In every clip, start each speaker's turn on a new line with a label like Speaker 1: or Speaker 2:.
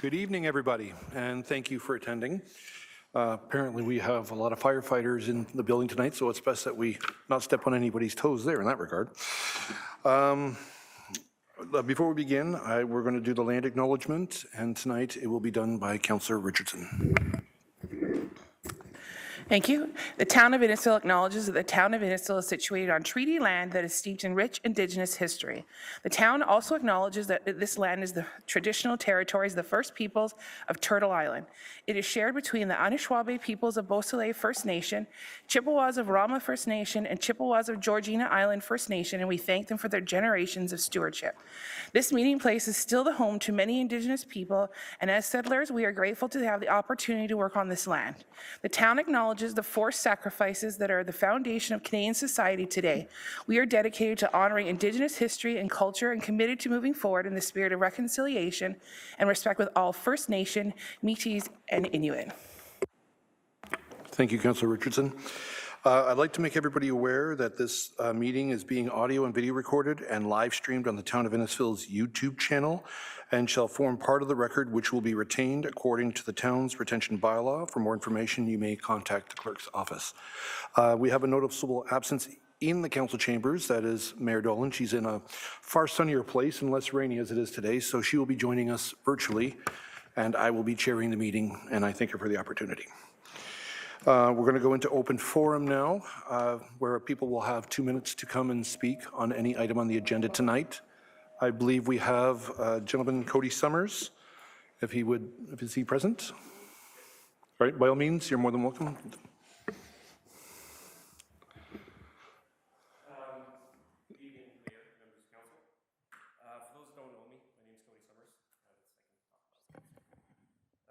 Speaker 1: Good evening, everybody, and thank you for attending. Apparently, we have a lot of firefighters in the building tonight, so it's best that we not step on anybody's toes there in that regard. Before we begin, we're going to do the land acknowledgement, and tonight it will be done by Councillor Richardson.
Speaker 2: Thank you. The town of Innisfil acknowledges that the town of Innisfil is situated on treaty land that is steeped in rich Indigenous history. The town also acknowledges that this land is the traditional territories of the First Peoples of Turtle Island. It is shared between the Anishinaabe peoples of Beausoleil First Nation, Chippewas of Rama First Nation, and Chippewas of Georgina Island First Nation, and we thank them for their generations of stewardship. This meeting place is still the home to many Indigenous people, and as settlers, we are grateful to have the opportunity to work on this land. The town acknowledges the forced sacrifices that are the foundation of Canadian society today. We are dedicated to honoring Indigenous history and culture and committed to moving forward in the spirit of reconciliation and respect with all First Nation, Métis, and Inuit.
Speaker 1: Thank you, Councillor Richardson. I'd like to make everybody aware that this meeting is being audio and video recorded and live streamed on the Town of Innisfil's YouTube channel and shall form part of the record which will be retained according to the town's retention bylaw. For more information, you may contact the clerk's office. We have a noticeable absence in the council chambers. That is Mayor Dolan. She's in a far sunnier place and less rainy as it is today, so she will be joining us virtually, and I will be chairing the meeting, and I thank her for the opportunity. We're going to go into open forum now, where people will have 2 minutes to come and speak on any item on the agenda tonight. I believe we have gentleman Cody Summers, if is he present? All right, by all means, you're more than welcome.
Speaker 3: Good evening, Mayor, members of council. For those who don't know me, my name is Cody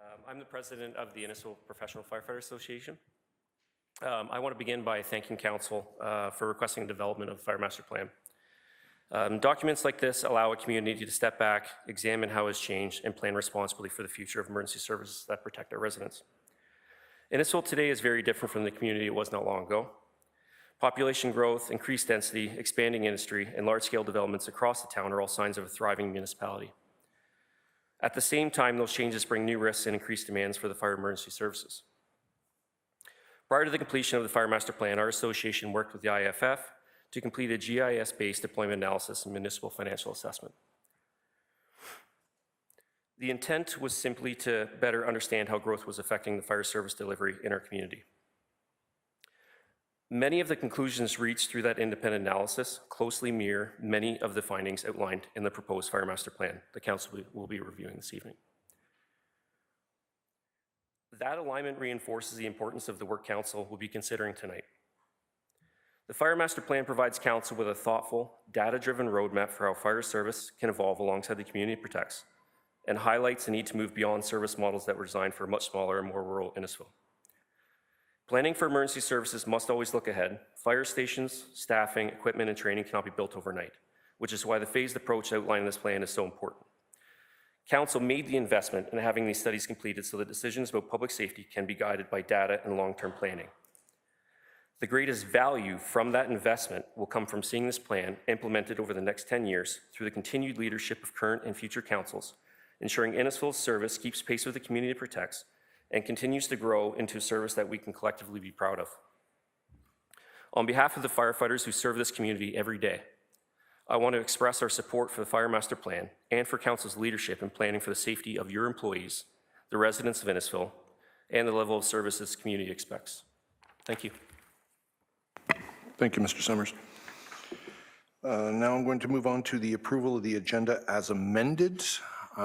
Speaker 3: Summers. I'm the president of the Innisfil Professional Firefighter Association. I want to begin by thanking council for requesting the development of the Fire Master Plan. Documents like this allow a community to step back, examine how it's changed, and plan responsibly for the future of emergency services that protect our residents. Innisfil today is very different from the community it was not long ago. Population growth, increased density, expanding industry, and large-scale developments across the town are all signs of a thriving municipality. At the same time, those changes bring new risks and increased demands for the fire emergency services. Prior to the completion of the Fire Master Plan, our association worked with the IFF to complete a GIS-based deployment analysis and municipal financial assessment. The intent was simply to better understand how growth was affecting the fire service delivery in our community. Many of the conclusions reached through that independent analysis closely mirror many of the findings outlined in the proposed Fire Master Plan the Council will be reviewing this evening. That alignment reinforces the importance of the work Council will be considering tonight. The Fire Master Plan provides Council with a thoughtful, data-driven roadmap for how fire service can evolve alongside the community it protects, and highlights the need to move beyond service models that were designed for a much smaller and more rural Innisfil. Planning for emergency services must always look ahead. Fire stations, staffing, equipment, and training cannot be built overnight, which is why the phased approach outlined in this plan is so important. Council made the investment in having these studies completed so that decisions about public safety can be guided by data and long-term planning. The greatest value from that investment will come from seeing this plan implemented over the next 10 years through the continued leadership of current and future councils, ensuring Innisfil's service keeps pace with the community it protects and continues to grow into a service that we can collectively be proud of. On behalf of the firefighters who serve this community every day, I want to express our support for the Fire Master Plan and for Council's leadership in planning for the safety of your employees, the residents of Innisfil, and the level of service this community expects. Thank you.
Speaker 1: Thank you, Mr. Summers. Now I'm going to move on to the approval of the agenda as amended.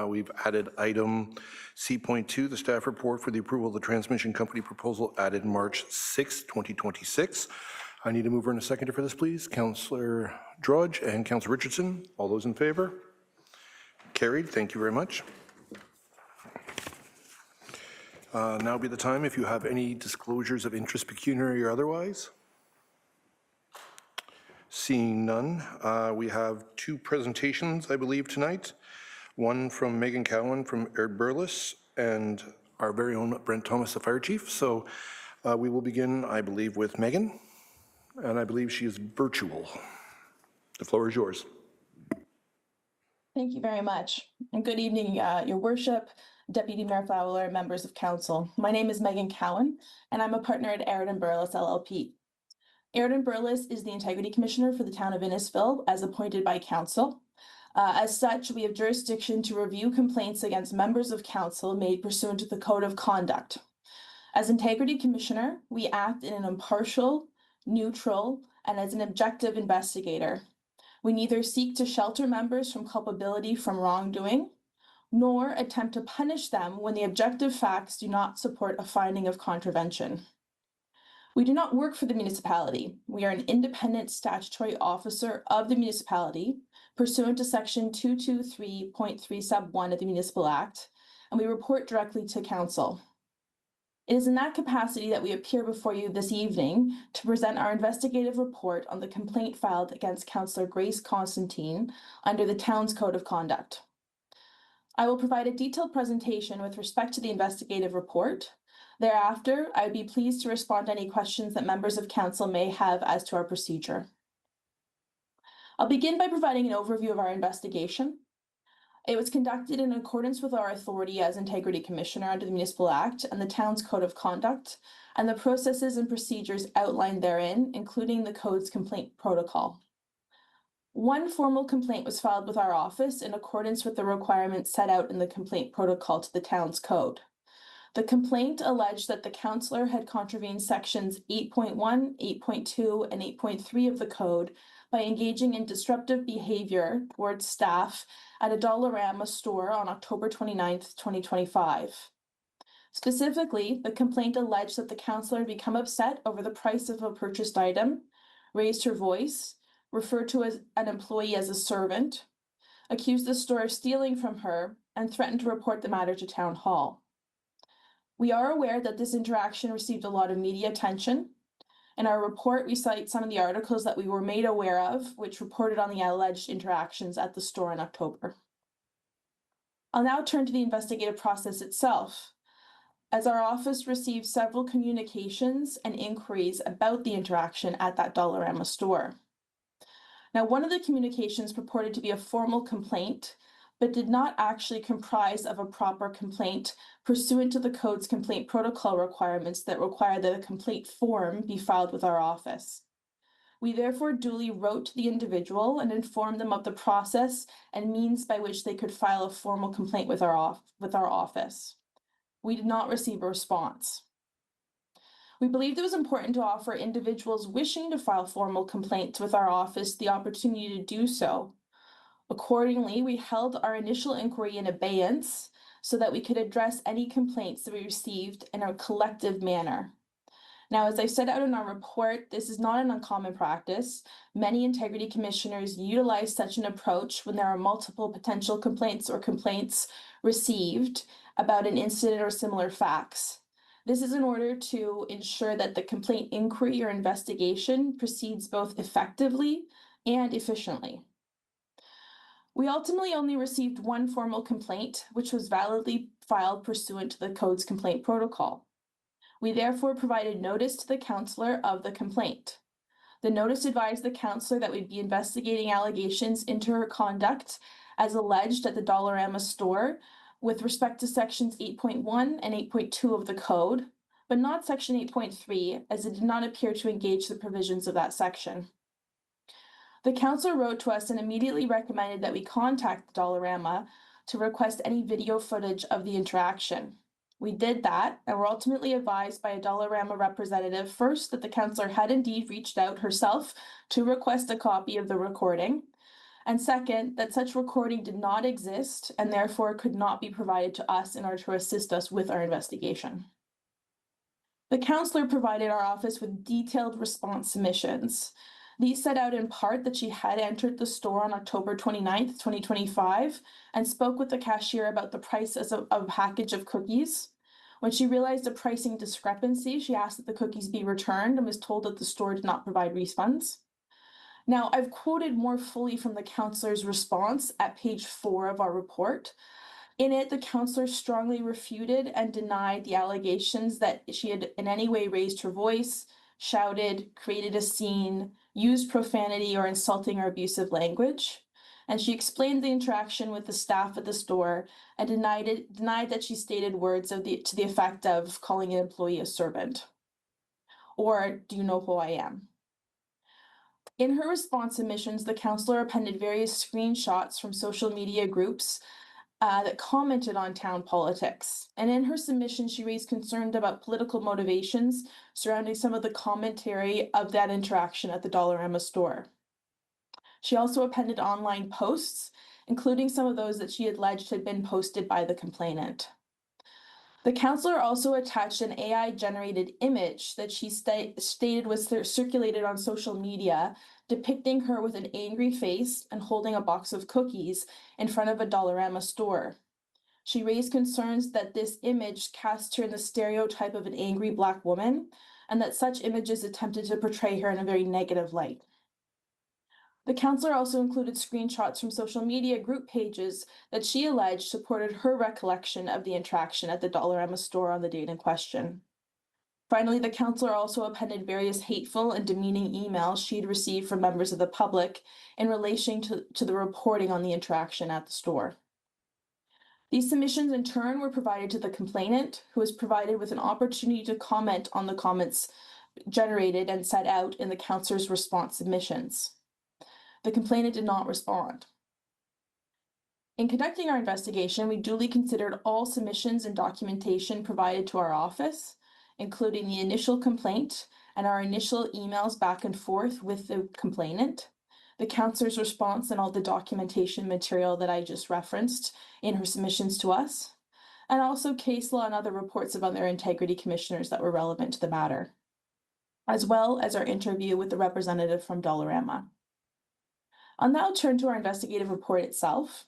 Speaker 1: We've added item C.2, the staff report for the approval of the transmission company proposal added March 6, 2026. I need a mover and a seconder for this, please. Councillor Drudge and Councillor Richardson. All those in favor? Carried. Thank you very much. Now would be the time if you have any disclosures of interest, pecuniary or otherwise. Seeing none, we have two presentations, I believe, tonight. One from Megan Cowan from Aird Burles and our very own Brent Thomas, the fire chief. So we will begin, I believe, with Megan, and I believe she is virtual. The floor is yours.
Speaker 4: Thank you very much. And good evening, Your Worship, Deputy Mayor Fowler, members of council. My name is Megan Cowan, and I'm a partner at Aird & Burles LLP. Aird & Burles is the Integrity Commissioner for the town of Innisfil, as appointed by council. As such, we have jurisdiction to review complaints against members of council made pursuant to the Code of Conduct. As Integrity Commissioner, we act in an impartial, neutral, and as an objective investigator. We neither seek to shelter members from culpability from wrongdoing, nor attempt to punish them when the objective facts do not support a finding of contravention. We do not work for the municipality. We are an independent statutory officer of the municipality pursuant to section 223.3 sub 1 of the Municipal Act, and we report directly to council. It is in that capacity that we appear before you this evening to present our investigative report on the complaint filed against Councillor Grace Constantine under the town's Code of Conduct. I will provide a detailed presentation with respect to the investigative report. Thereafter, I would be pleased to respond to any questions that members of council may have as to our procedure. I'll begin by providing an overview of our investigation. It was conducted in accordance with our authority as Integrity Commissioner under the Municipal Act and the town's Code of Conduct, and the processes and procedures outlined therein, including the code's complaint protocol. One formal complaint was filed with our office in accordance with the requirements set out in the complaint protocol to the town's code. The complaint alleged that the councillor had contravened sections 8.1, 8.2, and 8.3 of the code by engaging in disruptive behavior towards staff at a Dollarama store on October 29th, 2025. Specifically, the complaint alleged that the councillor had become upset over the price of a purchased item, raised her voice, referred to as an employee as a servant, accused the store of stealing from her, and threatened to report the matter to town hall. We are aware that this interaction received a lot of media attention. In our report, we cite some of the articles that we were made aware of, which reported on the alleged interactions at the store in October. I'll now turn to the investigative process itself, as our office received several communications and inquiries about the interaction at that Dollarama store. Now, one of the communications purported to be a formal complaint, but did not actually comprise of a proper complaint pursuant to the code's complaint protocol requirements that require that a complaint form be filed with our office. We therefore duly wrote to the individual and informed them of the process and means by which they could file a formal complaint with our office. We did not receive a response. We believed it was important to offer individuals wishing to file formal complaints with our office the opportunity to do so. Accordingly, we held our initial inquiry in abeyance so that we could address any complaints that we received in a collective manner. Now, as I set out in our report, this is not an uncommon practice. Many integrity commissioners utilize such an approach when there are multiple potential complaints or complaints received about an incident or similar facts. This is in order to ensure that the complaint inquiry or investigation proceeds both effectively and efficiently. We ultimately only received one formal complaint, which was validly filed pursuant to the code's complaint protocol. We therefore provided notice to the councillor of the complaint. The notice advised the councillor that we'd be investigating allegations into her conduct as alleged at the Dollarama store with respect to sections 8.1 and 8.2 of the code, but not section 8.3, as it did not appear to engage the provisions of that section. The councillor wrote to us and immediately recommended that we contact the Dollarama to request any video footage of the interaction. We did that and were ultimately advised by a Dollarama representative first that the councillor had indeed reached out herself to request a copy of the recording, and second, that such recording did not exist and therefore could not be provided to us in order to assist us with our investigation. The councillor provided our office with detailed response submissions. These set out in part that she had entered the store on October 29th, 2025, and spoke with the cashier about the price of a package of cookies. When she realized a pricing discrepancy, she asked that the cookies be returned and was told that the store did not provide refunds. Now, I've quoted more fully from the councillor's response at page 4 of our report. In it, the councillor strongly refuted and denied the allegations that she had in any way raised her voice, shouted, created a scene, used profanity or insulting or abusive language. and she explained the interaction with the staff at the store and denied that she stated words to the effect of calling an employee a servant. Or, do you know who I am? In her response submissions, the councillor appended various screenshots from social media groups that commented on town politics. And in her submission, she raised concerns about political motivations surrounding some of the commentary of that interaction at the Dollarama store. She also appended online posts, including some of those that she alleged had been posted by the complainant. The councillor also attached an AI-generated image that she stated was circulated on social media, depicting her with an angry face and holding a box of cookies in front of a Dollarama store. She raised concerns that this image cast her in the stereotype of an angry Black woman, and that such images attempted to portray her in a very negative light. The councillor also included screenshots from social media group pages that she alleged supported her recollection of the interaction at the Dollarama store on the date in question. Finally, the councillor also appended various hateful and demeaning emails she'd received from members of the public in relation to the reporting on the interaction at the store. These submissions in turn were provided to the complainant, who was provided with an opportunity to comment on the comments generated and set out in the councillor's response submissions. The complainant did not respond. In conducting our investigation, we duly considered all submissions and documentation provided to our office, including the initial complaint and our initial emails back and forth with the complainant, the councillor's response and all the documentation material that I just referenced in her submissions to us, and also case law and other reports of other integrity commissioners that were relevant to the matter, as well as our interview with the representative from Dollarama. I'll now turn to our investigative report itself.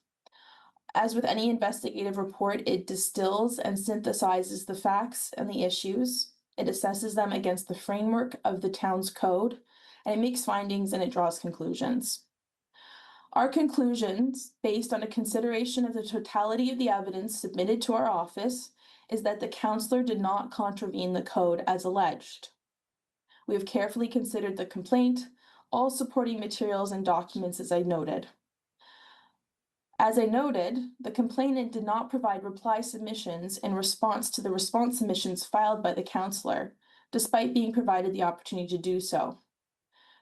Speaker 4: As with any investigative report, it distills and synthesizes the facts and the issues. It assesses them against the framework of the town's code, and it makes findings and it draws conclusions. Our conclusions, based on a consideration of the totality of the evidence submitted to our office, is that the councillor did not contravene the code as alleged. We have carefully considered the complaint, all supporting materials and documents as I noted. As I noted, the complainant did not provide reply submissions in response to the response submissions filed by the councillor, despite being provided the opportunity to do so.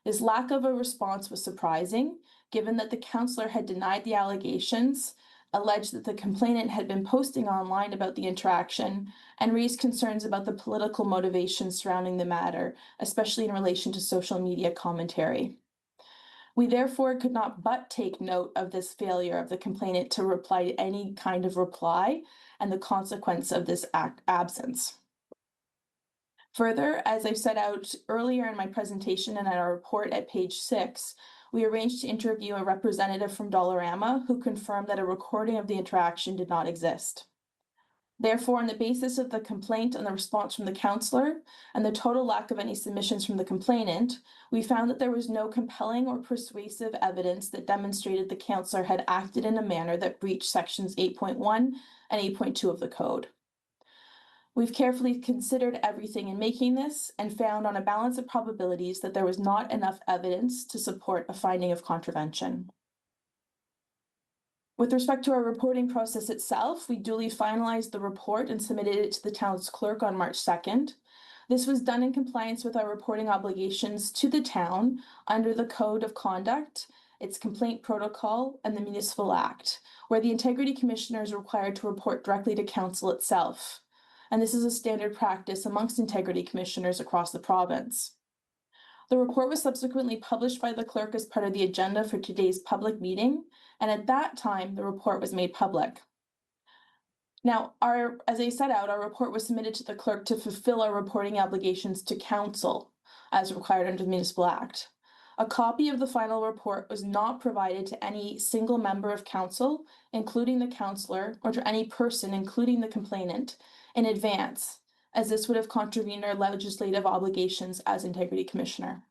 Speaker 4: This lack of a response was surprising, given that the councillor had denied the allegations, alleged that the complainant had been posting online about the interaction, and raised concerns about the political motivations surrounding the matter, especially in relation to social media commentary. We therefore could not but take note of this failure of the complainant to reply to any kind of reply and the consequence of this absence. Further, as I've set out earlier in my presentation and at our report at page 6, we arranged to interview a representative from Dollarama who confirmed that a recording of the interaction did not exist. Therefore, on the basis of the complaint and the response from the councillor and the total lack of any submissions from the complainant, we found that there was no compelling or persuasive evidence that demonstrated the councillor had acted in a manner that breached sections 8.1 and 8.2 of the code. We've carefully considered everything in making this and found on a balance of probabilities that there was not enough evidence to support a finding of contravention. With respect to our reporting process itself, we duly finalized the report and submitted it to the town's clerk on March 2nd. This was done in compliance with our reporting obligations to the town under the Code of Conduct, its complaint protocol, and the Municipal Act, where the Integrity Commissioner is required to report directly to council itself. And this is a standard practice amongst integrity commissioners across the province. The report was subsequently published by the clerk as part of the agenda for today's public meeting, and at that time, the report was made public. Now, as I set out, our report was submitted to the clerk to fulfill our reporting obligations to council as required under the Municipal Act. A copy of the final report was not provided to any single member of council, including the councillor, or to any person, including the complainant, in advance, as this would have contravened our legislative obligations as Integrity Commissioner.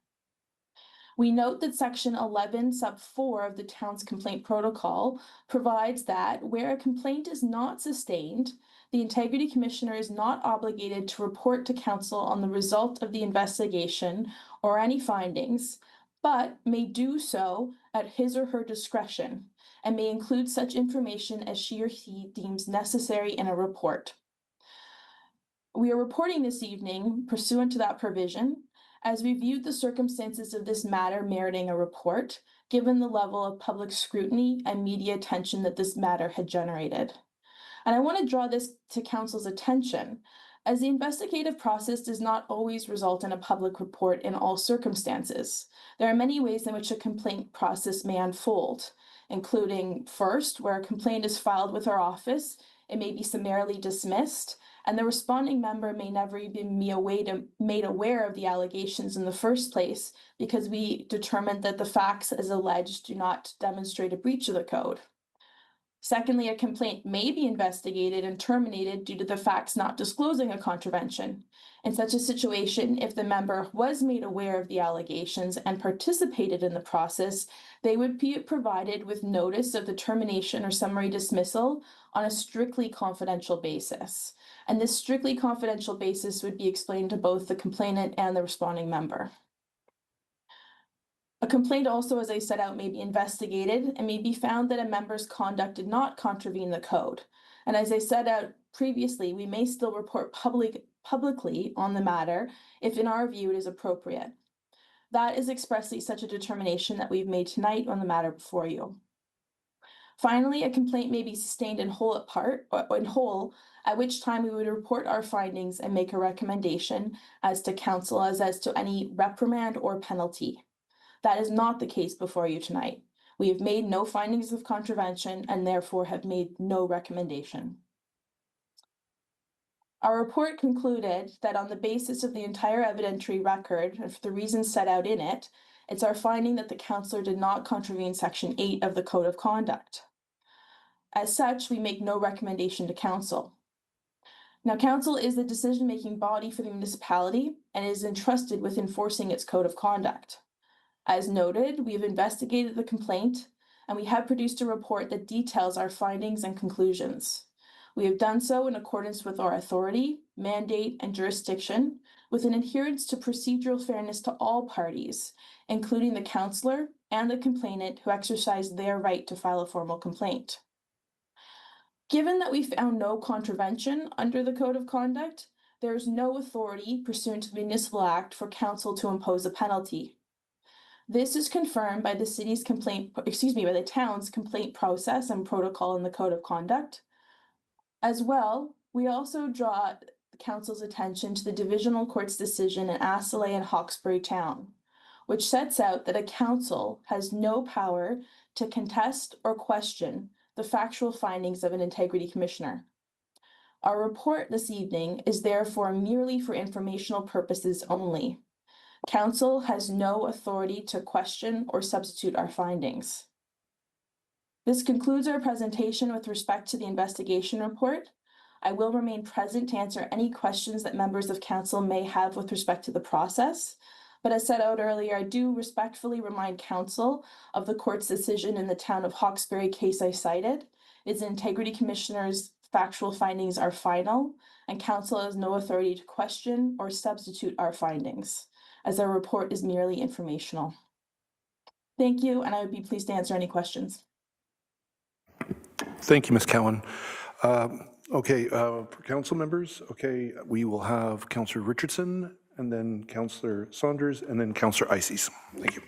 Speaker 4: We note that section 11 sub 4 of the town's complaint protocol provides that where a complaint is not sustained, the Integrity Commissioner is not obligated to report to council on the result of the investigation or any findings, but may do so at his or her discretion and may include such information as she or he deems necessary in a report. We are reporting this evening pursuant to that provision, as we viewed the circumstances of this matter meriting a report, given the level of public scrutiny and media attention that this matter had generated. And I want to draw this to Council's attention, as the investigative process does not always result in a public report in all circumstances. There are many ways in which a complaint process may unfold, including first, where a complaint is filed with our office, it may be summarily dismissed, and the responding member may never even be made aware of the allegations in the first place because we determined that the facts as alleged do not demonstrate a breach of the code. Secondly, a complaint may be investigated and terminated due to the facts not disclosing a contravention. In such a situation, if the member was made aware of the allegations and participated in the process, they would be provided with notice of the termination or summary dismissal on a strictly confidential basis. And this strictly confidential basis would be explained to both the complainant and the responding member. A complaint also, as I set out, may be investigated and may be found that a member's conduct did not contravene the code. And as I set out previously, we may still report publicly on the matter if in our view it is appropriate. That is expressly such a determination that we've made tonight on the matter before you. Finally, a complaint may be sustained in whole, at which time we would report our findings and make a recommendation as to council as to any reprimand or penalty. That is not the case before you tonight. We have made no findings of contravention and therefore have made no recommendation. Our report concluded that on the basis of the entire evidentiary record and for the reasons set out in it, it's our finding that the councillor did not contravene Section 8 of the Code of Conduct. As such, we make no recommendation to council. Now, council is the decision-making body for the municipality and is entrusted with enforcing its Code of Conduct. As noted, we have investigated the complaint and we have produced a report that details our findings and conclusions. We have done so in accordance with our authority, mandate, and jurisdiction, with an adherence to procedural fairness to all parties, including the councillor and the complainant who exercise their right to file a formal complaint. Given that we found no contravention under the Code of Conduct, there is no authority pursuant to the Municipal Act for council to impose a penalty. This is confirmed by the by the town's complaint process and protocol in the Code of Conduct. As well, we also draw the council's attention to the Divisional Court's decision in Asselay and Hawkesbury Town, which sets out that a council has no power to contest or question the factual findings of an integrity commissioner. Our report this evening is therefore merely for informational purposes only. Council has no authority to question or substitute our findings. This concludes our presentation with respect to the investigation report. I will remain present to answer any questions that members of council may have with respect to the process. But as set out earlier, I do respectfully remind council of the court's decision in the town of Hawkesbury case I cited. Its integrity commissioner's factual findings are final, and council has no authority to question or substitute our findings, as our report is merely informational. Thank you, and I would be pleased to answer any questions.
Speaker 1: Thank you, Ms. Cowan. For council members, we will have Councillor Richardson, and then Councillor Saunders, and then Councillor Ices. Thank you.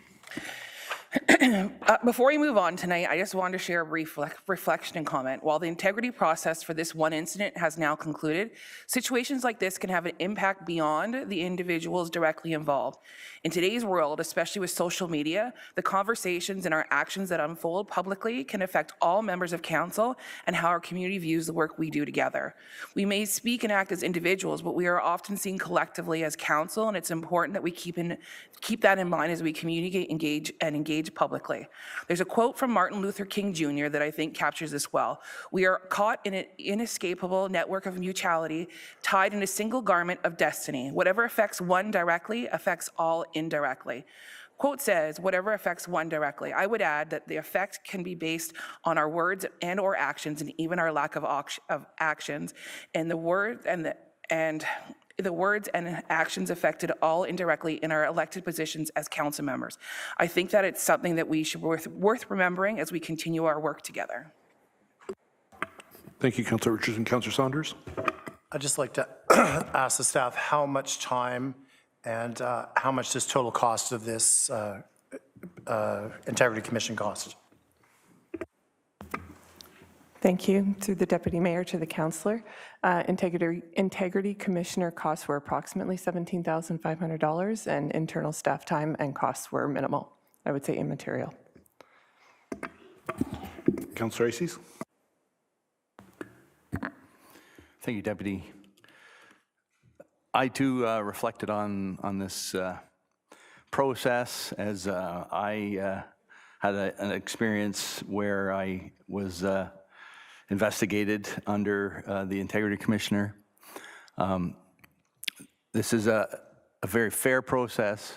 Speaker 2: Before we move on tonight, I just wanted to share a brief reflection and comment. While the integrity process for this one incident has now concluded, situations like this can have an impact beyond the individuals directly involved. In today's world, especially with social media, the conversations and our actions that unfold publicly can affect all members of council and how our community views the work we do together. We may speak and act as individuals, but we are often seen collectively as council, and it's important that we keep that in mind as we communicate, engage publicly. There's a quote from Martin Luther King Jr. that I think captures this well. We are caught in an inescapable network of mutuality, tied in a single garment of destiny. Whatever affects one directly affects all indirectly. Quote says, whatever affects one directly. I would add that the effect can be based on our words and or actions, and even our lack of actions. And the word and the words and actions affected all indirectly in our elected positions as council members. I think that it's something that we should worth remembering as we continue our work together.
Speaker 1: Thank you, Councillor Richardson. Councillor Saunders?
Speaker 5: I'd just like to ask the staff how much time and how much does total cost of this Integrity Commission cost?
Speaker 6: Thank you. Through the Deputy Mayor to the Councillor. Integrity Commissioner costs were approximately $17,500 and internal staff time and costs were minimal. I would say immaterial.
Speaker 1: Councillor Aces?
Speaker 7: Thank you, Deputy. I too reflected on this process as I had an experience where I was investigated under the Integrity Commissioner. This is a very fair process.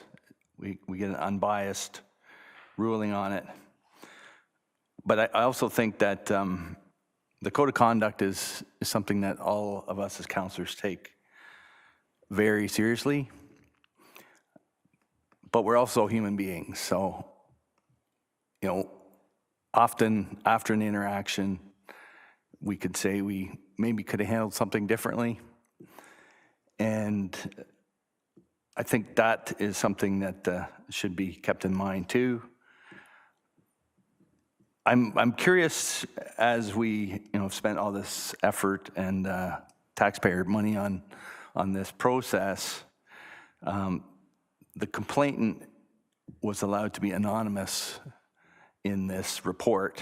Speaker 7: We get an unbiased ruling on it. But I also think that the code of conduct is something that all of us as councillors take very seriously. But we're also human beings. So, you know, often after an interaction, we could say we maybe could have handled something differently. And I think that is something that should be kept in mind too. I'm curious, as we have spent all this effort and taxpayer money on this process, the complainant was allowed to be anonymous in this report.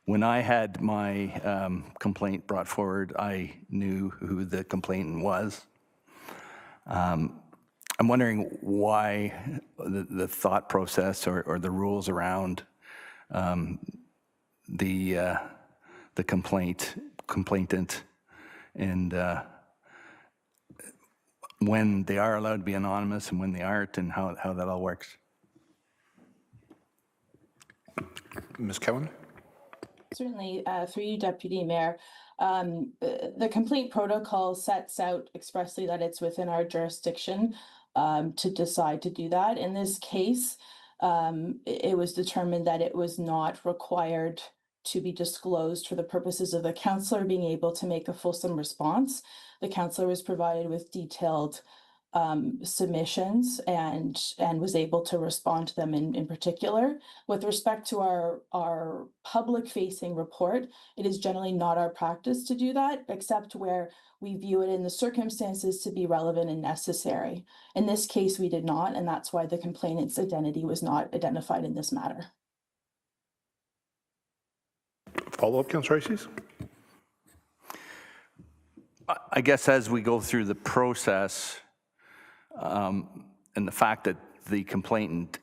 Speaker 7: When I had my complaint brought forward, I knew who the complainant was. I'm wondering why the thought process or the rules around the complainant and when they are allowed to be anonymous and when they aren't, and how that all works.
Speaker 1: Ms. Cowan?
Speaker 4: Certainly, through you, Deputy Mayor. The complaint protocol sets out expressly that it's within our jurisdiction to decide to do that. In this case, it was determined that it was not required to be disclosed for the purposes of the councillor being able to make a fulsome response. The councillor was provided with detailed submissions and was able to respond to them in particular. With respect to our public-facing report, it is generally not our practice to do that, except where we view it in the circumstances to be relevant and necessary. In this case, we did not, and that's why the complainant's identity was not identified in this matter.
Speaker 1: Follow-up, Councillor Aces?
Speaker 7: I guess as we go through the process, and the fact that the complainant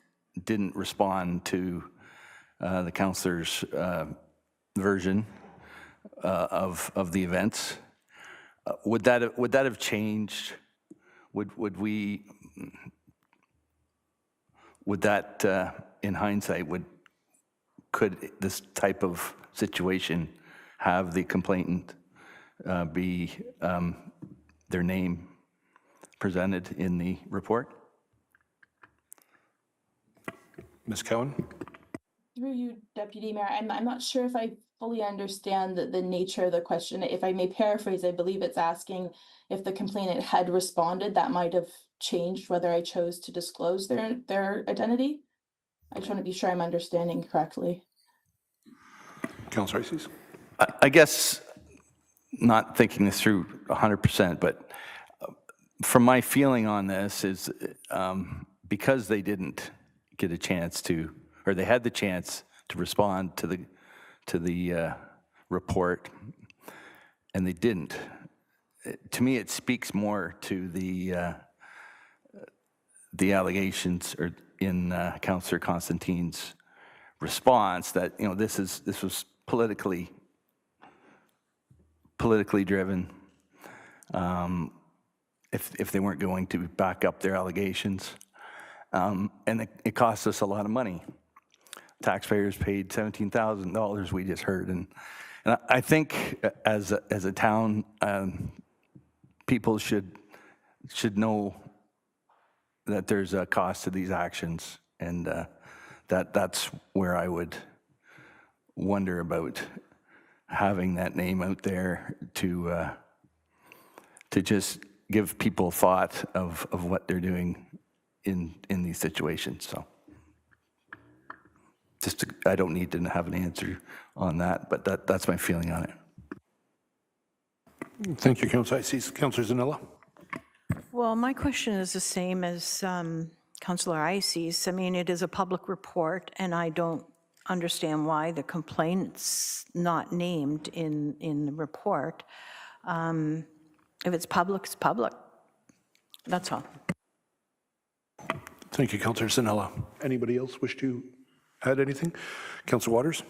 Speaker 7: didn't respond to the councillor's version of the events, would that have changed? Would that in hindsight could this type of situation have the complainant be their name presented in the report?
Speaker 1: Ms. Cowan?
Speaker 4: Through you, Deputy Mayor, I'm not sure if I fully understand the nature of the question. If I may paraphrase, I believe it's asking if the complainant had responded, that might have changed whether I chose to disclose their identity. I just want to be sure I'm understanding correctly.
Speaker 1: Councillor Aces?
Speaker 7: I guess not thinking this through 100%, but from my feeling on this is because they didn't get a chance to, or they had the chance to respond to the report, and they didn't. To me, it speaks more to the allegations or in Councillor Constantine's response that this was politically driven. If they weren't going to back up their allegations. And it cost us a lot of money. Taxpayers paid $17,000, we just heard. And I think as a town, people should know that there's a cost to these actions, and that's where I would wonder about having that name out there to just give people thought of what they're doing in these situations. So I don't need to have an answer on that, but that's my feeling on it.
Speaker 1: Thank you, Councillor. I see Councillor Zanella.
Speaker 8: Well, my question is the same as Councillor Ices. I mean, it is a public report, and I don't understand why the complaint's not named in the report. If it's public, it's public. That's all.
Speaker 1: Thank you, Councillor Zanella. Anybody else wish to add anything? Councillor Waters?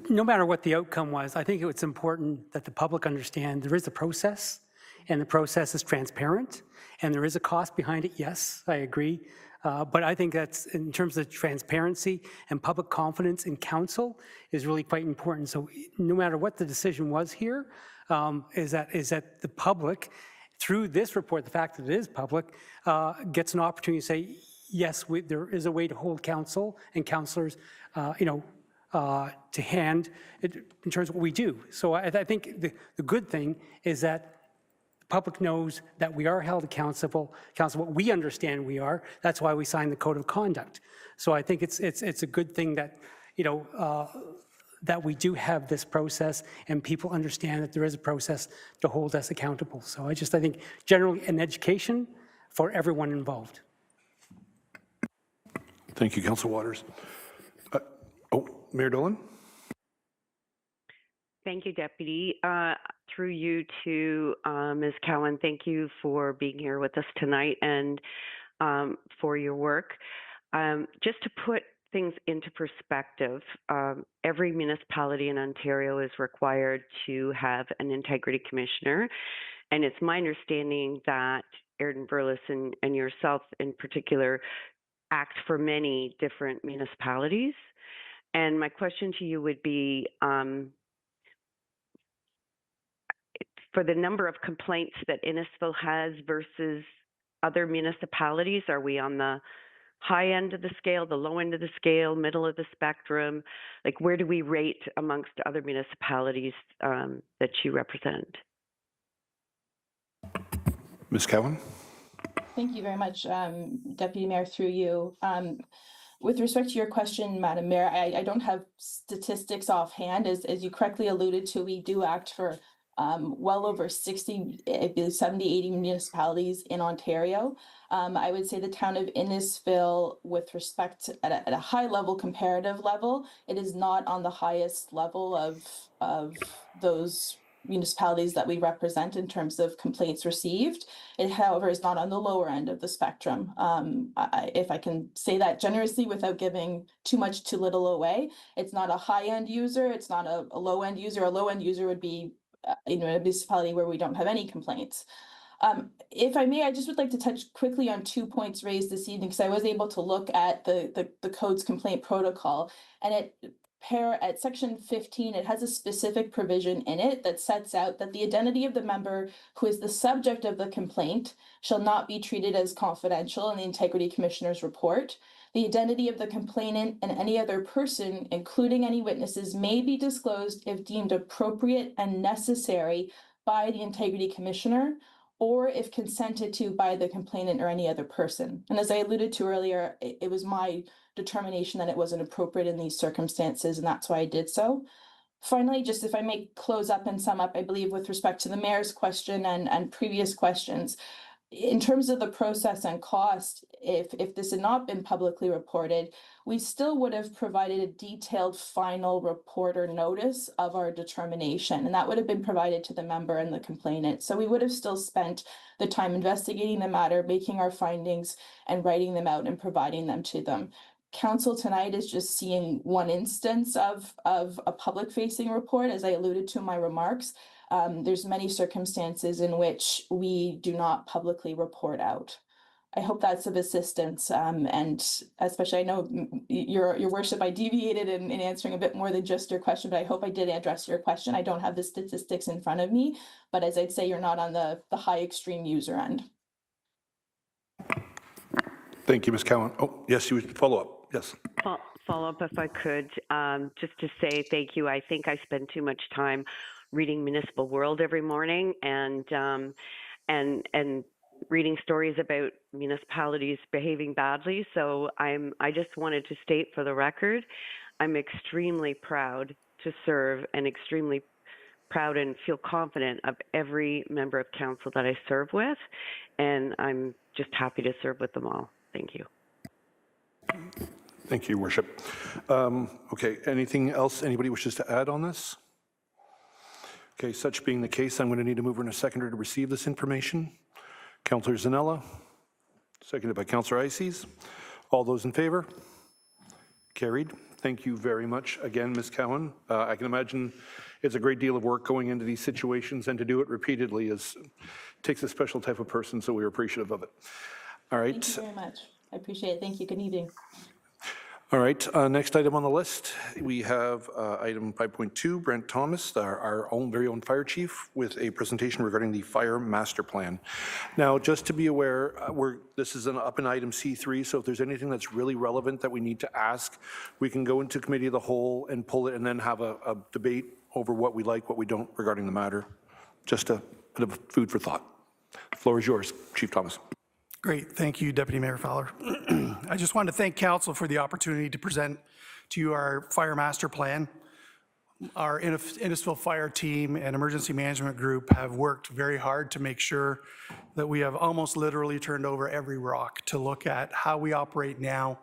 Speaker 9: No matter what the outcome was, I think it's important that the public understand there is a process, and the process is transparent, and there is a cost behind it. Yes, I agree. But I think that's, in terms of transparency and public confidence in council, is really quite important. So no matter what the decision was here, is that the public, through this report, the fact that it is public, gets an opportunity to say, yes, there is a way to hold council and councillors, to hand in terms of what we do. So I think the good thing is that the public knows that we are held accountable, what we understand we are. That's why we signed the code of conduct. So I think it's a good thing that, that we do have this process and people understand that there is a process to hold us accountable. So I think generally an education for everyone involved.
Speaker 1: Thank you, Councillor Waters. Mayor Dolan?
Speaker 10: Thank you, Deputy. Through you to Ms. Cowan, thank you for being here with us tonight and for your work. Just to put things into perspective, every municipality in Ontario is required to have an integrity commissioner, and it's my understanding that Airden Burles and yourself in particular act for many different municipalities. And my question to you would be, for the number of complaints that Innisfil has versus other municipalities, are we on the high end of the scale, the low end of the scale, middle of the spectrum? Like, where do we rate amongst other municipalities that you represent?
Speaker 1: Ms. Cowan?
Speaker 4: Thank you very much, Deputy Mayor, through you. With respect to your question, Madam Mayor, I don't have statistics offhand. As you correctly alluded to, we do act for well over 60, 70, 80 municipalities in Ontario. I would say the town of Innisfil, with respect at a high level, comparative level, it is not on the highest level of those municipalities that we represent in terms of complaints received. It, however, is not on the lower end of the spectrum. If I can say that generously without giving too much, too little away, it's not a high-end user. It's not a low-end user. A low-end user would be a municipality where we don't have any complaints. If I may, I just would like to touch quickly on 2 points raised this evening, because I was able to look at the code's complaint protocol, and at section 15, it has a specific provision in it that sets out that the identity of the member who is the subject of the complaint shall not be treated as confidential in the Integrity Commissioner's report. The identity of the complainant and any other person, including any witnesses, may be disclosed if deemed appropriate and necessary by the Integrity Commissioner, or if consented to by the complainant or any other person. And as I alluded to earlier, it was my determination that it wasn't appropriate in these circumstances, and that's why I did so. Finally, just if I may close up and sum up, I believe with respect to the mayor's question and previous questions, in terms of the process and cost, if this had not been publicly reported, we still would have provided a detailed final report or notice of our determination, and that would have been provided to the member and the complainant. So we would have still spent the time investigating the matter, making our findings, and writing them out and providing them to them. Council tonight is just seeing one instance of a public-facing report, as I alluded to in my remarks. There's many circumstances in which we do not publicly report out. I hope that's of assistance. And especially, I know your worship, I deviated in answering a bit more than just your question, but I hope I did address your question. I don't have the statistics in front of me, but as I'd say, you're not on the high extreme user end.
Speaker 1: Thank you, Ms. Cowan. Oh, yes, you would follow up. Yes.
Speaker 10: Follow up if I could, just to say thank you. I think I spend too much time reading Municipal World every morning and reading stories about municipalities behaving badly. So I just wanted to state for the record, I'm extremely proud to serve and extremely proud and feel confident of every member of council that I serve with. And I'm just happy to serve with them all. Thank you.
Speaker 1: Thank you, Your Worship. Okay, anything else anybody wishes to add on this? Okay, such being the case, I'm going to need a mover and a seconder to receive this information. Councillor Zanella, seconded by Councillor Ices. All those in favor? Carried. Thank you very much again, Ms. Cowan. I can imagine it's a great deal of work going into these situations, and to do it repeatedly takes a special type of person, so we're appreciative of it. All right.
Speaker 4: Thank you very much. I appreciate it. Thank you. Good evening.
Speaker 1: All right, next item on the list, we have item 5.2, Brent Thomas, our very own fire chief, with a presentation regarding the fire master plan. Now, just to be aware, this is up in item C3, so if there's anything that's really relevant that we need to ask, we can go into committee of the whole and pull it and then have a debate over what we like, what we don't regarding the matter. Just a bit of food for thought. The floor is yours, Chief Thomas.
Speaker 11: Great. Thank you, Deputy Mayor Fowler. I just want to thank Council for the opportunity to present to you our fire master plan. Our Innisfil fire team and emergency management group have worked very hard to make sure that we have almost literally turned over every rock to look at how we operate now,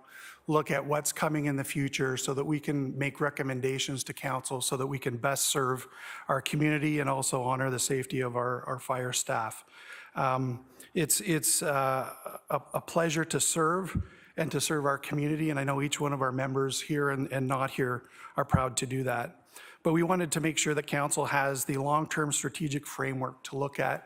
Speaker 11: look at what's coming in the future so that we can make recommendations to Council so that we can best serve our community and also honor the safety of our fire staff. It's a pleasure to serve and to serve our community, and I know each one of our members here and not here are proud to do that. But we wanted to make sure that Council has the long-term strategic framework to look at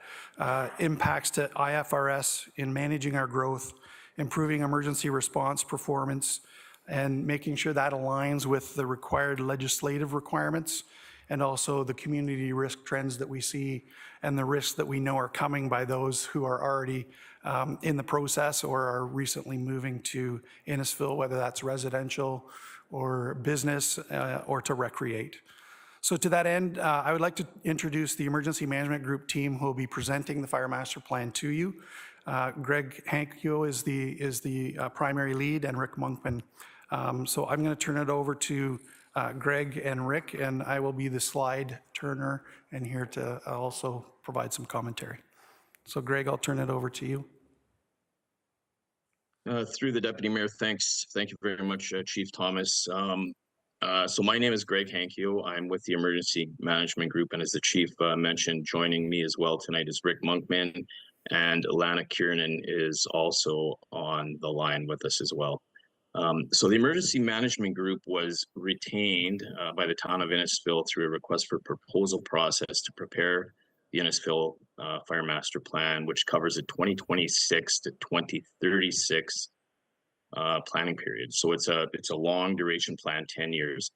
Speaker 11: impacts to IFRS in managing our growth, improving emergency response performance, and making sure that aligns with the required legislative requirements and also the community risk trends that we see and the risks that we know are coming by those who are already in the process or are recently moving to Innisfil, whether that's residential or business or to recreate. So to that end, I would like to introduce the Emergency Management Group team who will be presenting the Fire Master Plan to you. Greg Hankio is the primary lead, and Rick Monkman. So I'm going to turn it over to Greg and Rick, and I will be the slide turner and here to also provide some commentary. So Greg, I'll turn it over to you.
Speaker 12: Through the Deputy Mayor, thanks. Thank you very much, Chief Thomas. So my name is Greg Hankio. I'm with the Emergency Management Group, and as the Chief mentioned, joining me as well tonight is Rick Monkman, and Alana Kiernan is also on the line with us as well. So the Emergency Management Group was retained by the town of Innisfil through a request for proposal process to prepare the Innisfil Fire Master Plan, which covers a 2026 to 2036 planning period. So it's a long duration plan, 10 years.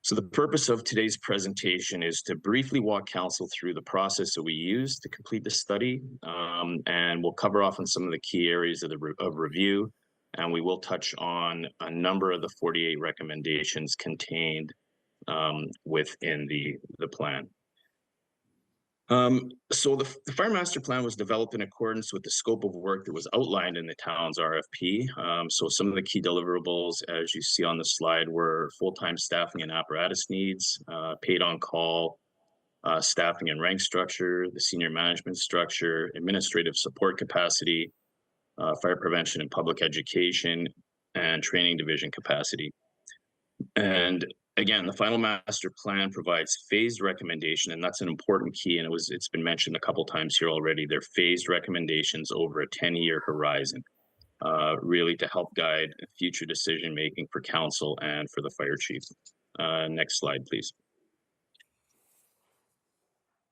Speaker 12: So the purpose of today's presentation is to briefly walk Council through the process that we use to complete the study, and we'll cover off on some of the key areas of review. And we will touch on a number of the 48 recommendations contained within the plan. So the Fire Master Plan was developed in accordance with the scope of work that was outlined in the town's RFP. So some of the key deliverables, as you see on the slide, were full-time staffing and apparatus needs, paid on call, staffing and rank structure, the senior management structure, administrative support capacity, fire prevention and public education, and training division capacity. And again, the final master plan provides phased recommendation, and that's an important key, and it's been mentioned a couple times here already. They're phased recommendations over a 10-year horizon, really to help guide future decision making for Council and for the fire chief. Next slide, please.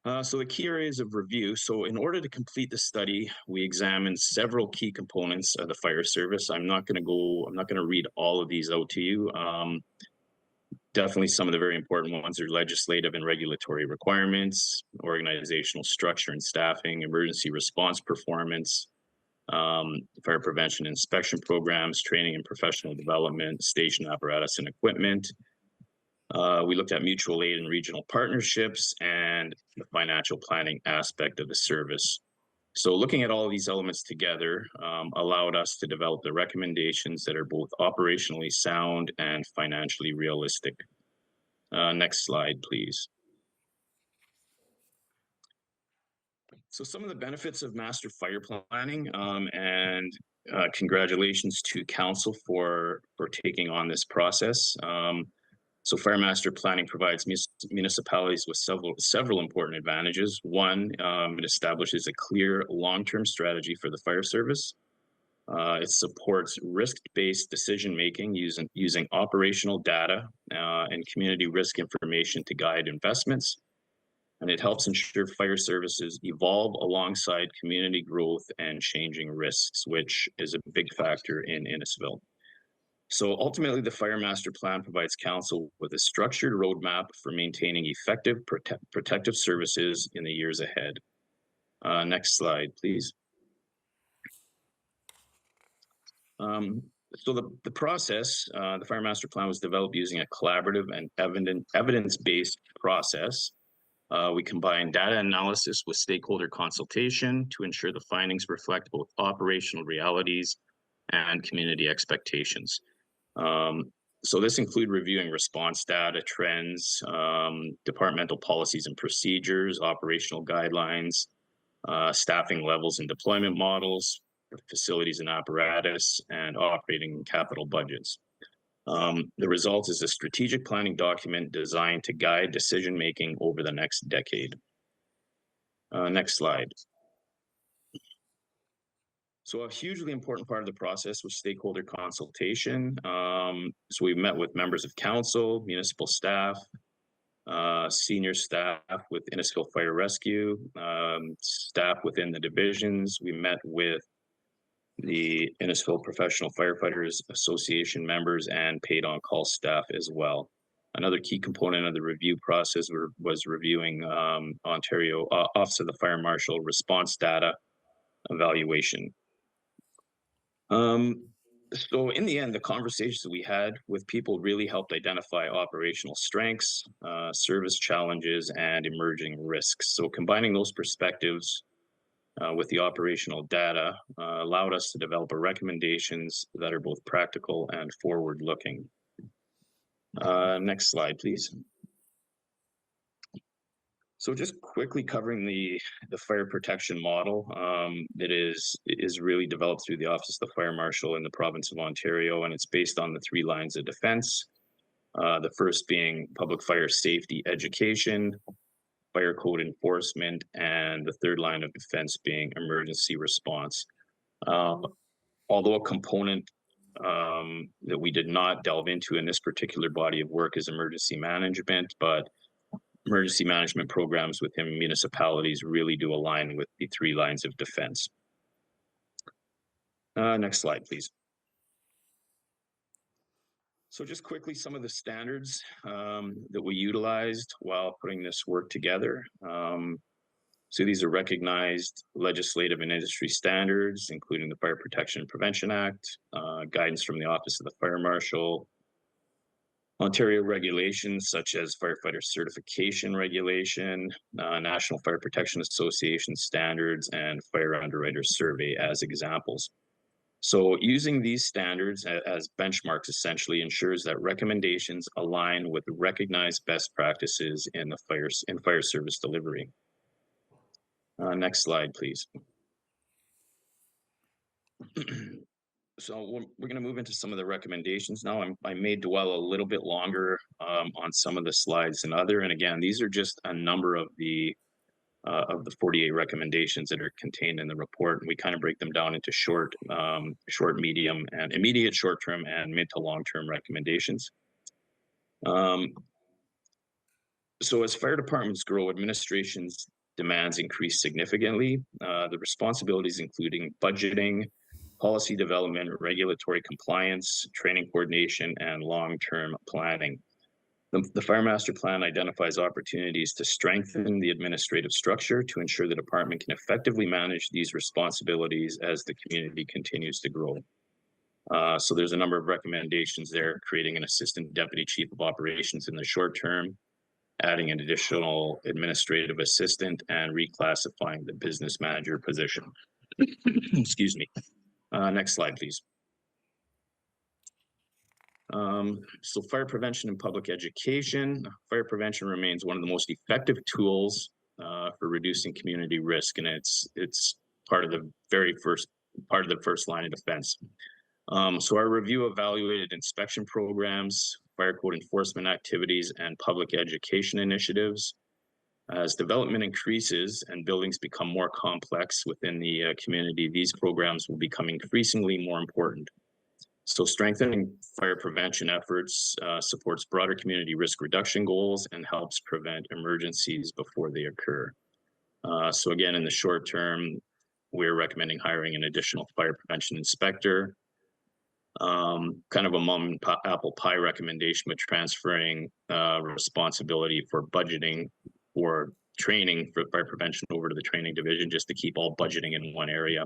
Speaker 12: So the key areas of review. So in order to complete the study, we examined several key components of the fire service. I'm not going to read all of these out to you. Definitely some of the very important ones are legislative and regulatory requirements, organizational structure and staffing, emergency response performance, fire prevention inspection programs, training and professional development, station apparatus and equipment. We looked at mutual aid and regional partnerships and the financial planning aspect of the service. So looking at all of these elements together allowed us to develop the recommendations that are both operationally sound and financially realistic. Next slide, please. So some of the benefits of master fire planning, and congratulations to council for taking on this process. So fire master planning provides municipalities with several important advantages. One, it establishes a clear long-term strategy for the fire service. It supports risk-based decision-making using operational data and community risk information to guide investments. And it helps ensure fire services evolve alongside community growth and changing risks, which is a big factor in Innisfil. So ultimately, the Fire Master Plan provides council with a structured roadmap for maintaining effective protective services in the years ahead. Next slide, please. So the process, the Fire Master Plan was developed using a collaborative and evidence-based process. We combine data analysis with stakeholder consultation to ensure the findings reflect both operational realities and community expectations. So this includes reviewing response data, trends, departmental policies and procedures, operational guidelines, staffing levels and deployment models, facilities and apparatus, and operating capital budgets. The result is a strategic planning document designed to guide decision-making over the next decade. Next slide. So a hugely important part of the process was stakeholder consultation. So we met with members of council, municipal staff, senior staff with Innisfil Fire Rescue, staff within the divisions. We met with the Innisfil Professional Firefighters Association members and paid on-call staff as well. Another key component of the review process was reviewing Ontario Office of the Fire Marshal response data evaluation. So in the end, the conversations that we had with people really helped identify operational strengths, service challenges, and emerging risks. So combining those perspectives with the operational data allowed us to develop recommendations that are both practical and forward-looking. Next slide, please. So just quickly covering the fire protection model that is really developed through the Office of the Fire Marshal in the province of Ontario, and it's based on the 3 lines of defense. The first being public fire safety education, fire code enforcement, and the third line of defense being emergency response. Although a component that we did not delve into in this particular body of work is emergency management, but emergency management programs within municipalities really do align with the 3 lines of defense. Next slide, please. So just quickly, some of the standards that we utilized while putting this work together. So these are recognized legislative and industry standards, including the Fire Protection and Prevention Act, guidance from the Office of the Fire Marshal, Ontario regulations such as firefighter certification regulation, National Fire Protection Association standards, and fire underwriter survey as examples. So using these standards as benchmarks essentially ensures that recommendations align with recognized best practices in fire service delivery. Next slide, please. So we're going to move into some of the recommendations now. I may dwell a little bit longer on some of the slides than other. And again, these are just a number of the 48 recommendations that are contained in the report. And we kind of break them down into short, medium, and immediate, short-term, and mid to long-term recommendations. So as fire departments grow, administration's demands increase significantly. The responsibilities including budgeting, policy development, regulatory compliance, training coordination, and long-term planning. The Fire Master Plan identifies opportunities to strengthen the administrative structure to ensure the department can effectively manage these responsibilities as the community continues to grow. So there's a number of recommendations there, creating an assistant deputy chief of operations in the short term, adding an additional administrative assistant, and reclassifying the business manager position. Excuse me. Next slide, please. So fire prevention and public education. Fire prevention remains one of the most effective tools for reducing community risk, and it's part of the first line of defense. So our review evaluated inspection programs, fire code enforcement activities, and public education initiatives. As development increases and buildings become more complex within the community, these programs will become increasingly more important. So strengthening fire prevention efforts supports broader community risk reduction goals and helps prevent emergencies before they occur. So again, in the short term, we're recommending hiring an additional fire prevention inspector. Kind of a mom and apple pie recommendation, but transferring responsibility for budgeting or training for fire prevention over to the training division, just to keep all budgeting in one area.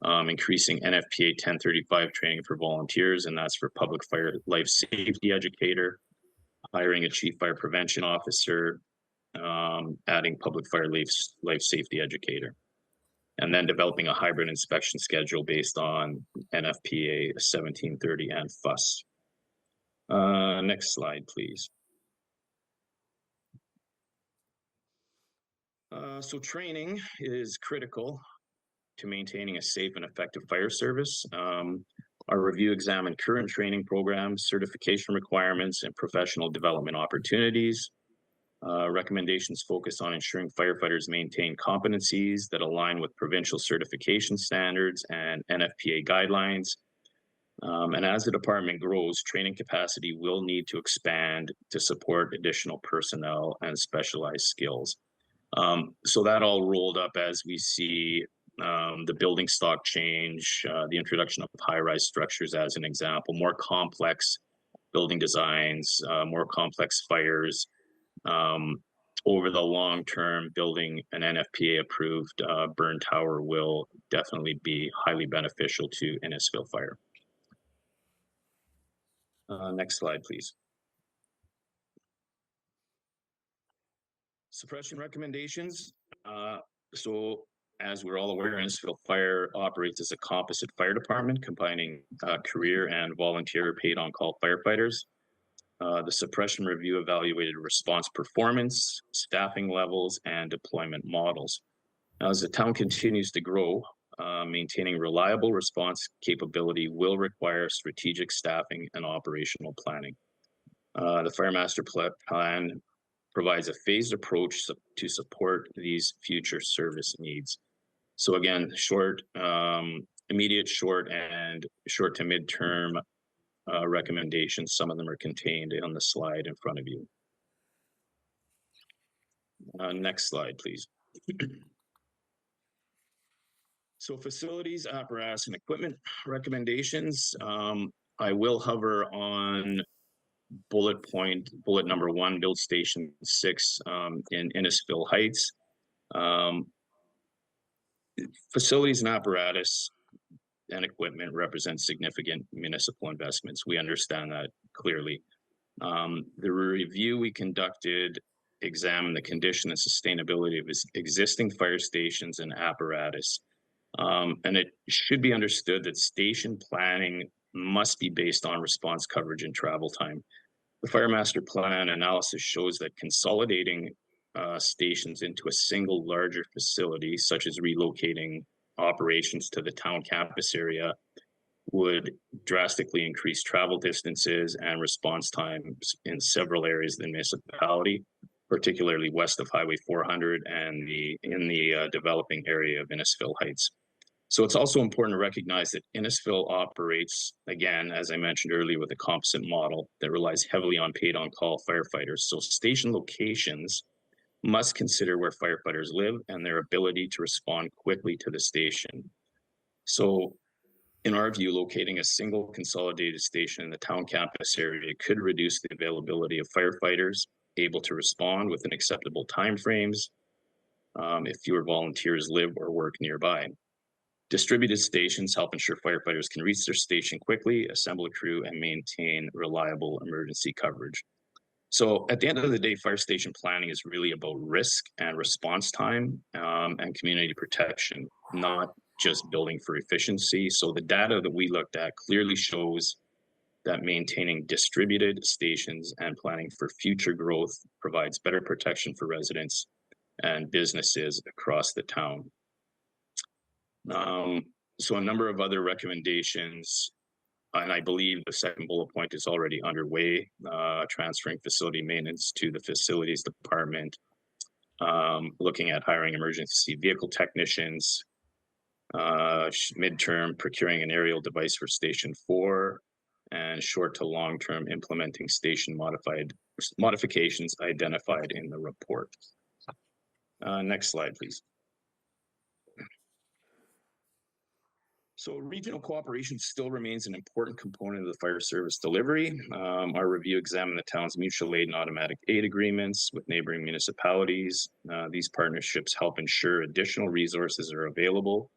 Speaker 12: Increasing NFPA 1035 training for volunteers, and that's for public fire life safety educator, hiring a chief fire prevention officer, adding public fire life safety educator, and then developing a hybrid inspection schedule based on NFPA 1730 and FUS. Next slide, please. So training is critical to maintaining a safe and effective fire service. Our review examined current training programs, certification requirements, and professional development opportunities. Recommendations focus on ensuring firefighters maintain competencies that align with provincial certification standards and NFPA guidelines. And as the department grows, training capacity will need to expand to support additional personnel and specialized skills. So that all rolled up as we see the building stock change, the introduction of high-rise structures as an example, more complex building designs, more complex fires. Over the long term, building an NFPA-approved burn tower will definitely be highly beneficial to Innisfil Fire. Next slide, please. Suppression recommendations. So as we're all aware, Innisfil Fire operates as a composite fire department, combining career and volunteer paid on-call firefighters. The suppression review evaluated response performance, staffing levels, and deployment models. Now, as the town continues to grow, maintaining reliable response capability will require strategic staffing and operational planning. The Fire Master Plan provides a phased approach to support these future service needs. So again, immediate, short, and short to midterm recommendations. Some of them are contained on the slide in front of you. Next slide, please. So facilities, apparatus, and equipment recommendations. I will hover on bullet number 1, build station 6 in Innisfil Heights. Facilities and apparatus and equipment represent significant municipal investments. We understand that clearly. The review we conducted examined the condition and sustainability of existing fire stations and apparatus. And it should be understood that station planning must be based on response coverage and travel time. The Fire Master Plan analysis shows that consolidating stations into a single larger facility, such as relocating operations to the town campus area, would drastically increase travel distances and response times in several areas of the municipality, particularly west of Highway 400 and in the developing area of Innisfil Heights. So it's also important to recognize that Innisfil operates, again, as I mentioned earlier, with a composite model that relies heavily on paid-on-call firefighters. So station locations must consider where firefighters live and their ability to respond quickly to the station. So in our view, locating a single consolidated station in the town campus area could reduce the availability of firefighters able to respond within acceptable timeframes if fewer volunteers live or work nearby. Distributed stations help ensure firefighters can reach their station quickly, assemble a crew, and maintain reliable emergency coverage. So at the end of the day, fire station planning is really about risk and response time and community protection, not just building for efficiency. So the data that we looked at clearly shows that maintaining distributed stations and planning for future growth provides better protection for residents and businesses across the town. So a number of other recommendations, and I believe the second bullet point is already underway, transferring facility maintenance to the facilities department, looking at hiring emergency vehicle technicians, midterm procuring an aerial device for Station 4, and short to long-term implementing station modifications identified in the report. Next slide, please. So regional cooperation still remains an important component of the fire service delivery. Our review examined the town's mutual aid and automatic aid agreements with neighboring municipalities. These partnerships help ensure additional resources are available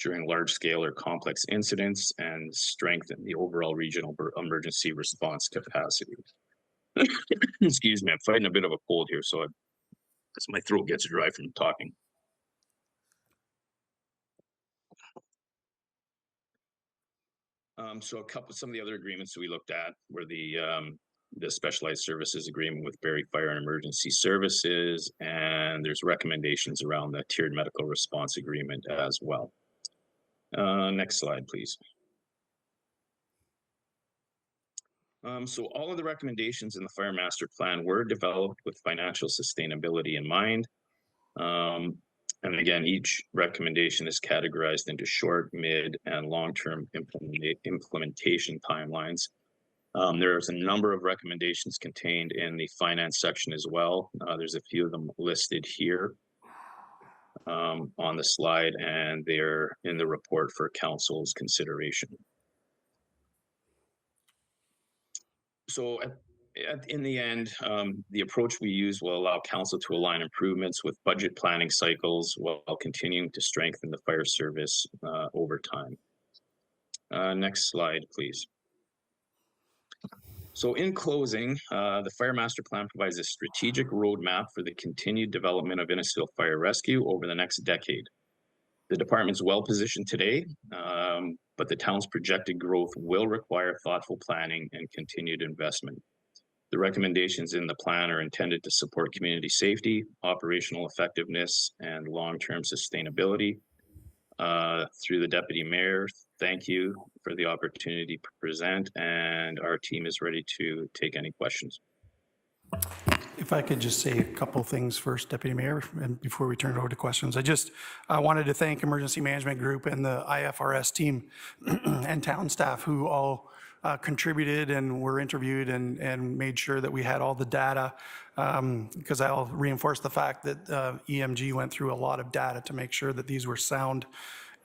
Speaker 12: during large-scale or complex incidents and strengthen the overall regional emergency response capacity. Excuse me, I'm fighting a bit of a cold here, so my throat gets dry from talking. So some of the other agreements that we looked at were the specialized services agreement with Barrie Fire and Emergency Services, and there's recommendations around the tiered medical response agreement as well. Next slide, please. So all of the recommendations in the Fire Master Plan were developed with financial sustainability in mind. And again, each recommendation is categorized into short, mid, and long-term implementation timelines. There's a number of recommendations contained in the finance section as well. There's a few of them listed here on the slide, and they're in the report for council's consideration. So in the end, the approach we use will allow council to align improvements with budget planning cycles while continuing to strengthen the fire service over time. Next slide, please. So in closing, the Fire Master Plan provides a strategic roadmap for the continued development of Innisfil Fire Rescue over the next decade. The department's well positioned today, but the town's projected growth will require thoughtful planning and continued investment. The recommendations in the plan are intended to support community safety, operational effectiveness, and long-term sustainability. Through the Deputy Mayor, thank you for the opportunity to present, and our team is ready to take any questions.
Speaker 11: If I could just say a couple things first, Deputy Mayor, and before we turn it over to questions. I wanted to thank Emergency Management Group and the IFRS team and town staff who all contributed and were interviewed and made sure that we had all the data, because I'll reinforce the fact that EMG went through a lot of data to make sure that these were sound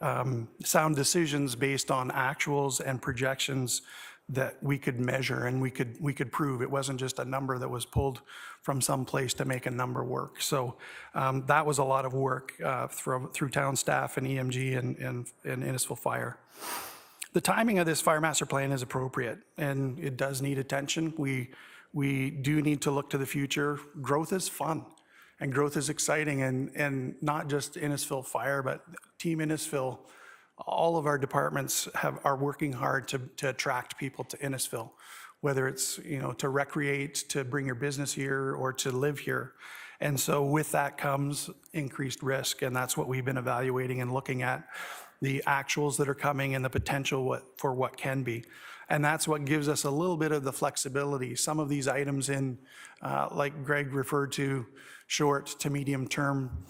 Speaker 11: decisions based on actuals and projections that we could measure and we could prove. It wasn't just a number that was pulled from some place to make a number work. So that was a lot of work through town staff and EMG and Innisfil Fire. The timing of this Fire Master Plan is appropriate, and it does need attention. We do need to look to the future. Growth is fun, and growth is exciting, and not just Innisfil Fire, but Team Innisfil. All of our departments are working hard to attract people to Innisfil, whether it's to recreate, to bring your business here, or to live here. And so with that comes increased risk, and that's what we've been evaluating and looking at, the actuals that are coming and the potential for what can be. And that's what gives us a little bit of the flexibility. Some of these items like Greg referred to, short to medium term,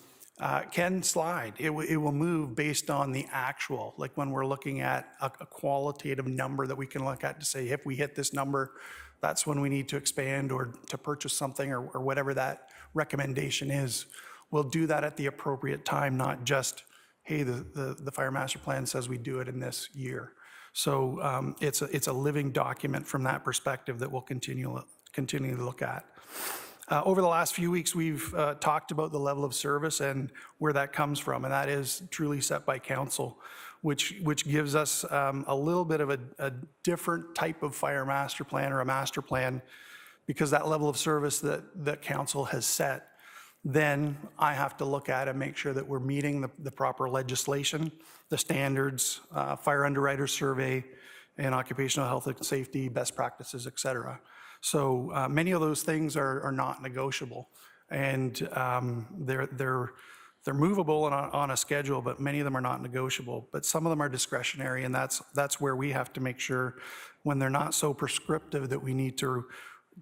Speaker 11: can slide. It will move based on the actual, like when we're looking at a qualitative number that we can look at to say, if we hit this number, that's when we need to expand or to purchase something or whatever that recommendation is. We'll do that at the appropriate time, not just, hey, the fire master plan says we do it in this year. So it's a living document from that perspective that we'll continue to look at. Over the last few weeks, we've talked about the level of service and where that comes from, and that is truly set by council, which gives us a little bit of a different type of fire master plan or a master plan, because that level of service that council has set, then I have to look at and make sure that we're meeting the proper legislation, the standards, fire underwriter survey, and occupational health and safety, best practices, et cetera. So many of those things are not negotiable, and they're movable on a schedule, but many of them are not negotiable. But some of them are discretionary, and that's where we have to make sure, when they're not so prescriptive, that we need to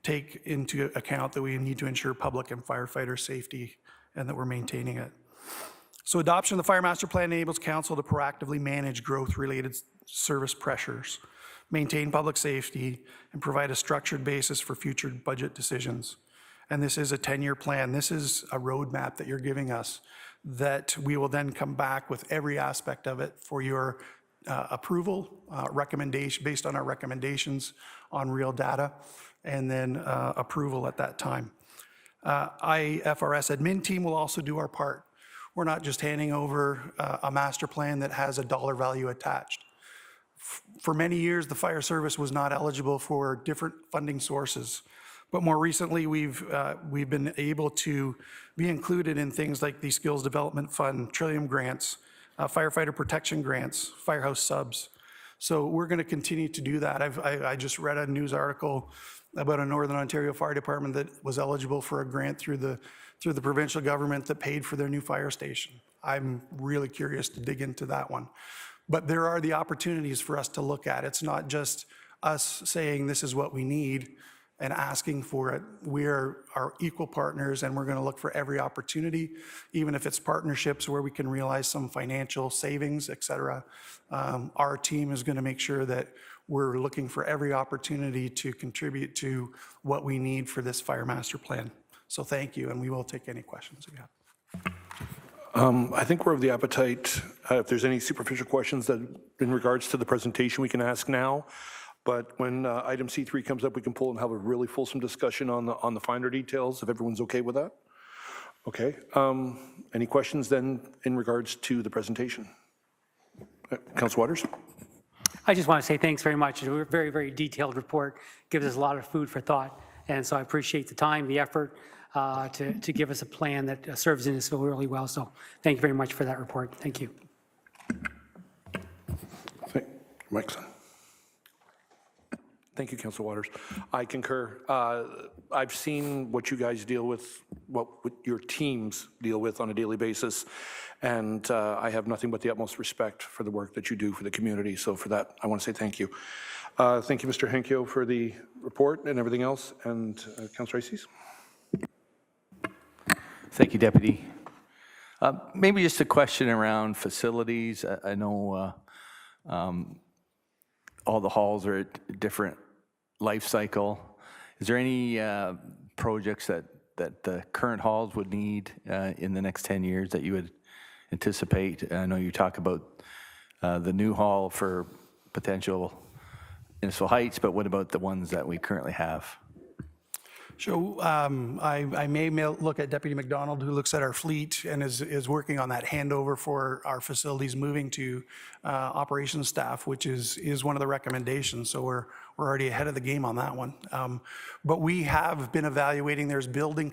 Speaker 11: take into account that we need to ensure public and firefighter safety and that we're maintaining it. So adoption of the Fire Master Plan enables council to proactively manage growth-related service pressures, maintain public safety, and provide a structured basis for future budget decisions. And this is a 10-year plan. This is a roadmap that you're giving us that we will then come back with every aspect of it for your approval, recommendation, based on our recommendations on real data, and then approval at that time. IFRS admin team will also do our part. We're not just handing over a master plan that has a dollar value attached. For many years, the fire service was not eligible for different funding sources. But more recently, we've been able to be included in things like the Skills Development Fund, Trillium grants, firefighter protection grants, firehouse subs. So we're going to continue to do that. I just read a news article about a Northern Ontario Fire Department that was eligible for a grant through the provincial government that paid for their new fire station. I'm really curious to dig into that one. But there are the opportunities for us to look at. It's not just us saying this is what we need and asking for it. We are equal partners, and we're going to look for every opportunity, even if it's partnerships where we can realize some financial savings, et cetera. Our team is going to make sure that we're looking for every opportunity to contribute to what we need for this fire master plan. So thank you, and we will take any questions you have.
Speaker 1: I think we're of the appetite. If there's any superficial questions that in regards to the presentation, we can ask now. But when item C3 comes up, we can pull and have a really fulsome discussion on the finer details, if everyone's okay with that. Okay. Any questions then in regards to the presentation? Councilor Waters?
Speaker 9: I just want to say thanks very much. It's a very, very detailed report. Gives us a lot of food for thought. And so I appreciate the time, the effort to give us a plan that serves Innisfil really well. So thank you very much for that report. Thank you.
Speaker 1: Mike's on. Thank you, Councilor Waters. I concur. I've seen what you guys deal with, what your teams deal with on a daily basis, and I have nothing but the utmost respect for the work that you do for the community. So for that, I want to say thank you. Thank you, Mr. Henkyo, for the report and everything else, and Councilor Ices.
Speaker 7: Thank you, Deputy. Maybe just a question around facilities. I know all the halls are at different life cycle. Is there any projects that the current halls would need in the next 10 years that you would anticipate? I know you talk about the new hall for potential Innisfil Heights, but what about the ones that we currently have?
Speaker 11: So I may look at Deputy McDonald, who looks at our fleet and is working on that handover for our facilities moving to operations staff, which is one of the recommendations. So we're already ahead of the game on that one. But we have been evaluating. There's building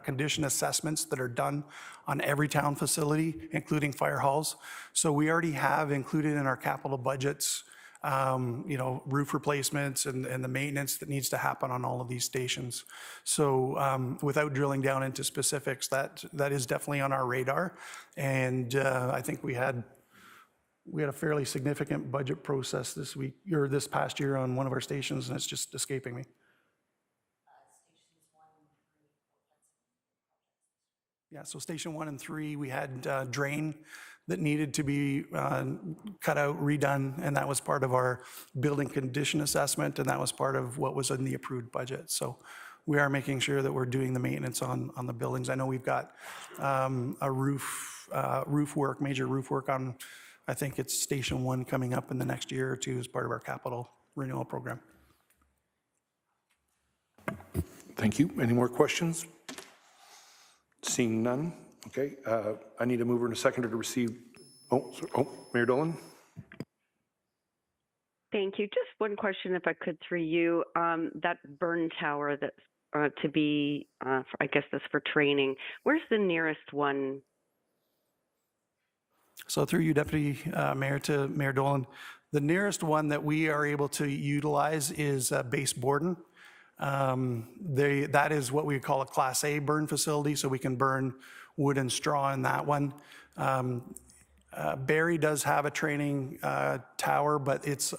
Speaker 11: condition assessments that are done on every town facility, including fire halls. So we already have included in our capital budgets roof replacements and the maintenance that needs to happen on all of these stations. So without drilling down into specifics, that is definitely on our radar. And I think we had a fairly significant budget process this past year on one of our stations, and it's just escaping me. Yeah, so Station 1 and 3, we had drain that needed to be cut out, redone, and that was part of our building condition assessment, and that was part of what was in the approved budget. So we are making sure that we're doing the maintenance on the buildings. I know we've got a roof work, major roof work on, I think it's Station 1 coming up in the next year or two as part of our capital renewal program.
Speaker 1: Thank you. Any more questions? Seeing none, okay. I need a mover and a seconder to receive, Mayor Dolan?
Speaker 10: Thank you. Just one question, if I could, through you. That burn tower that's to be, I guess that's for training. Where's the nearest one?
Speaker 11: So through you, Deputy Mayor, to Mayor Dolan, the nearest one that we are able to utilize is Base Borden. That is what we call a Class A burn facility, so we can burn wood and straw in that one. Barrie does have a training tower, but it's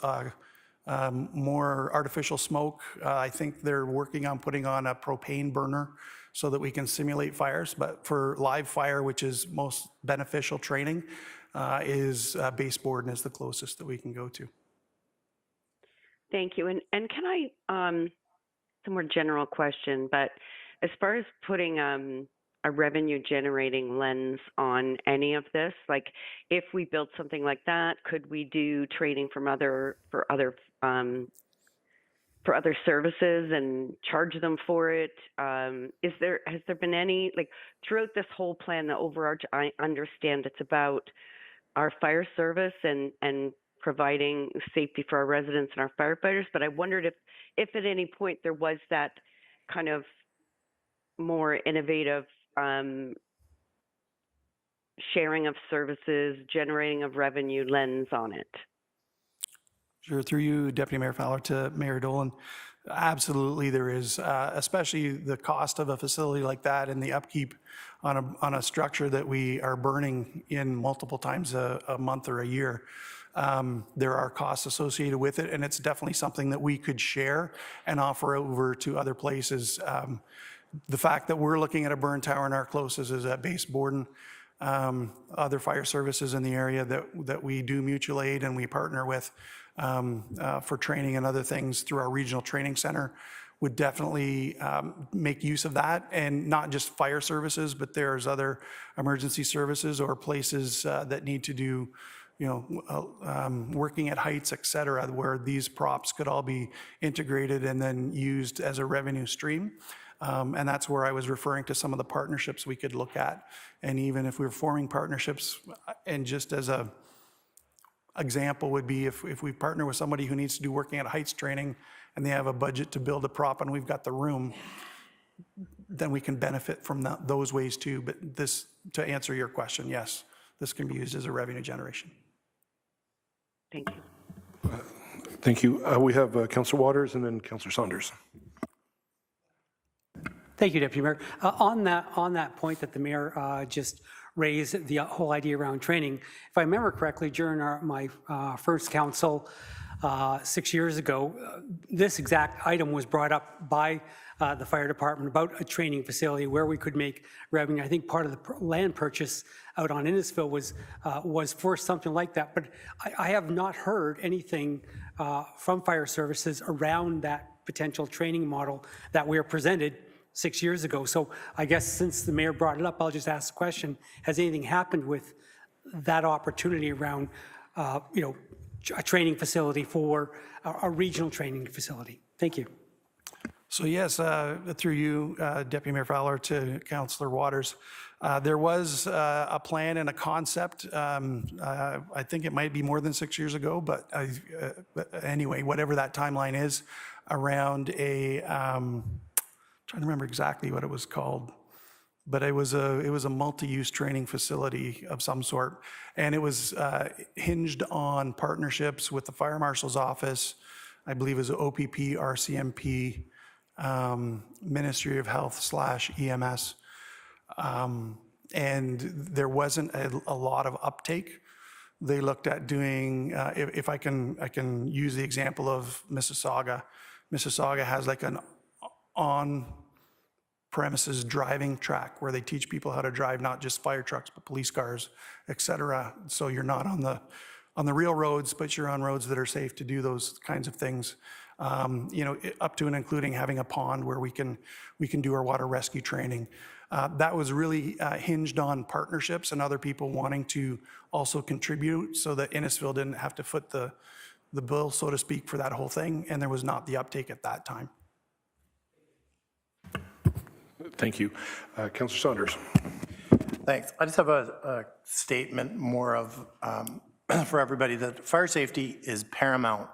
Speaker 11: more artificial smoke. I think they're working on putting on a propane burner so that we can simulate fires. But for live fire, which is most beneficial training, is Base Borden is the closest that we can go to.
Speaker 10: Thank you. And can I, it's a more general question, but as far as putting a revenue generating lens on any of this, like if we built something like that, could we do training for other services and charge them for it? Has there been any, like throughout this whole plan, the overarch, I understand it's about our fire service and providing safety for our residents and our firefighters, but I wondered if at any point there was that kind of more innovative sharing of services, generating of revenue lens on it.
Speaker 11: Sure, through you, Deputy Mayor Fowler, to Mayor Dolan. Absolutely there is, especially the cost of a facility like that and the upkeep on a structure that we are burning in multiple times a month or a year. There are costs associated with it, and it's definitely something that we could share and offer over to other places. The fact that we're looking at a burn tower and our closest is at Base Borden. Other fire services in the area that we do mutual aid and we partner with for training and other things through our regional training center would definitely make use of that, and not just fire services, but there's other emergency services or places that need to do, working at heights, et cetera, where these props could all be integrated and then used as a revenue stream. And that's where I was referring to some of the partnerships we could look at. And even if we were forming partnerships, and just as a example would be if we partner with somebody who needs to do working at heights training and they have a budget to build a prop and we've got the room, then we can benefit from those ways too. But this, to answer your question, yes, this can be used as a revenue generation.
Speaker 10: Thank you.
Speaker 1: Thank you. We have Councillor Waters and then Councillor Saunders.
Speaker 9: Thank you, Deputy Mayor. On that point that the Mayor just raised, the whole idea around training, if I remember correctly, during my first council 6 years ago, this exact item was brought up by the fire department about a training facility where we could make revenue. I think part of the land purchase out on Innisfil was for something like that, but I have not heard anything from fire services around that potential training model that we are presented 6 years ago. So I guess since the Mayor brought it up, I'll just ask the question, has anything happened with that opportunity around, a training facility for a regional training facility? Thank you.
Speaker 11: So yes, through you, Deputy Mayor Fowler, to Councillor Waters, there was a plan and a concept. I think it might be more than 6 years ago, but anyway, whatever that timeline is, around a, trying to remember exactly what it was called, but it was a multi-use training facility of some sort, and it was hinged on partnerships with the Fire Marshal's office. I believe it was OPP, RCMP, Ministry of Health / EMS, and there wasn't a lot of uptake. They looked at doing, if I can use the example of Mississauga. Mississauga has like an premises driving track where they teach people how to drive not just fire trucks, but police cars, et cetera. So you're not on the real roads, but you're on roads that are safe to do those kinds of things. You know, up to and including having a pond where we can do our water rescue training. That was really hinged on partnerships and other people wanting to also contribute so that Innisfil didn't have to foot the bill, so to speak, for that whole thing, and there was not the uptake at that time.
Speaker 1: Thank you. Councillor Saunders.
Speaker 5: Thanks. I just have a statement more of for everybody that fire safety is paramount,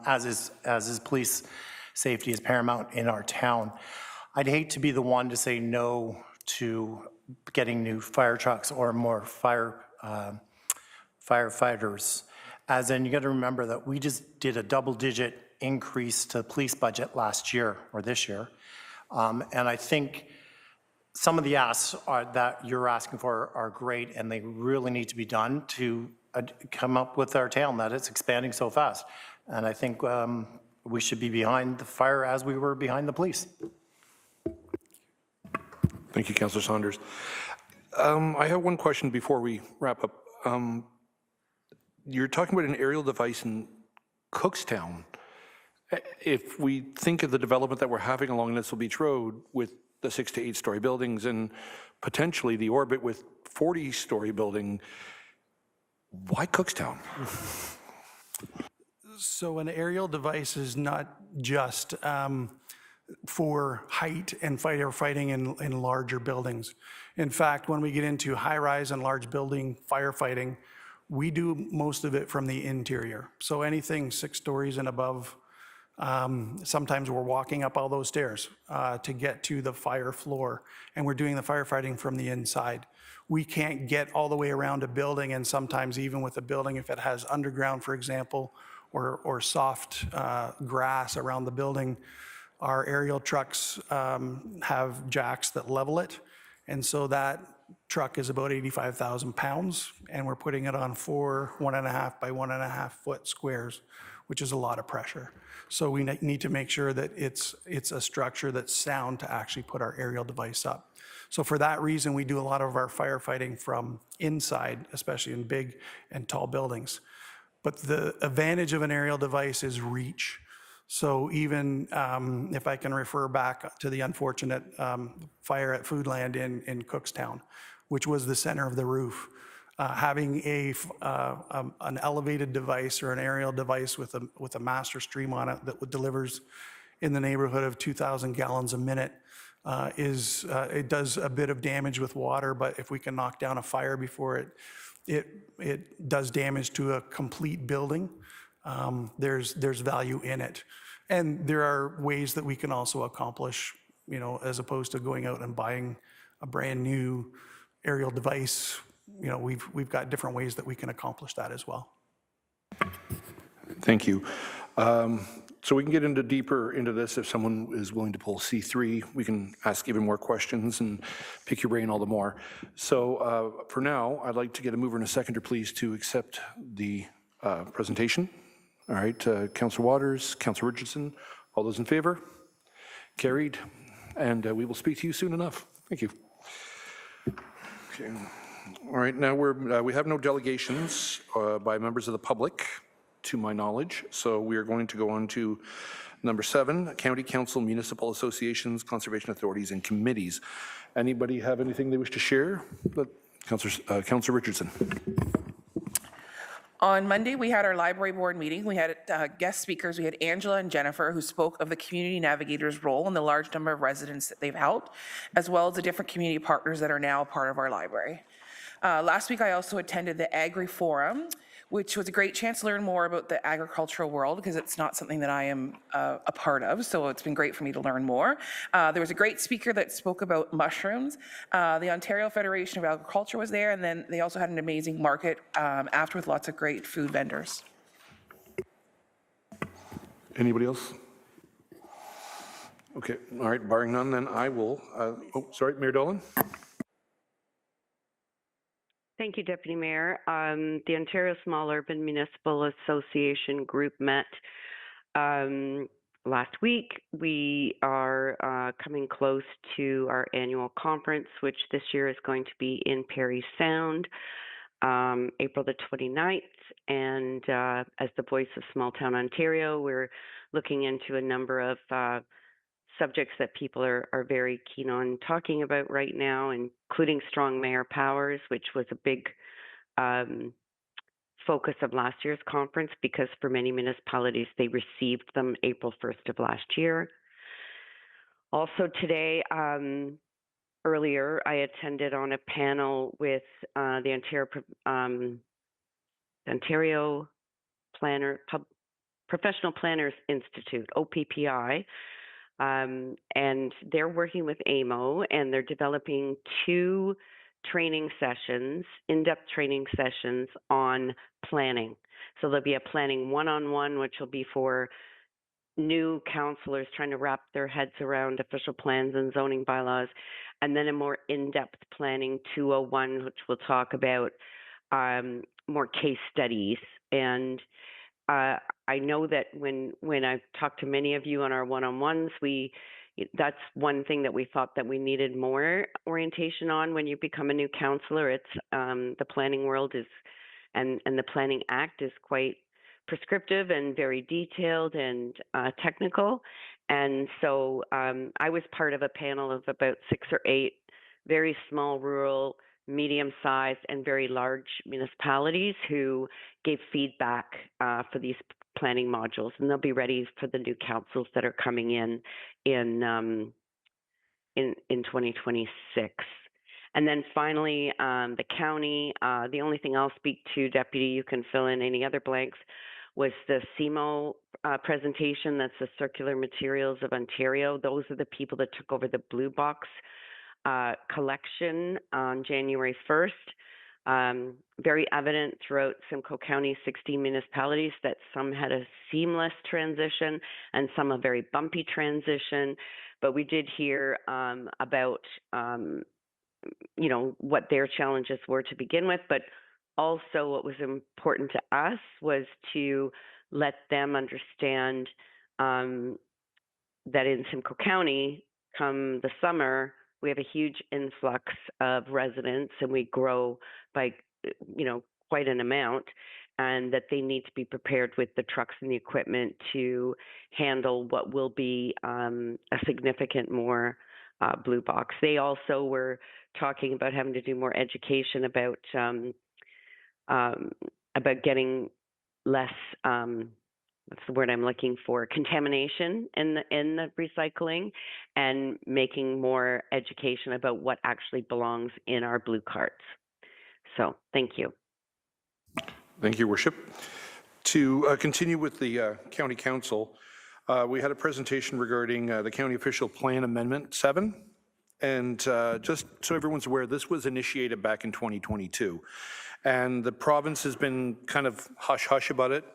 Speaker 5: as is police safety is paramount in our town. I'd hate to be the one to say no to getting new fire trucks or more firefighters. As in, you got to remember that we just did a double-digit increase to police budget last year or this year, and I think some of the asks that you're asking for are great, and they really need to be done to come up with our town that it's expanding so fast. And I think we should be behind the fire as we were behind the police.
Speaker 1: Thank you, Councillor Saunders. I have one question before we wrap up. You're talking about an aerial device in Cookstown. If we think of the development that we're having along Innisfil Beach Road with the 6 to 8 story buildings and potentially the orbit with 40-story building, why Cookstown?
Speaker 11: So an aerial device is not just for height and firefighting in larger buildings. In fact, when we get into high-rise and large building firefighting, we do most of it from the interior. So anything 6 stories and above, sometimes we're walking up all those stairs to get to the fire floor, and we're doing the firefighting from the inside. We can't get all the way around a building, and sometimes even with a building, if it has underground, for example, or soft grass around the building, our aerial trucks have jacks that level it, and so that truck is about 85,000 pounds, and we're putting it on 4 1.5 by 1.5 foot squares, which is a lot of pressure. So we need to make sure that it's a structure that's sound to actually put our aerial device up. So for that reason, we do a lot of our firefighting from inside, especially in big and tall buildings. But the advantage of an aerial device is reach. So even if I can refer back to the unfortunate fire at Foodland in Cookstown, which was the center of the roof, having an elevated device or an aerial device with a master stream on it that delivers in the neighborhood of 2,000 gallons a minute it does a bit of damage with water, but if we can knock down a fire before it does damage to a complete building, there's value in it. And there are ways that we can also accomplish, you know, as opposed to going out and buying a brand new aerial device, you know, we've got different ways that we can accomplish that as well.
Speaker 1: Thank you. So we can get deeper into this if someone is willing to pull C3. We can ask even more questions and pick your brain all the more. So for now, I'd like to get a mover and a seconder, please, to accept the presentation. All right, Councillor Waters, Councillor Richardson, all those in favor? Carried. And we will speak to you soon enough. Thank you. Okay. All right, now we have no delegations by members of the public, to my knowledge. So we are going to go on to number 7, County Council, Municipal Associations, Conservation Authorities, and Committees. Anybody have anything they wish to share? Councillor Richardson.
Speaker 2: On Monday, we had our library board meeting. We had guest speakers. We had Angela and Jennifer, who spoke of the community navigator's role and the large number of residents that they've helped, as well as the different community partners that are now part of our library. Last week, I also attended the Agri Forum, which was a great chance to learn more about the agricultural world, because it's not something that I am a part of, so it's been great for me to learn more. There was a great speaker that spoke about mushrooms. The Ontario Federation of Agriculture was there, and then they also had an amazing market after with lots of great food vendors.
Speaker 1: Anybody else? Okay, all right, barring none, then I will, sorry, Mayor Dolan?
Speaker 10: Thank you, Deputy Mayor. The Ontario Small Urban Municipal Association group met last week, we are coming close to our annual conference, which this year is going to be in Parry Sound, April the 29th. And as the Voice of Small Town Ontario, we're looking into a number of subjects that people are very keen on talking about right now, including strong mayor powers, which was a big focus of last year's conference because for many municipalities, they received them April 1st of last year. Also today, earlier, I attended on a panel with the Ontario Professional Planners Institute, OPPI, and they're working with AMO, and they're developing 2 training sessions, in-depth training sessions on planning. So there'll be a planning one-on-one, which will be for new councillors trying to wrap their heads around official plans and zoning bylaws, and then a more in-depth planning 201, which will talk about more case studies. And I know that when I've talked to many of you on our one-on-ones, that's one thing that we thought that we needed more orientation on when you become a new councillor. It's the planning world is, and the Planning Act is quite prescriptive and very detailed and technical. And so I was part of a panel of about 6 or 8 very small, rural, medium-sized, and very large municipalities who gave feedback for these planning modules, and they'll be ready for the new councils that are coming in 2026. And then finally, the county, the only thing I'll speak to, Deputy, you can fill in any other blanks, was the CMO presentation. That's the Circular Materials of Ontario. Those are the people that took over the Blue Box collection on January 1st. Very evident throughout Simcoe County's 16 municipalities that some had a seamless transition and some a very bumpy transition. But we did hear about what their challenges were to begin with, but also what was important to us was to let them understand that in Simcoe County, come the summer, we have a huge influx of residents and we grow by, quite an amount, and that they need to be prepared with the trucks and the equipment to handle what will be a significant more blue box. They also were talking about having to do more education about getting less what's the word I'm looking for, contamination in the recycling, and making more education about what actually belongs in our blue carts. So thank you.
Speaker 1: Thank you, Worship. To continue with the County Council, we had a presentation regarding the County Official Plan Amendment 7. And just so everyone's aware, this was initiated back in 2022. And the province has been kind of hush-hush about it.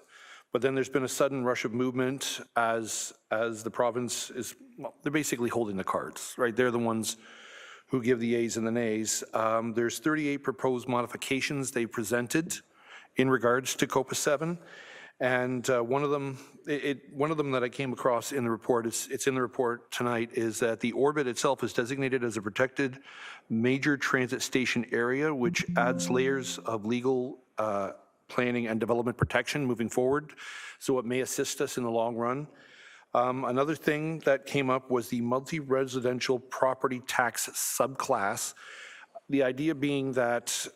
Speaker 1: But then there's been a sudden rush of movement as the province is, well, they're basically holding the cards, right? They're the ones who give the A's and the nays. There's 38 proposed modifications they presented in regards to COPA 7. And one of them that I came across in the report, it's in the report tonight, is that the orbit itself is designated as a protected major transit station area, which adds layers of legal planning and development protection moving forward, so it may assist us in the long run. Another thing that came up was the multi-residential property tax subclass. The idea being that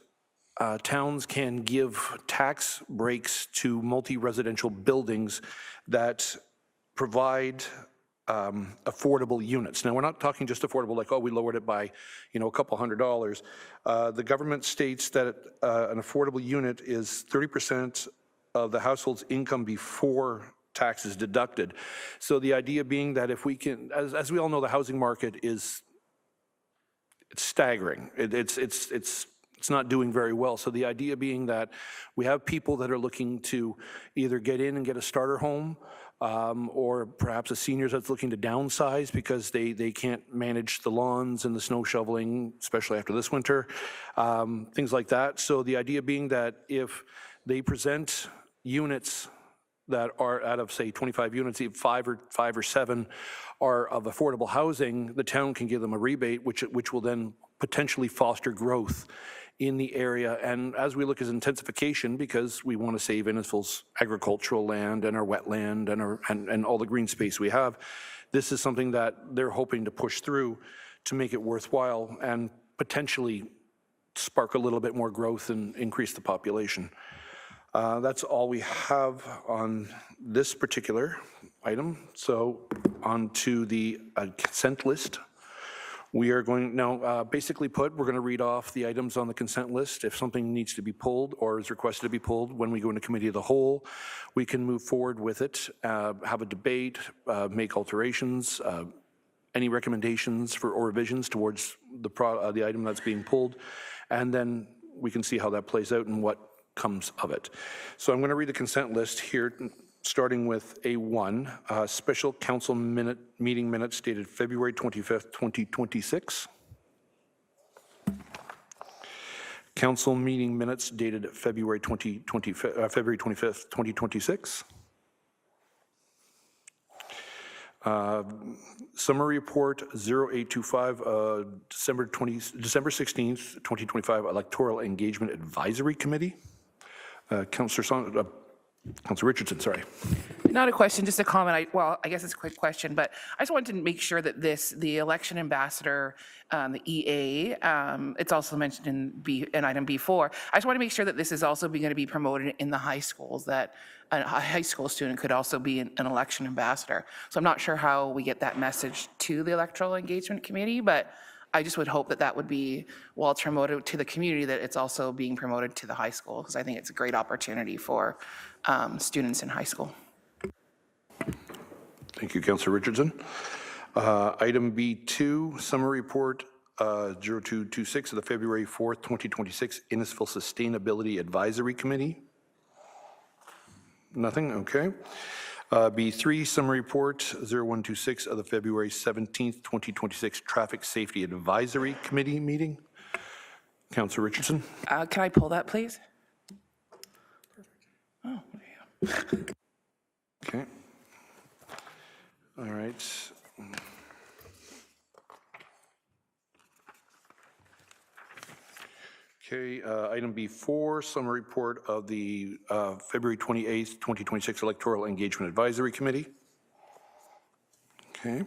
Speaker 1: towns can give tax breaks to multi-residential buildings that provide affordable units. Now, we're not talking just affordable, like, oh, we lowered it by, a couple $100s. The government states that an affordable unit is 30% of the household's income before taxes deducted. So the idea being that if we can, as we all know, the housing market it's staggering. It's not doing very well. So the idea being that we have people that are looking to either get in and get a starter home, or perhaps a senior that's looking to downsize because they can't manage the lawns and the snow shoveling, especially after this winter, things like that. So the idea being that if they present units that are out of, say, 25 units, if five or seven are of affordable housing, the town can give them a rebate, which will then potentially foster growth in the area. And as we look at intensification, because we want to save Innisfil's agricultural land and our wetland and all the green space we have, this is something that they're hoping to push through to make it worthwhile and potentially spark a little bit more growth and increase the population. That's all we have on this particular item. So on to the consent list. We are going, now, basically put, we're going to read off the items on the consent list. If something needs to be pulled or is requested to be pulled when we go into committee of the whole, we can move forward with it, have a debate, make alterations, any recommendations for or revisions towards the item that's being pulled, and then we can see how that plays out and what comes of it. So I'm going to read the consent list here, starting with A1, special council meeting minutes dated February 25th, 2026. Council meeting minutes dated February 25th, 2026. Summary report 0825, December 16th, 2025, Electoral Engagement Advisory Committee. Councillor Richardson, sorry.
Speaker 2: Not a question, just a comment. I guess it's a quick question, but I just wanted to make sure that the election ambassador, the EA, it's also mentioned in item B4. I just want to make sure that this is also going to be promoted in the high schools, that a high school student could also be an election ambassador. So I'm not sure how we get that message to the Electoral Engagement Committee, but I just would hope that that would be, while it's promoted to the community, that it's also being promoted to the high school, because I think it's a great opportunity for students in high school.
Speaker 1: Thank you, Councillor Richardson. Item B2, summary report 0226 of the February 4th, 2026 Innisfil Sustainability Advisory Committee. Nothing, okay. B3, summary report 0126 of the February 17th, 2026 Traffic Safety Advisory Committee meeting. Councillor Richardson.
Speaker 2: Can I pull that, please? Oh, there you go.
Speaker 1: Okay. All right. Okay, item B4, summary report of the February 28th, 2026 Electoral Engagement Advisory Committee. Okay.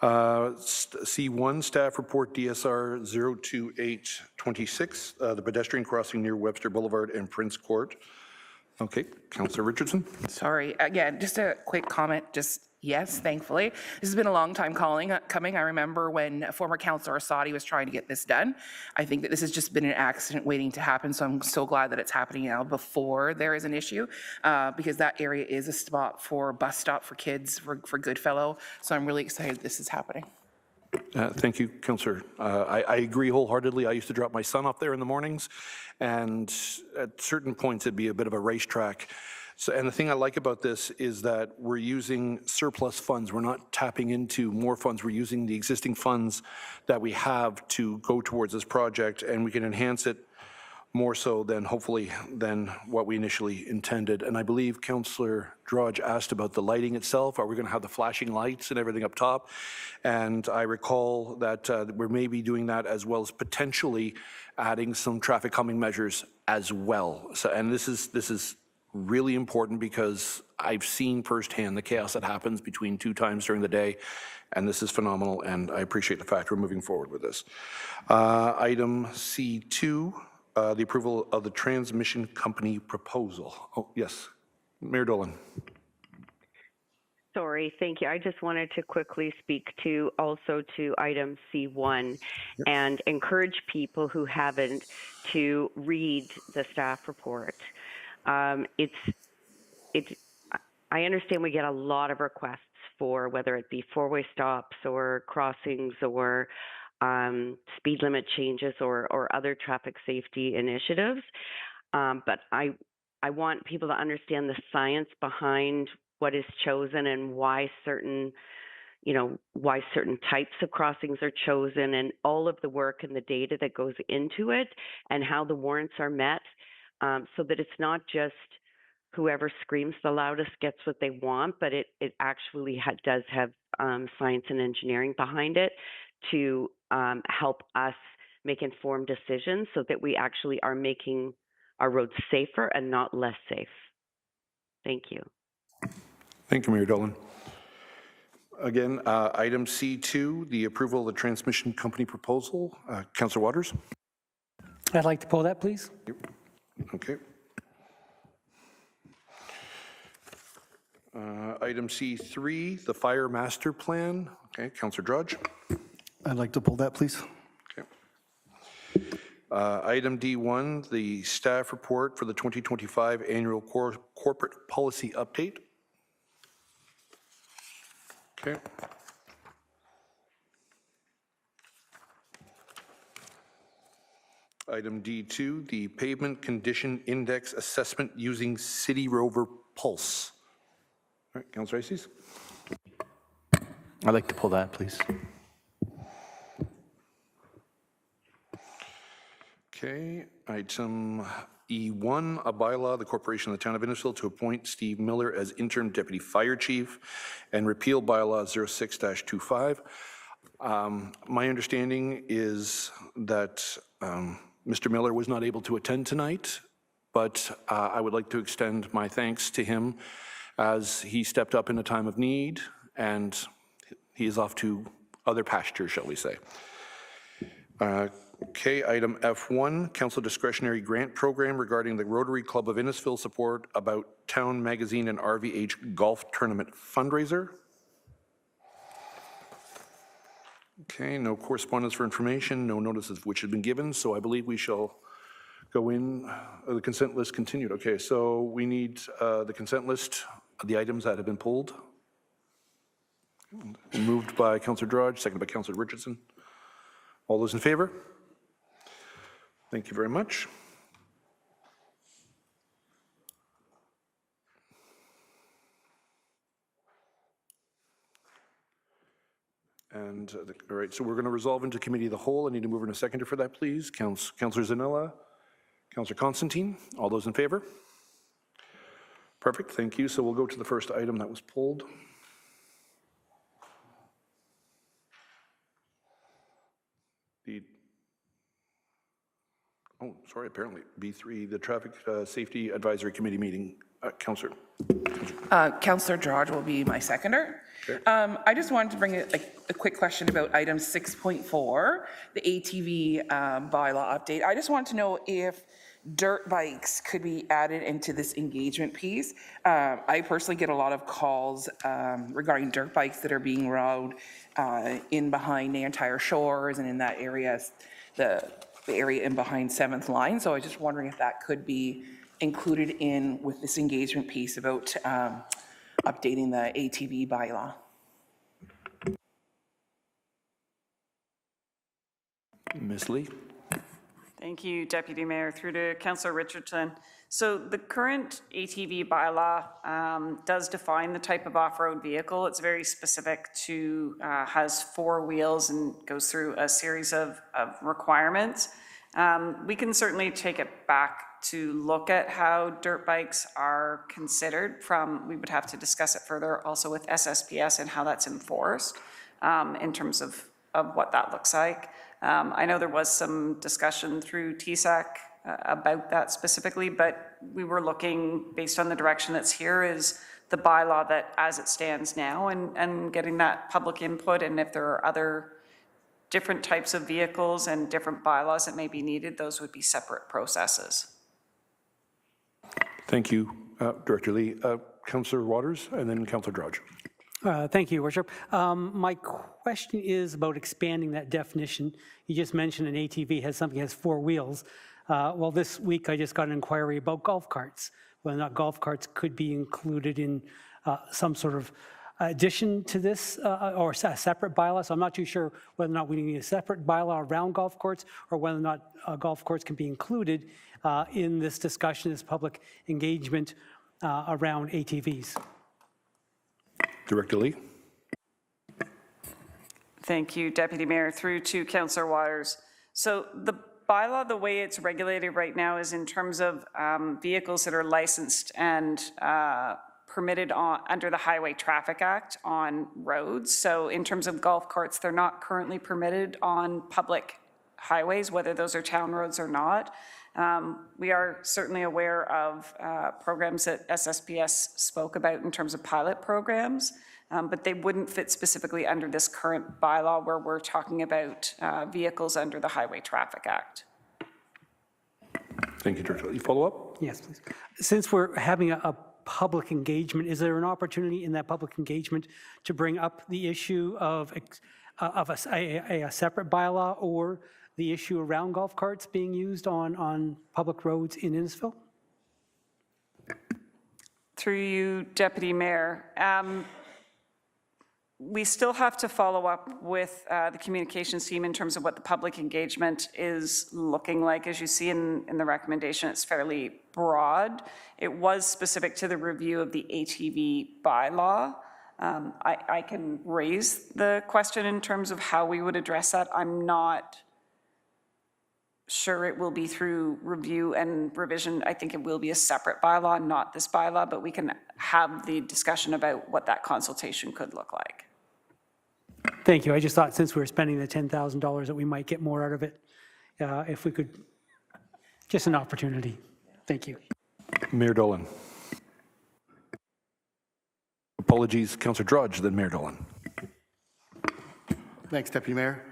Speaker 1: C1, staff report DSR 02826, the pedestrian crossing near Webster Boulevard and Prince Court. Okay, Councillor Richardson.
Speaker 2: Sorry, again, just a quick comment, yes, thankfully. This has been a long time coming. I remember when former Councillor Asadi was trying to get this done. I think that this has just been an accident waiting to happen, so I'm so glad that it's happening now before there is an issue, because that area is a bus stop for kids, for Goodfellow, so I'm really excited this is happening.
Speaker 1: Thank you, Councillor. I agree wholeheartedly. I used to drop my son off there in the mornings, and at certain points it'd be a bit of a racetrack. So, and the thing I like about this is that we're using surplus funds. We're not tapping into more funds. We're using the existing funds that we have to go towards this project, and we can enhance it more so than hopefully than what we initially intended. And I believe Councillor Drudge asked about the lighting itself. Are we going to have the flashing lights and everything up top? And I recall that we're maybe doing that, as well as potentially adding some traffic calming measures as well. So, and this is really important, because I've seen firsthand the chaos that happens between 2 times during the day, and this is phenomenal, and I appreciate the fact we're moving forward with this. Item C2, the approval of the transmission company proposal. Oh, yes, Mayor Dolan.
Speaker 10: Sorry, thank you. I just wanted to quickly speak to item C1 and encourage people who haven't to read the staff report. I understand we get a lot of requests for whether it be four-way stops or crossings or speed limit changes or other traffic safety initiatives. But I want people to understand the science behind what is chosen and why certain types of crossings are chosen, and all of the work and the data that goes into it, and how the warrants are met, so that it's not just whoever screams the loudest gets what they want, but it actually does have science and engineering behind it to help us make informed decisions so that we actually are making our roads safer and not less safe. Thank you.
Speaker 1: Thank you, Mayor Dolan. Again, item C2, the approval of the transmission company proposal. Councillor Waters?
Speaker 9: I'd like to pull that, please.
Speaker 1: Okay. Item C3, the fire master plan. Okay, Councillor Drudge.
Speaker 13: I'd like to pull that, please.
Speaker 1: Okay. Item D1, the staff report for the 2025 annual corporate policy update. Okay. Item D2, the pavement condition index assessment using City Rover Pulse. All right, Councillor Ices.
Speaker 7: I'd like to pull that, please.
Speaker 1: Okay, item E1, a bylaw of the corporation of the town of Innisfil to appoint Steve Miller as interim deputy fire chief and repeal bylaw 06-25. My understanding is that Mr. Miller was not able to attend tonight, but I would like to extend my thanks to him as he stepped up in a time of need, and he is off to other pastures, shall we say. Okay, item F1, council discretionary grant program regarding the Rotary Club of Innisfil support about Town Magazine and RVH Golf Tournament fundraiser. Okay, no correspondence for information, no notices of which have been given, so I believe we shall go in, the consent list continued. Okay, so we need the consent list of the items that have been pulled. Moved by Councillor Drudge, seconded by Councillor Richardson. All those in favor? Thank you very much. And, all right, so we're going to resolve into committee of the whole. I need to move in a seconder for that, please. Councillor Zanella, Councillor Constantine, all those in favor? Perfect, thank you. So we'll go to the first item that was pulled. Oh, sorry, apparently, B3, the Traffic Safety Advisory Committee meeting. Councillor.
Speaker 2: Councillor Drudge will be my seconder.
Speaker 1: Okay.
Speaker 2: I just wanted to bring a quick question about item 6.4, the ATV bylaw update. I just wanted to know if dirt bikes could be added into this engagement piece. I personally get a lot of calls regarding dirt bikes that are being rode in behind the entire shores and in that area, the area in behind 7th line. So I was just wondering if that could be included in with this engagement piece about updating the ATV bylaw.
Speaker 1: Ms. Lee.
Speaker 14: Thank you, Deputy Mayor. Through to Councillor Richardson. So the current ATV bylaw does define the type of off-road vehicle. It's very specific to, has 4 wheels and goes through a series of requirements. We can certainly take it back to look at how dirt bikes are considered we would have to discuss it further also with SSPS and how that's enforced in terms of what that looks like. I know there was some discussion through TSAC about that specifically, but we were looking based on the direction that's here is the bylaw that as it stands now and getting that public input, and if there are other different types of vehicles and different bylaws that may be needed, those would be separate processes.
Speaker 1: Thank you, Director Lee. Councillor Waters and then Councillor Drudge.
Speaker 9: Thank you, Worship. My question is about expanding that definition. You just mentioned an ATV has something that has 4 wheels. Well, this week I just got an inquiry about golf carts, whether or not golf carts could be included in some sort of addition to this or a separate bylaw. So I'm not too sure whether or not we need a separate bylaw around golf courts or whether or not golf courts can be included in this discussion, this public engagement around ATVs.
Speaker 1: Director Lee.
Speaker 14: Thank you, Deputy Mayor. Through to Councillor Waters. So the bylaw, the way it's regulated right now is in terms of vehicles that are licensed and permitted under the Highway Traffic Act on roads. So in terms of golf carts, they're not currently permitted on public highways, whether those are town roads or not. We are certainly aware of programs that SSPS spoke about in terms of pilot programs, but they wouldn't fit specifically under this current bylaw where we're talking about vehicles under the Highway Traffic Act.
Speaker 1: Thank you, Director. You follow up?
Speaker 9: Yes, please. Since we're having a public engagement, is there an opportunity in that public engagement to bring up the issue of a separate bylaw or the issue around golf carts being used on public roads in Innisfil?
Speaker 14: Through you, Deputy Mayor. We still have to follow up with the communications team in terms of what the public engagement is looking like. As you see in the recommendation, it's fairly broad. It was specific to the review of the ATV bylaw. I can raise the question in terms of how we would address that. I'm not sure it will be through review and revision. I think it will be a separate bylaw, not this bylaw, but we can have the discussion about what that consultation could look like.
Speaker 9: Thank you. I just thought since we were spending the $10,000 that we might get more out of it, if we could, just an opportunity. Thank you.
Speaker 1: Mayor Dolan. Apologies, Councillor Drudge, then Mayor Dolan.
Speaker 13: Thanks, Deputy Mayor.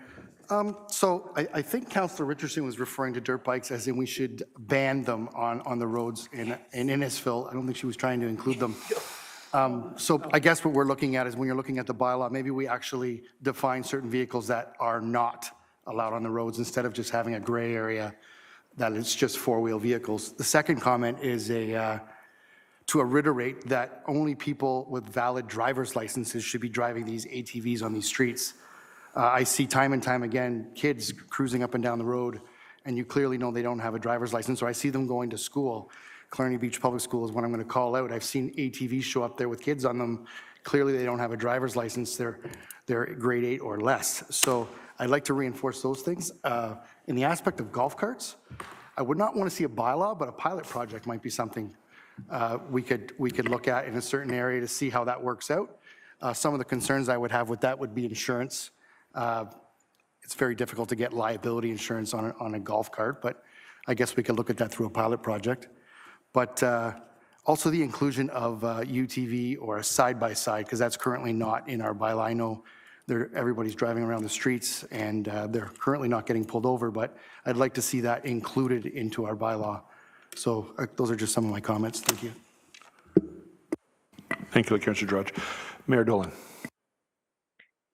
Speaker 13: So I think Councillor Richardson was referring to dirt bikes as in we should ban them on the roads in Innisfil. I don't think she was trying to include them. So I guess what we're looking at is when you're looking at the bylaw, maybe we actually define certain vehicles that are not allowed on the roads instead of just having a gray area that it's just four-wheel vehicles. The second comment is to reiterate that only people with valid driver's licenses should be driving these ATVs on these streets. I see time and time again kids cruising up and down the road, and you clearly know they don't have a driver's license, or I see them going to school. Clarity Beach Public School is what I'm going to call out. I've seen ATVs show up there with kids on them. Clearly, they don't have a driver's license. They're grade 8 or less. So I'd like to reinforce those things. In the aspect of golf carts, I would not want to see a bylaw, but a pilot project might be something we could look at in a certain area to see how that works out. Some of the concerns I would have with that would be insurance. It's very difficult to get liability insurance on a golf cart, but I guess we could look at that through a pilot project. But also the inclusion of UTV or a side-by-side, because that's currently not in our bylaw. I know everybody's driving around the streets and they're currently not getting pulled over, but I'd like to see that included into our bylaw. So those are just some of my comments. Thank you.
Speaker 1: Thank you, Councillor Drudge. Mayor Dolan.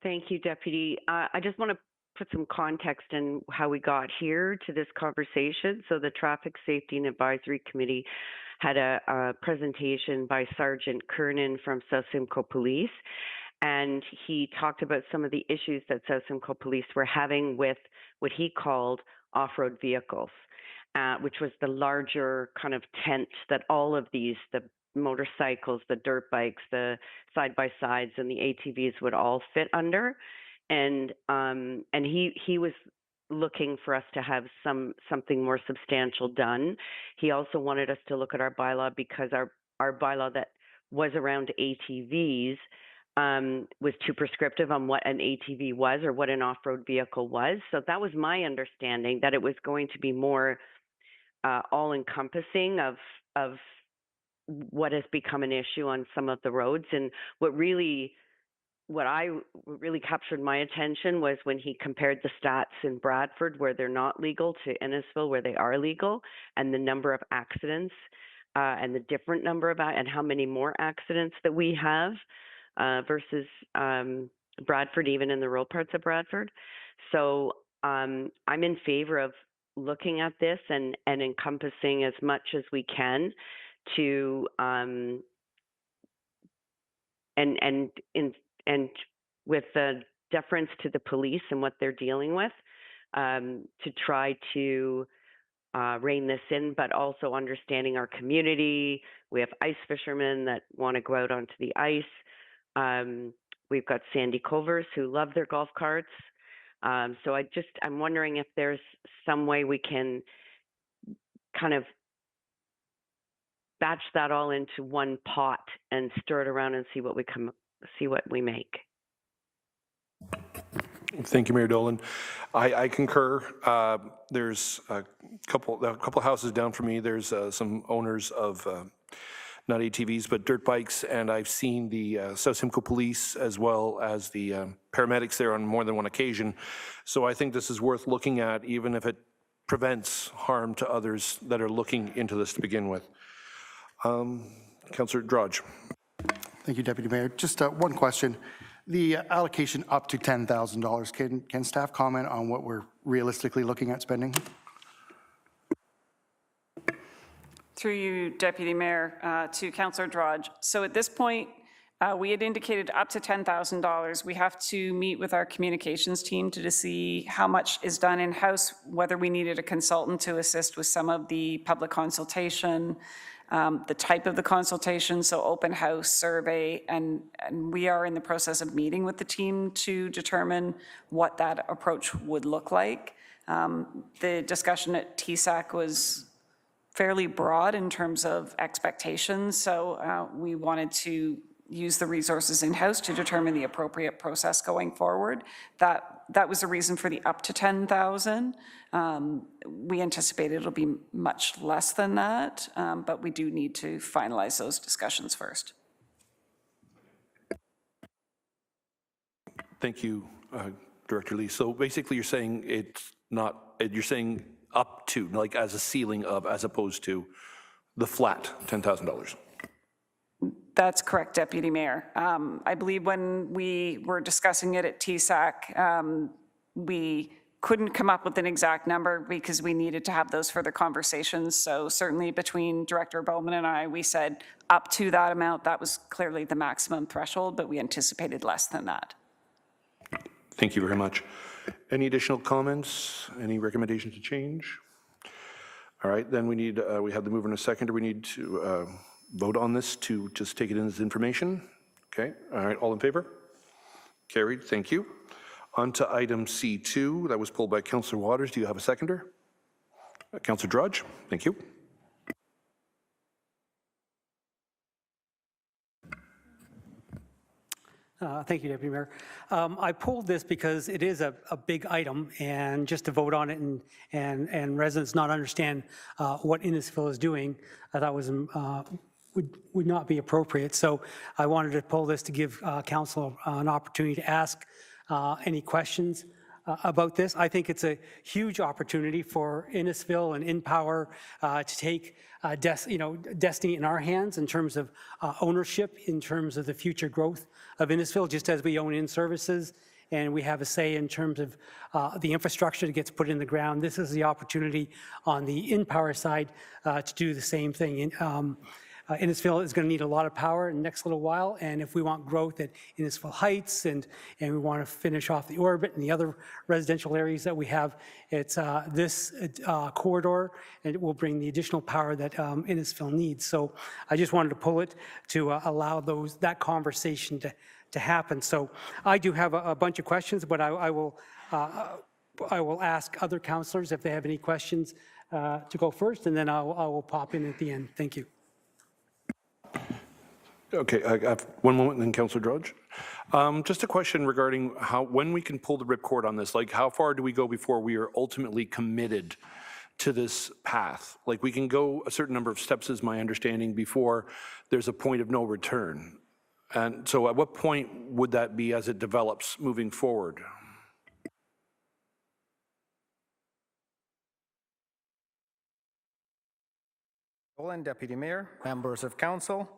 Speaker 10: Thank you, Deputy. I just want to put some context in how we got here to this conversation. So the Traffic Safety and Advisory Committee had a presentation by Sergeant Kernan from South Simcoe Police, and he talked about some of the issues that South Simcoe Police were having with what he called off-road vehicles, which was the larger kind of tent that all of these, the motorcycles, the dirt bikes, the side-by-sides, and the ATVs would all fit under. And he was looking for us to have something more substantial done. He also wanted us to look at our bylaw because our bylaw that was around ATVs was too prescriptive on what an ATV was or what an off-road vehicle was. So that was my understanding, that it was going to be more all-encompassing of what has become an issue on some of the roads. And what really captured my attention was when he compared the stats in Bradford, where they're not legal, to Innisfil, where they are legal, and the number of accidents and the different number of and how many more accidents that we have versus Bradford, even in the rural parts of Bradford. So I'm in favor of looking at this and encompassing as much as we can to and with the deference to the police and what they're dealing with, to try to rein this in, but also understanding our community. We have ice fishermen that want to go out onto the ice. We've got Sandy Covers who love their golf carts. So I'm wondering if there's some way we can kind of batch that all into one pot and stir it around and see what we make.
Speaker 1: Thank you, Mayor Dolan. I concur. There's a couple houses down from me. There's some owners of not ATVs, but dirt bikes, and I've seen the South Simcoe Police as well as the paramedics there on more than one occasion. So I think this is worth looking at, even if it prevents harm to others that are looking into this to begin with. Councillor Drudge.
Speaker 13: Thank you, Deputy Mayor. Just one question. The allocation up to $10,000, can staff comment on what we're realistically looking at spending?
Speaker 14: Through you, Deputy Mayor, to Councillor Drudge. So at this point, we had indicated up to $10,000. We have to meet with our communications team to see how much is done in-house, whether we needed a consultant to assist with some of the public consultation, the type of the consultation, so open house survey, and we are in the process of meeting with the team to determine what that approach would look like. The discussion at TSAC was fairly broad in terms of expectations, so we wanted to use the resources in-house to determine the appropriate process going forward. That was the reason for the up to 10,000. We anticipate it'll be much less than that, but we do need to finalize those discussions first.
Speaker 1: Thank you, Director Lee. So basically you're saying it's not, you're saying up to, like as a ceiling of, as opposed to the flat $10,000.
Speaker 14: That's correct, Deputy Mayor. I believe when we were discussing it at TSAC, we couldn't come up with an exact number because we needed to have those further conversations. So certainly between Director Bowman and I, we said up to that amount. That was clearly the maximum threshold, but we anticipated less than that.
Speaker 1: Thank you very much. Any additional comments? Any recommendations to change? All right, then we need, we have the mover and a seconder. We need to vote on this to just take it in as information. Okay, all right, all in favor? Carried, thank you. On to item C2, that was pulled by Councillor Waters. Do you have a seconder? Councillor Drudge, thank you.
Speaker 9: Thank you, Deputy Mayor. I pulled this because it is a big item, and just to vote on it and residents not understand what Innisfil is doing, I thought was would not be appropriate. So I wanted to pull this to give council an opportunity to ask any questions about this. I think it's a huge opportunity for Innisfil and InPower to take destiny in our hands in terms of ownership, in terms of the future growth of Innisfil, just as we own in-services and we have a say in terms of the infrastructure that gets put in the ground. This is the opportunity on the InPower side to do the same thing. Innisfil is going to need a lot of power in the next little while, and if we want growth at Innisfil Heights and we want to finish off the orbit and the other residential areas that we have, it's this corridor, and it will bring the additional power that Innisfil needs. So I just wanted to pull it to allow that conversation to happen. So I do have a bunch of questions, but I will ask other councillors if they have any questions to go first, and then I will pop in at the end. Thank you.
Speaker 1: Okay, I have one moment, and then Councillor Drudge. Just a question regarding when we can pull the ripcord on this. Like, how far do we go before we are ultimately committed to this path? Like, we can go a certain number of steps, is my understanding, before there's a point of no return. And so at what point would that be as it develops moving forward?
Speaker 15: Dolan, Deputy Mayor, members of council,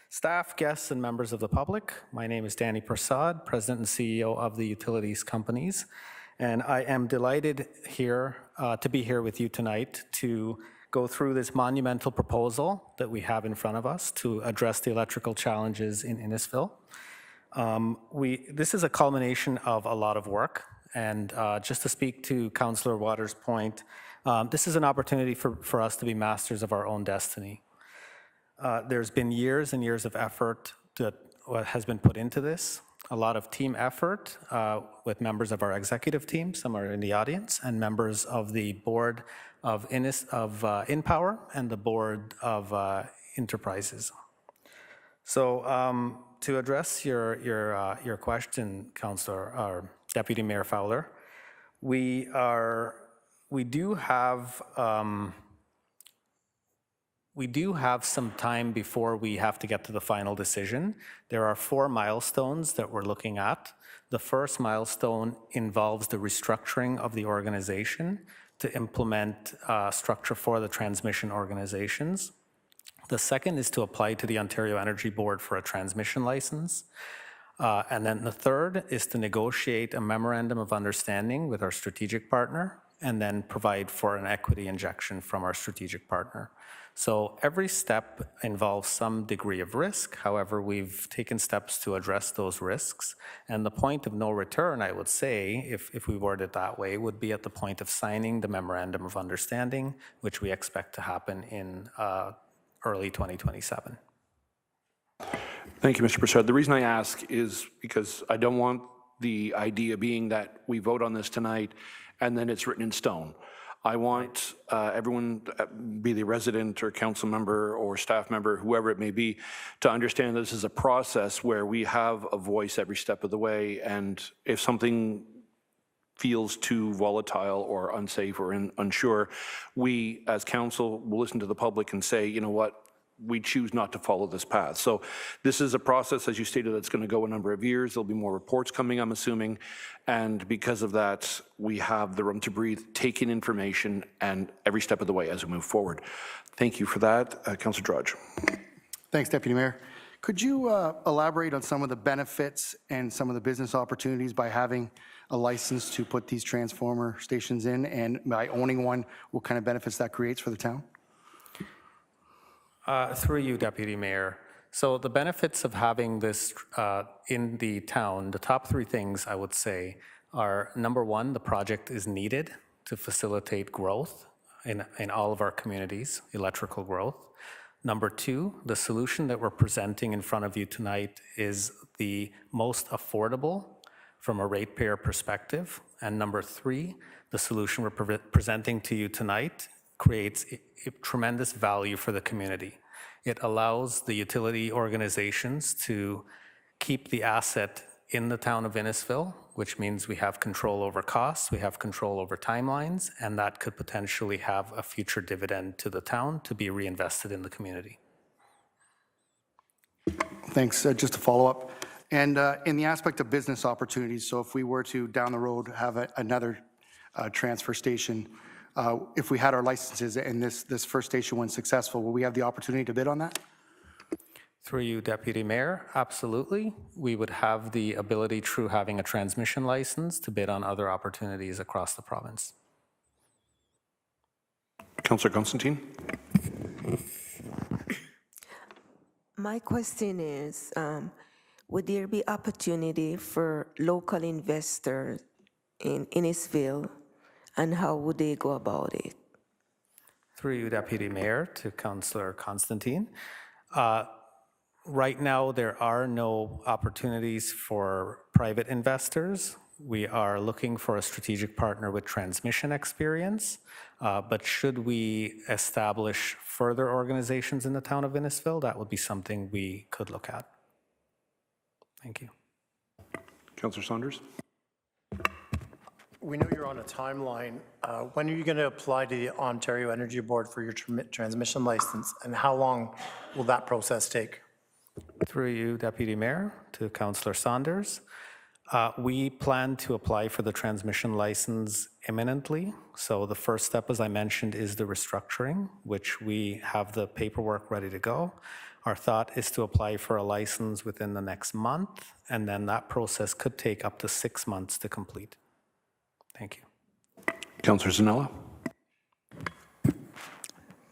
Speaker 15: staff, guests, and members of the public. My name is Danny Prasad, President and CEO of the Utilities Companies, and I am delighted here to be here with you tonight to go through this monumental proposal that we have in front of us to address the electrical challenges in Innisfil. This is a culmination of a lot of work, and just to speak to Councillor Waters' point, this is an opportunity for us to be masters of our own destiny. There's been years and years of effort that has been put into this. a lot of team effort with members of our executive team, some are in the audience, and members of the board of InPower and the board of Enterprises. So to address your question, Councillor, or Deputy Mayor Fowler, we do have some time before we have to get to the final decision. There are 4 milestones that we're looking at. The first milestone involves the restructuring of the organization to implement structure for the transmission organizations. The second is to apply to the Ontario Energy Board for a transmission license. And then the third is to negotiate a memorandum of understanding with our strategic partner and then provide for an equity injection from our strategic partner. So every step involves some degree of risk. However, we've taken steps to address those risks. And the point of no return, I would say, if we word it that way, would be at the point of signing the memorandum of understanding, which we expect to happen in early 2027.
Speaker 1: Thank you, Mr. Prasad. The reason I ask is because I don't want the idea being that we vote on this tonight and then it's written in stone. I want everyone, be the resident or council member or staff member, whoever it may be, to understand this is a process where we have a voice every step of the way. And if something feels too volatile or unsafe or unsure, we as council will listen to the public and say, you know what, we choose not to follow this path. So this is a process, as you stated, that's going to go a number of years. There'll be more reports coming, I'm assuming. And because of that, we have the room to breathe, take in information, and every step of the way as we move forward. Thank you for that. Councillor Drudge.
Speaker 13: Thanks, Deputy Mayor. Could you elaborate on some of the benefits and some of the business opportunities by having a license to put these transformer stations in, and by owning one, what kind of benefits that creates for the town?
Speaker 15: Through you, Deputy Mayor. So the benefits of having this in the town, the top 3 things I would say are, number 1, the project is needed to facilitate growth in all of our communities, electrical growth. Number 2, the solution that we're presenting in front of you tonight is the most affordable from a ratepayer perspective. And number 3, the solution we're presenting to you tonight creates a tremendous value for the community. It allows the utility organizations to keep the asset in the town of Innisfil, which means we have control over costs, we have control over timelines, and that could potentially have a future dividend to the town to be reinvested in the community.
Speaker 13: Thanks. Just a follow-up. And in the aspect of business opportunities, so if we were to, down the road, have another transfer station, if we had our licenses and this first station went successful, will we have the opportunity to bid on that?
Speaker 15: Through you, Deputy Mayor, absolutely. We would have the ability, through having a transmission license, to bid on other opportunities across the province.
Speaker 1: Councillor Constantine.
Speaker 16: My question is, would there be opportunity for local investors in Innisfil, and how would they go about it?
Speaker 15: Through you, Deputy Mayor, to Councillor Constantine. Right now, there are no opportunities for private investors. We are looking for a strategic partner with transmission experience, but should we establish further organizations in the town of Innisfil, that would be something we could look at. Thank you.
Speaker 1: Councillor Saunders.
Speaker 5: We know you're on a timeline. When are you going to apply to the Ontario Energy Board for your transmission license, and how long will that process take?
Speaker 15: Through you, Deputy Mayor, to Councillor Saunders. We plan to apply for the transmission license imminently. So the first step, as I mentioned, is the restructuring, which we have the paperwork ready to go. Our thought is to apply for a license within the next month, and then that process could take up to 6 months to complete. Thank you.
Speaker 1: Councillor Zanella.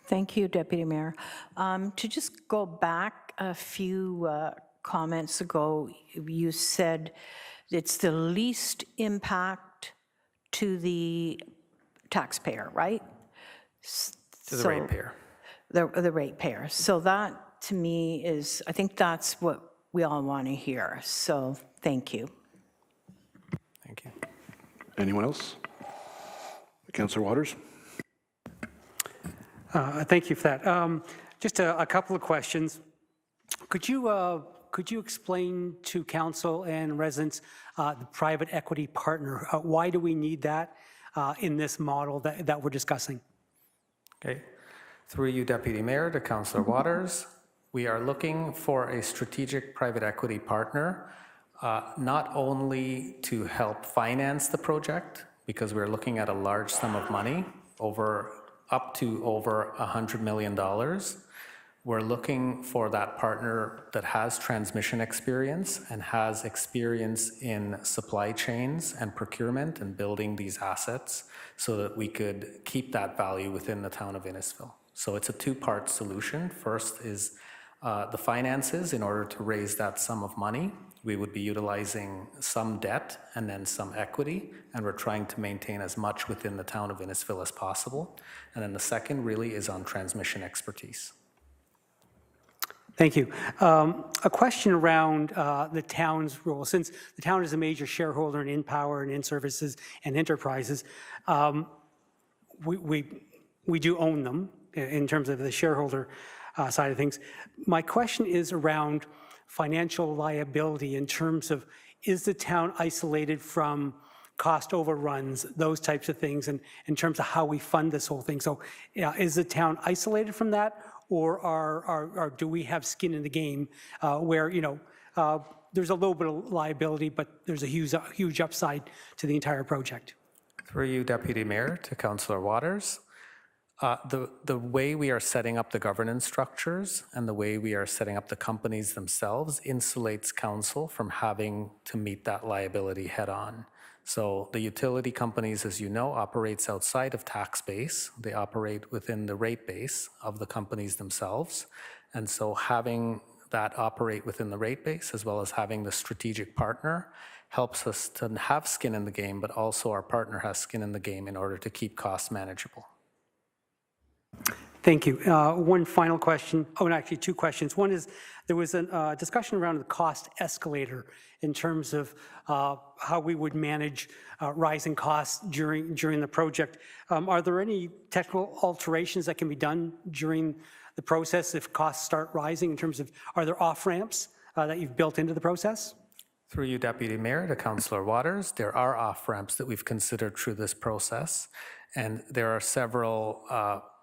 Speaker 8: Thank you, Deputy Mayor. To just go back a few comments ago, you said it's the least impact to the taxpayer, right?
Speaker 15: To the ratepayer.
Speaker 8: The ratepayer. So that, to me, is, I think that's what we all want to hear. So thank you.
Speaker 15: Thank you.
Speaker 1: Anyone else? Councillor Waters?
Speaker 9: Thank you for that. Just a couple of questions. Could you explain to council and residents the private equity partner? Why do we need that in this model that we're discussing?
Speaker 15: Okay. Through you, Deputy Mayor, to Councillor Waters, we are looking for a strategic private equity partner, not only to help finance the project, because we're looking at a large sum of money, up to over $100 million. We're looking for that partner that has transmission experience and has experience in supply chains and procurement and building these assets so that we could keep that value within the town of Innisfil. So it's a two-part solution. First is the finances. In order to raise that sum of money, we would be utilizing some debt and then some equity, and we're trying to maintain as much within the town of Innisfil as possible. And then the second really is on transmission expertise.
Speaker 9: Thank you. A question around the town's role. Since the town is a major shareholder in InPower and InServices and Enterprises, we do own them in terms of the shareholder side of things. My question is around financial liability in terms of, is the town isolated from cost overruns, those types of things, and in terms of how we fund this whole thing? So is the town isolated from that, or do we have skin in the game where, there's a little bit of liability, but there's a huge upside to the entire project?
Speaker 15: Through you, Deputy Mayor, to Councillor Waters. The way we are setting up the governance structures and the way we are setting up the companies themselves insulates council from having to meet that liability head on. So the utility companies, as you know, operates outside of tax base. They operate within the rate base of the companies themselves. And so having that operate within the rate base, as well as having the strategic partner, helps us to have skin in the game, but also our partner has skin in the game in order to keep costs manageable.
Speaker 9: Thank you. One final question. Oh, and actually two questions. One is, there was a discussion around the cost escalator in terms of how we would manage rising costs during the project. Are there any technical alterations that can be done during the process if costs start rising in terms of, are there off-ramps that you've built into the process?
Speaker 15: Through you, Deputy Mayor, to Councillor Waters, there are off-ramps that we've considered through this process, and there are several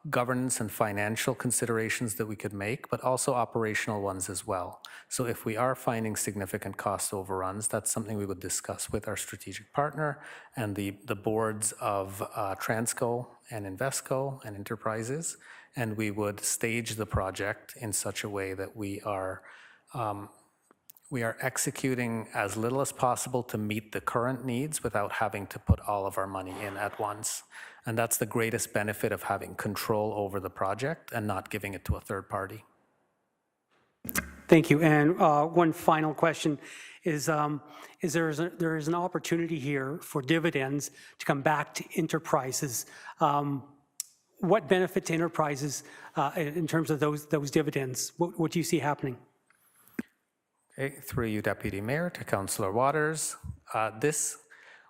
Speaker 15: governance and financial considerations that we could make, but also operational ones as well. So if we are finding significant cost overruns, that's something we would discuss with our strategic partner and the boards of Transco and Invesco and Enterprises, and we would stage the project in such a way that we are executing as little as possible to meet the current needs without having to put all of our money in at once. And that's the greatest benefit of having control over the project and not giving it to a third party.
Speaker 9: Thank you. And one final question is there is an opportunity here for dividends to come back to Enterprises. What benefit to Enterprises in terms of those dividends? What do you see happening?
Speaker 15: Okay, through you, Deputy Mayor, to Councillor Waters.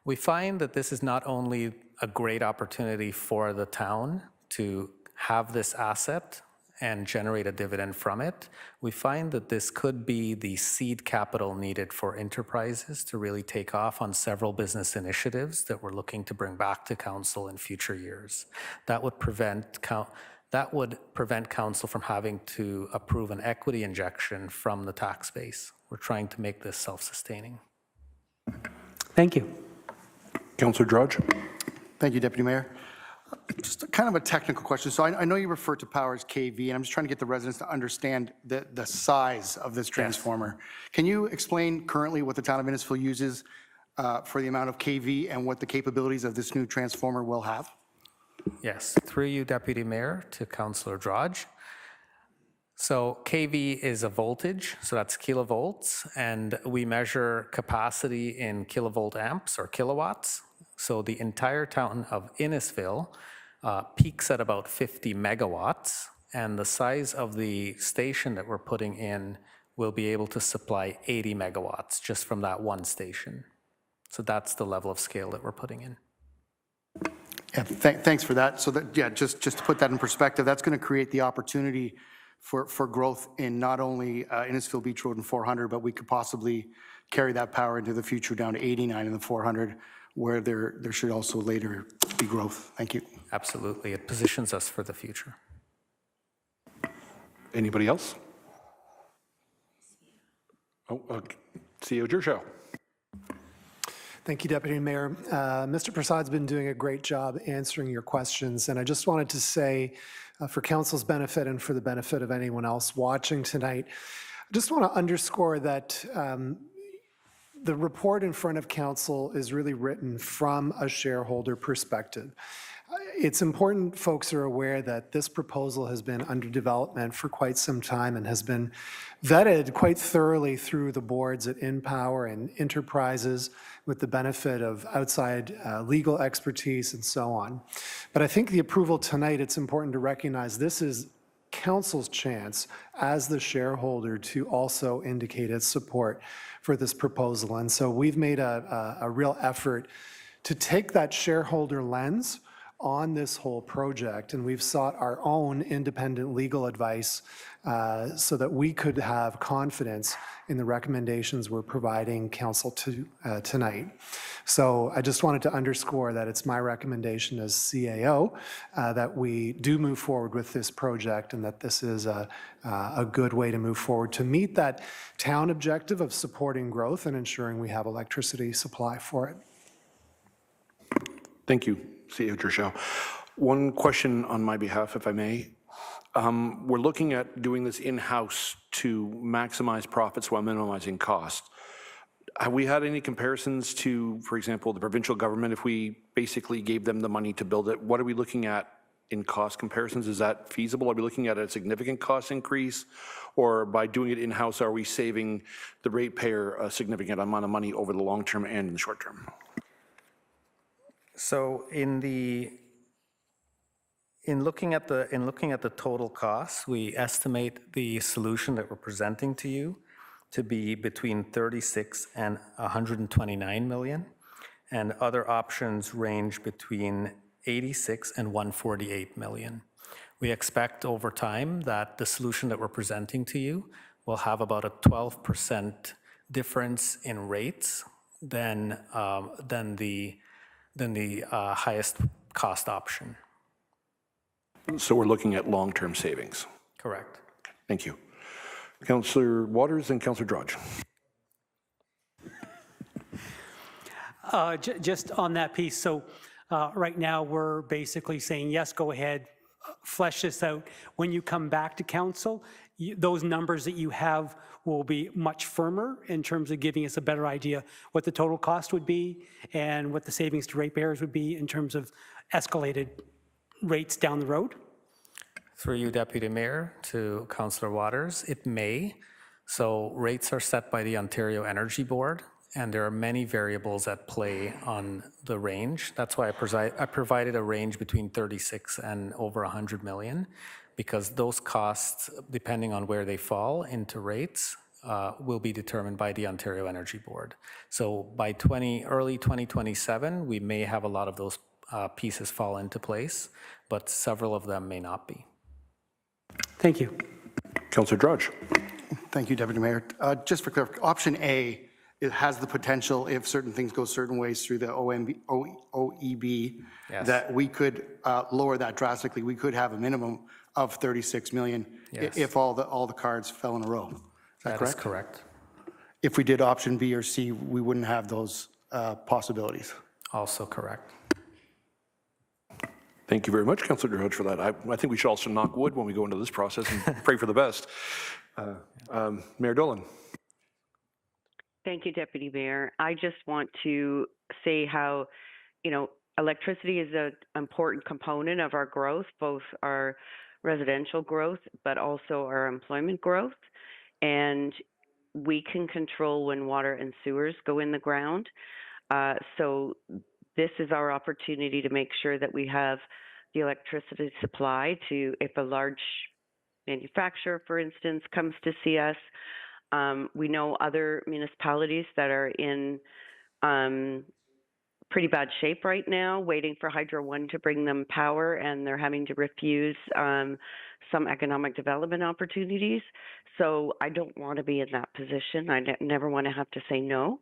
Speaker 15: We find that this is not only a great opportunity for the town to have this asset and generate a dividend from it. We find that this could be the seed capital needed for Enterprises to really take off on several business initiatives that we're looking to bring back to council in future years. That would prevent council from having to approve an equity injection from the tax base. We're trying to make this self-sustaining.
Speaker 9: Thank you.
Speaker 1: Councillor Drudge.
Speaker 13: Thank you, Deputy Mayor. Just kind of a technical question. So I know you refer to power as KV, and I'm just trying to get the residents to understand the size of this transformer. Yes. Can you explain currently what the town of Innisfil uses for the amount of KV and what the capabilities of this new transformer will have?
Speaker 15: Yes, through you, Deputy Mayor, to Councillor Drudge. So KV is a voltage, so that's kilovolts, and we measure capacity in kilovolt amps or kilowatts. So the entire town of Innisfil peaks at about 50 megawatts, and the size of the station that we're putting in will be able to supply 80 megawatts just from that one station. So that's the level of scale that we're putting in.
Speaker 13: Yeah, thanks for that. So that, yeah, just to put that in perspective, that's going to create the opportunity for growth in not only Innisfil Beach Road and 400, but we could possibly carry that power into the future down to 89 and the 400, where there should also later be growth. Thank you.
Speaker 15: Absolutely. It positions us for the future.
Speaker 1: Anybody else? Oh, CEO Gershow.
Speaker 17: Thank you, Deputy Mayor. Mr. Prasad's been doing a great job answering your questions, and I just wanted to say, for Council's benefit and for the benefit of anyone else watching tonight, I just want to underscore that the report in front of Council is really written from a shareholder perspective. It's important folks are aware that this proposal has been under development for quite some time and has been vetted quite thoroughly through the boards at InPower and Enterprises with the benefit of outside legal expertise and so on. But I think the approval tonight, it's important to recognize this is Council's chance as the shareholder to also indicate its support for this proposal. And so we've made a real effort to take that shareholder lens on this whole project, and we've sought our own independent legal advice so that we could have confidence in the recommendations we're providing Council to tonight. So I just wanted to underscore that it's my recommendation as CAO that we do move forward with this project, and that this is a good way to move forward to meet that town objective of supporting growth and ensuring we have electricity supply for it.
Speaker 1: Thank you, CEO Gershow. One question on my behalf, if I may. We're looking at doing this in-house to maximize profits while minimizing costs. Have we had any comparisons to, for example, the provincial government, if we basically gave them the money to build it? What are we looking at in cost comparisons? Is that feasible? Are we looking at a significant cost increase? Or by doing it in-house, are we saving the ratepayer a significant amount of money over the long term and in the short term?
Speaker 15: So in looking at the total costs, we estimate the solution that we're presenting to you to be between 36 and 129 million, and other options range between 86 and 148 million. We expect over time that the solution that we're presenting to you will have about a 12% difference in rates than the highest cost option.
Speaker 1: So we're looking at long-term savings.
Speaker 15: Correct.
Speaker 1: Thank you. Councillor Waters and Councillor Drudge.
Speaker 9: Just on that piece, so right now we're basically saying, yes, go ahead, flesh this out. When you come back to council, those numbers that you have will be much firmer in terms of giving us a better idea what the total cost would be and what the savings to ratepayers would be in terms of escalated rates down the road?
Speaker 15: Through you, Deputy Mayor, to Councillor Waters, it may. So rates are set by the Ontario Energy Board, and there are many variables at play on the range. That's why I provided a range between 36 and over 100 million, because those costs, depending on where they fall into rates, will be determined by the Ontario Energy Board. So by early 2027, we may have a lot of those pieces fall into place, but several of them may not be.
Speaker 9: Thank you.
Speaker 1: Councillor Drudge.
Speaker 13: Thank you, Deputy Mayor. Just for clarification, option A, it has the potential, if certain things go certain ways through the OEB,
Speaker 15: Yes.
Speaker 13: that we could lower that drastically. We could have a minimum of 36 million
Speaker 15: Yes.
Speaker 13: if all the cards fell in a row. Is that correct?
Speaker 15: Is correct.
Speaker 13: If we did option B or C, we wouldn't have those possibilities.
Speaker 15: Also correct.
Speaker 1: Thank you very much, Councillor Drudge, for that. I think we should also knock wood when we go into this process and pray for the best. Mayor Dolan.
Speaker 10: Thank you, Deputy Mayor. I just want to say how, electricity is an important component of our growth, both our residential growth, but also our employment growth. And we can control when water and sewers go in the ground. So this is our opportunity to make sure that we have the electricity supply to, if a large manufacturer, for instance, comes to see us, We know other municipalities that are in pretty bad shape right now, waiting for Hydro One to bring them power, and they're having to refuse some economic development opportunities. So I don't want to be in that position. I never want to have to say no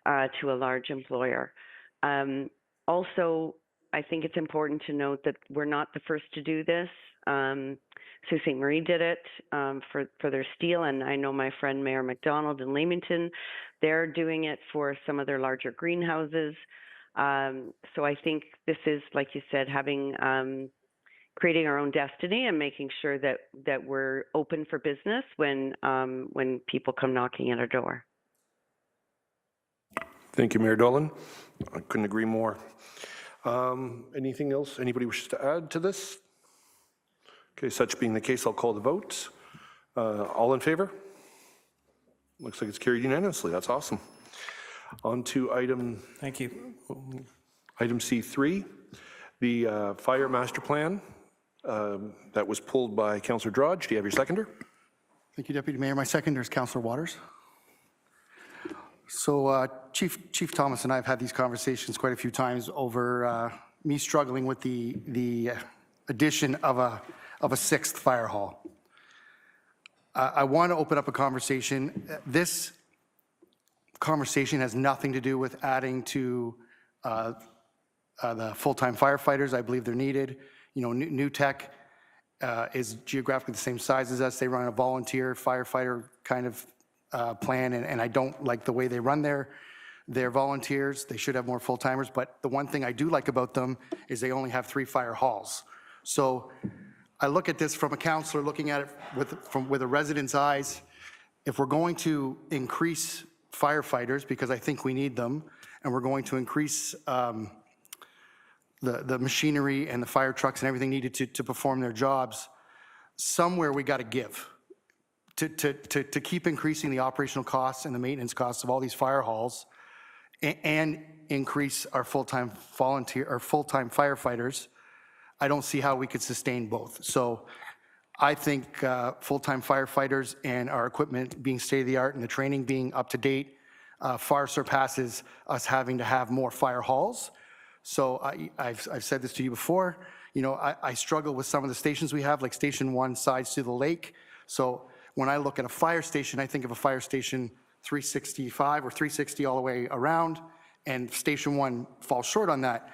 Speaker 10: to a large employer. Also, I think it's important to note that we're not the first to do this. Sault Ste. Marie did it for their steel, and I know my friend Mayor McDonald in Leamington, they're doing it for some of their larger greenhouses. So I think this is, like you said, having creating our own destiny and making sure that we're open for business when people come knocking at our door.
Speaker 1: Thank you, Mayor Dolan. I couldn't agree more. Anything else anybody wishes to add to this? Okay, such being the case, I'll call the vote. All in favor? Looks like it's carried unanimously. That's awesome. On to item.
Speaker 15: Thank you.
Speaker 1: Item C3, the fire master plan that was pulled by Councillor Drodge. Do you have your seconder?
Speaker 13: Thank you, Deputy Mayor. My seconder is Councillor Waters. So Chief Thomas and I have had these conversations quite a few times over me struggling with the addition of a sixth fire hall. I want to open up a conversation. This conversation has nothing to do with adding to the full-time firefighters. I believe they're needed. You know, New Tech is geographically the same size as us. They run a volunteer firefighter kind of plan, and I don't like the way they run their volunteers. They should have more full-timers, but the one thing I do like about them is they only have 3 fire halls. So I look at this from a counselor looking at it with a resident's eyes. If we're going to increase firefighters, because I think we need them, and we're going to increase the machinery and the fire trucks and everything needed to perform their jobs, somewhere we got to give. To keep increasing the operational costs and the maintenance costs of all these fire halls and increase our full-time volunteer or full-time firefighters, I don't see how we could sustain both. So I think full-time firefighters and our equipment being state-of-the-art and the training being up to date far surpasses us having to have more fire halls. So I've said this to you before, you know, I struggle with some of the stations we have, like Station 1 sides to the lake. So when I look at a fire station, I think of a fire station 365 or 360 all the way around, and Station 1 falls short on that.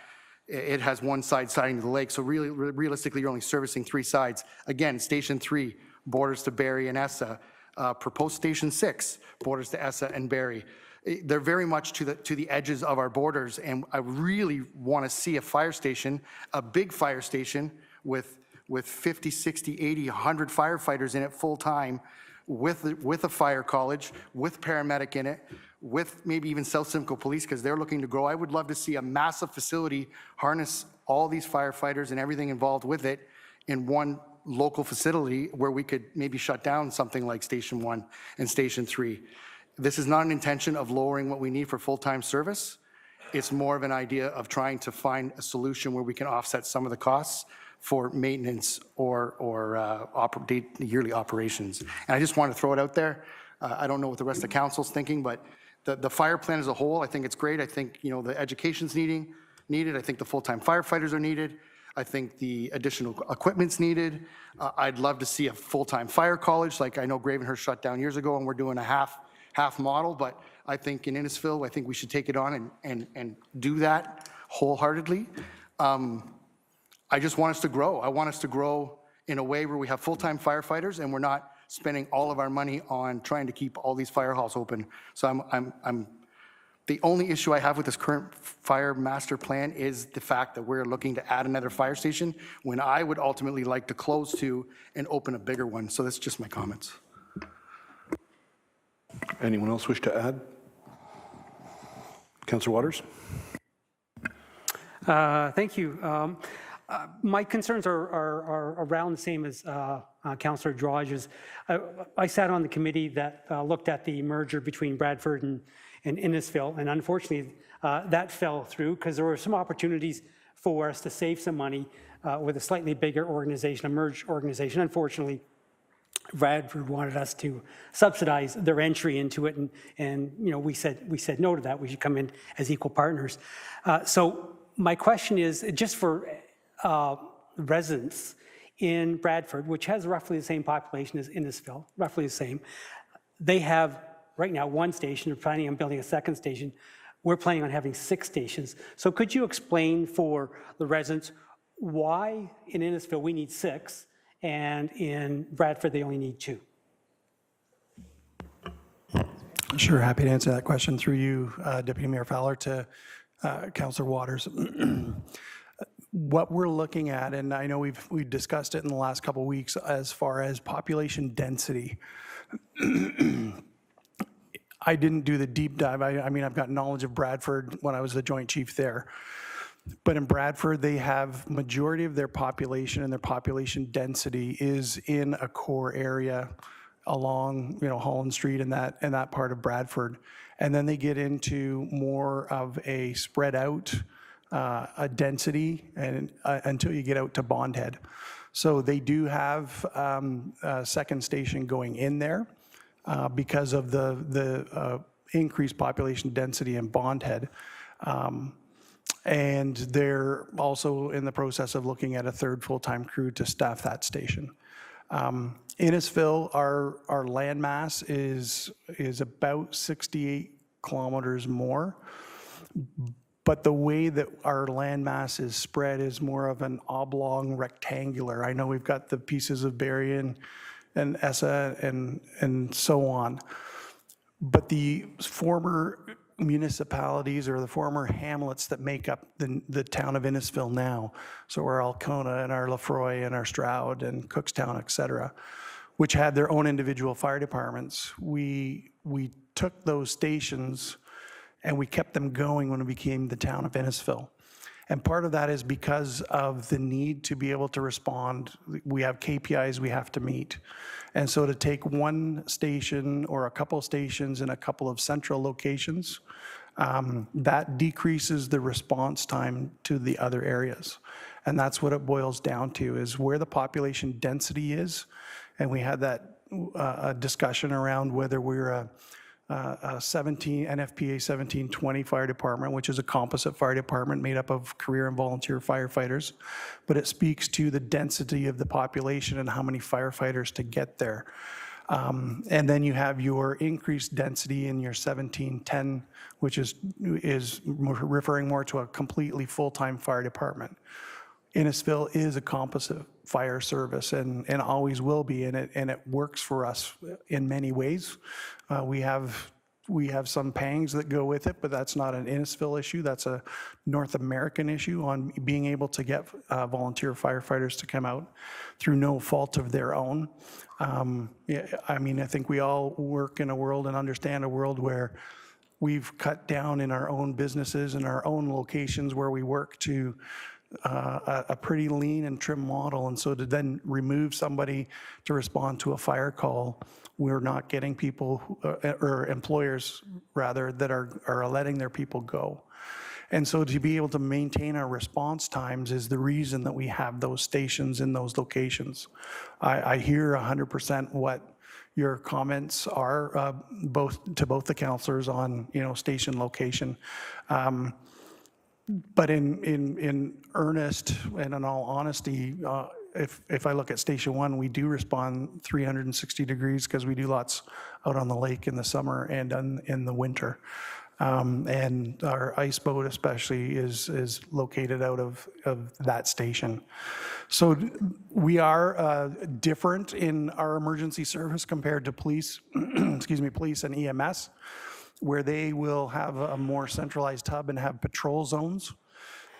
Speaker 13: It has one side siding to the lake, so really, realistically, you're only servicing 3 sides. Again, Station 3 borders to Barrie and Essa. Proposed Station 6 borders to Essa and Barrie. They're very much to the edges of our borders, and I really want to see a fire station, a big fire station with 50, 60, 80, 100 firefighters in it full time, with a fire college, with paramedic in it, with maybe even South Simcoe Police, because they're looking to grow. I would love to see a massive facility harness all these firefighters and everything involved with it in one local facility where we could maybe shut down something like Station 1 and Station 3. This is not an intention of lowering what we need for full-time service. It's more of an idea of trying to find a solution where we can offset some of the costs for maintenance or yearly operations. And I just want to throw it out there. I don't know what the rest of the council's thinking, but the fire plan as a whole, I think it's great. I think, you know, the education's needed. I think the full-time firefighters are needed. I think the additional equipment's needed. I'd love to see a full-time fire college, like I know Gravenhurst shut down years ago, and we're doing a half model, but I think in Innisfil, I think we should take it on and do that wholeheartedly. I just want us to grow. I want us to grow in a way where we have full-time firefighters and we're not spending all of our money on trying to keep all these fire halls open. So I'm the only issue I have with this current fire master plan is the fact that we're looking to add another fire station when I would ultimately like to close 2 and open a bigger one. So that's just my comments.
Speaker 1: Anyone else wish to add? Councillor Waters?
Speaker 9: Thank you. My concerns are around the same as Councillor Drodge's. I sat on the committee that looked at the merger between Bradford and Innisfil, and unfortunately that fell through because there were some opportunities for us to save some money with a slightly bigger organization, a merged organization. Unfortunately, Bradford wanted us to subsidize their entry into it, and you know, we said no to that. We should come in as equal partners. So my question is, just for residents in Bradford, which has roughly the same population as Innisfil, roughly the same, they have right now one station. They're planning on building a second station. We're planning on having 6 stations. So could you explain for the residents why in Innisfil we need 6 and in Bradford they only need 2?
Speaker 11: Sure, happy to answer that question through you, Deputy Mayor Fowler, to Councillor Waters. What we're looking at, and I know we've discussed it in the last couple of weeks, as far as population density. I didn't do the deep dive. I mean, I've got knowledge of Bradford when I was the Joint Chief there. But in Bradford, they have majority of their population, and their population density is in a core area along, you know, Holland Street and that part of Bradford. And then they get into more of a spread out a density and until you get out to Bondhead. So they do have a second station going in there because of the increased population density in Bondhead. And they're also in the process of looking at a third full-time crew to staff that station. Innisfil, our land mass is about 68 kilometers more, but the way that our land mass is spread is more of an oblong rectangular. I know we've got the pieces of Berrien and Essa and so on, but the former municipalities or the former hamlets that make up the town of Innisfil now, so our Alcona and our Lefroy and our Stroud and Cookstown, et cetera, which had their own individual fire departments, we took those stations and we kept them going when it became the town of Innisfil. And part of that is because of the need to be able to respond. We have KPIs we have to meet. And so to take one station or a couple stations in a couple of central locations, that decreases the response time to the other areas. And that's what it boils down to, is where the population density is. And we had that discussion around whether we're a NFPA 1720 fire department, which is a composite fire department made up of career and volunteer firefighters, but it speaks to the density of the population and how many firefighters to get there. And then you have your increased density in your 1710, which is referring more to a completely full-time fire department. Innisfil is a composite fire service and always will be, and it works for us in many ways. We have some pangs that go with it, but that's not an Innisfil issue. That's a North American issue on being able to get volunteer firefighters to come out through no fault of their own. Yeah, I mean, I think we all work in a world and understand a world where we've cut down in our own businesses and our own locations where we work to a pretty lean and trim model. And so to then remove somebody to respond to a fire call, we're not getting people, or employers rather, that are letting their people go. And so to be able to maintain our response times is the reason that we have those stations in those locations. I hear 100% what your comments are, both the councillors on, you know, station location. But in earnest and in all honesty, if I look at Station 1, we do respond 360 degrees because we do lots out on the lake in the summer and in the winter. And our ice boat especially is located out of that station. So we are different in our emergency service compared to police, excuse me, police and EMS, where they will have a more centralized hub and have patrol zones.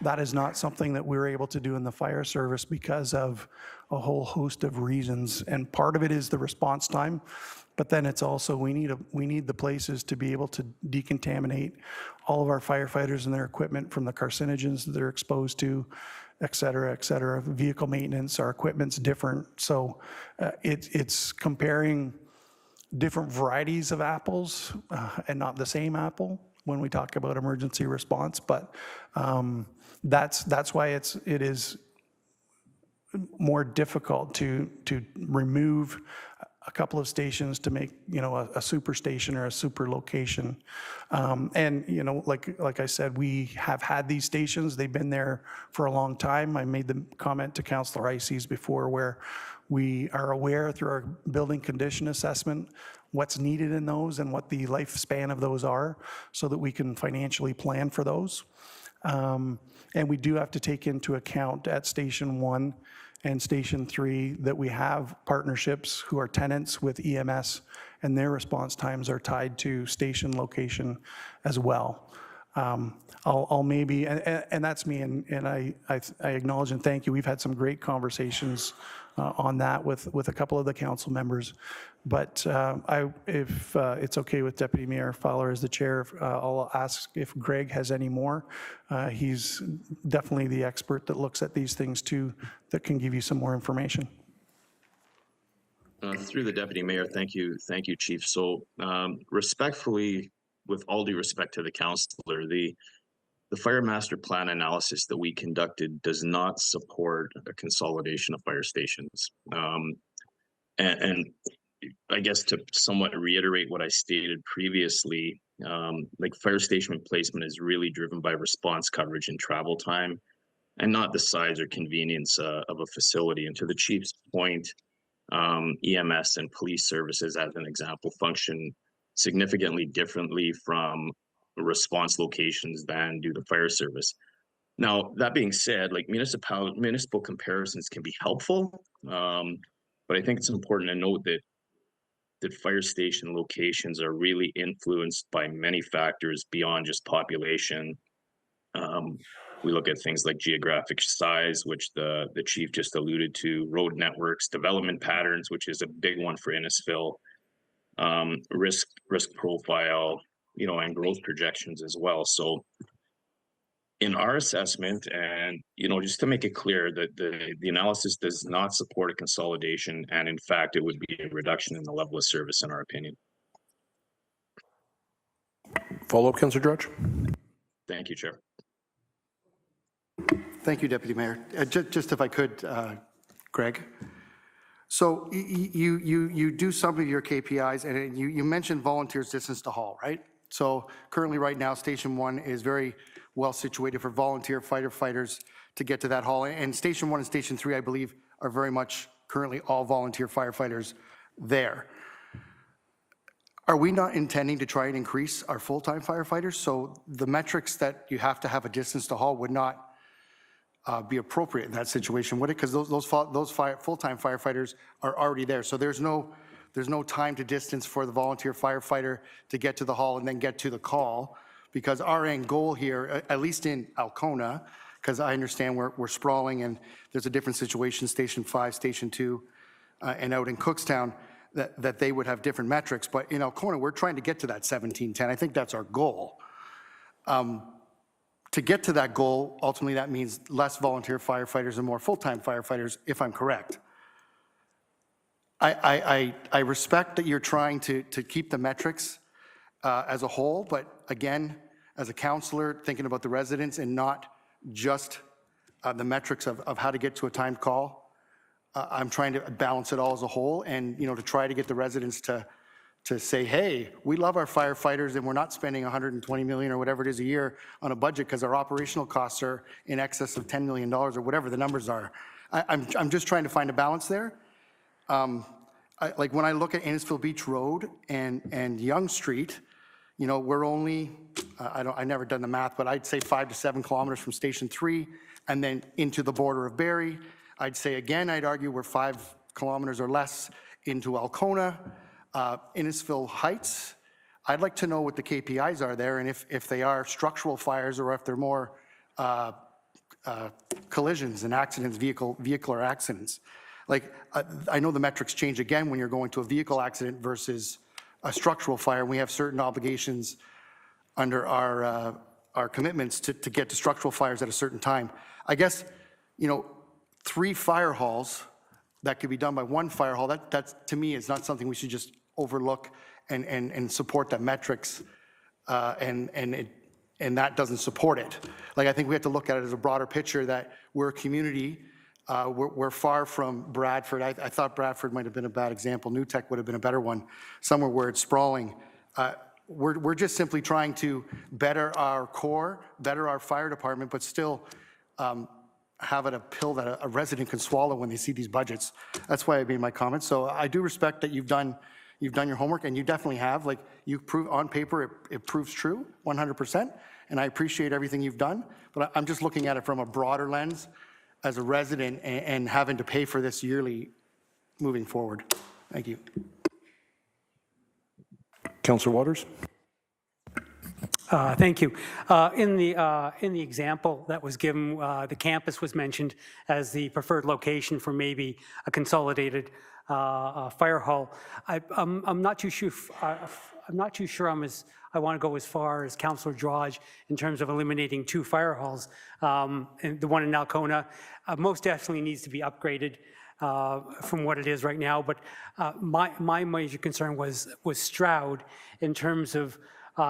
Speaker 11: That is not something that we're able to do in the fire service because of a whole host of reasons. And part of it is the response time, but then it's also we need the places to be able to decontaminate all of our firefighters and their equipment from the carcinogens that they're exposed to, et cetera, et cetera. Vehicle maintenance, our equipment's different. So it's comparing different varieties of apples and not the same apple when we talk about emergency response, but that's why it is more difficult to remove a couple of stations to make, a super station or a super location. And, like I said, we have had these stations. They've been there for a long time. I made the comment to Councillor Ices before where we are aware through our building condition assessment what's needed in those and what the lifespan of those are so that we can financially plan for those. And we do have to take into account at Station 1 and Station 3 that we have partnerships who are tenants with EMS, and their response times are tied to station location as well. I'll maybe, and that's me, and I acknowledge and thank you. We've had some great conversations on that with a couple of the council members. But if it's okay with Deputy Mayor Fowler as the chair, I'll ask if Greg has any more. He's definitely the expert that looks at these things too, that can give you some more information.
Speaker 12: Through the Deputy Mayor, thank you, Chief. So respectfully, with all due respect to the councillor, the fire master plan analysis that we conducted does not support a consolidation of fire stations. And I guess to somewhat reiterate what I stated previously, like fire station placement is really driven by response coverage and travel time, and not the size or convenience of a facility. And to the chief's point, EMS and police services, as an example, function significantly differently from response locations than do the fire service. Now, that being said, like municipal comparisons can be helpful, but I think it's important to note that fire station locations are really influenced by many factors beyond just population. We look at things like geographic size, which the chief just alluded to, road networks, development patterns, which is a big one for Innisfil, risk profile, and growth projections as well. So in our assessment, and just to make it clear that the analysis does not support a consolidation, and in fact, it would be a reduction in the level of service, in our opinion.
Speaker 1: Follow-up, Councillor Drudge.
Speaker 12: Thank you, Chair.
Speaker 13: Thank you, Deputy Mayor. Just if I could, Greg. So you do some of your KPIs, and you mentioned volunteers distance to haul, right? So currently, right now, Station 1 is very well situated for volunteer firefighters to get to that haul. And Station 1 and Station 3, I believe, are very much currently all volunteer firefighters there. Are we not intending to try and increase our full-time firefighters? So the metrics that you have to have a distance to haul would not be appropriate in that situation, would it? Because those full-time firefighters are already there. So there's no time to distance for the volunteer firefighter to get to the hall and then get to the call, because our end goal here, at least in Alcona, because I understand we're sprawling and there's a different situation, Station 5, Station 2, and out in Cookstown, that they would have different metrics. But in Alcona, we're trying to get to that 1710. I think that's our goal. To get to that goal, ultimately that means less volunteer firefighters and more full-time firefighters, if I'm correct. I respect that you're trying to keep the metrics as a whole, but again, as a councillor, thinking about the residents and not just the metrics of how to get to a timed call, I'm trying to balance it all as a whole, and to try to get the residents to say, hey, we love our firefighters and we're not spending $120 million or whatever it is a year on a budget because our operational costs are in excess of $10 million or whatever the numbers are. I'm just trying to find a balance there. Like when I look at Innisfil Beach Road and Yonge Street, we're only, I've never done the math, but I'd say 5 to 7 kilometers from Station 3 and then into the border of Barrie. I'd say again, I'd argue we're 5 kilometers or less into Alcona. Innisfil Heights, I'd like to know what the KPIs are there and if they are structural fires or if they're more collisions and accidents, vehicular accidents. Like, I know the metrics change again when you're going to a vehicle accident versus a structural fire. We have certain obligations under our commitments to get to structural fires at a certain time. I guess, 3 fire halls that could be done by 1 fire hall, that to me is not something we should just overlook and support the metrics and that doesn't support it. Like, I think we have to look at it as a broader picture that we're a community We're far from Bradford. I thought Bradford might have been a bad example. New Tech would have been a better one, somewhere where it's sprawling. We're just simply trying to better our core, better our fire department, but still have it a pill that a resident can swallow when they see these budgets. That's why I made my comments. So I do respect that you've done your homework, and you definitely have. Like, you prove on paper, it proves true 100%, and I appreciate everything you've done, but I'm just looking at it from a broader lens as a resident and having to pay for this yearly moving forward. Thank you.
Speaker 1: Councillor Waters?
Speaker 9: Thank you. In the example that was given, the campus was mentioned as the preferred location for maybe a consolidated fire hall. I'm not too sure. I'm not too sure I want to go as far as Councillor Drodge in terms of eliminating 2 fire halls. And the one in Alcona most definitely needs to be upgraded from what it is right now. But my major concern was Stroud in terms of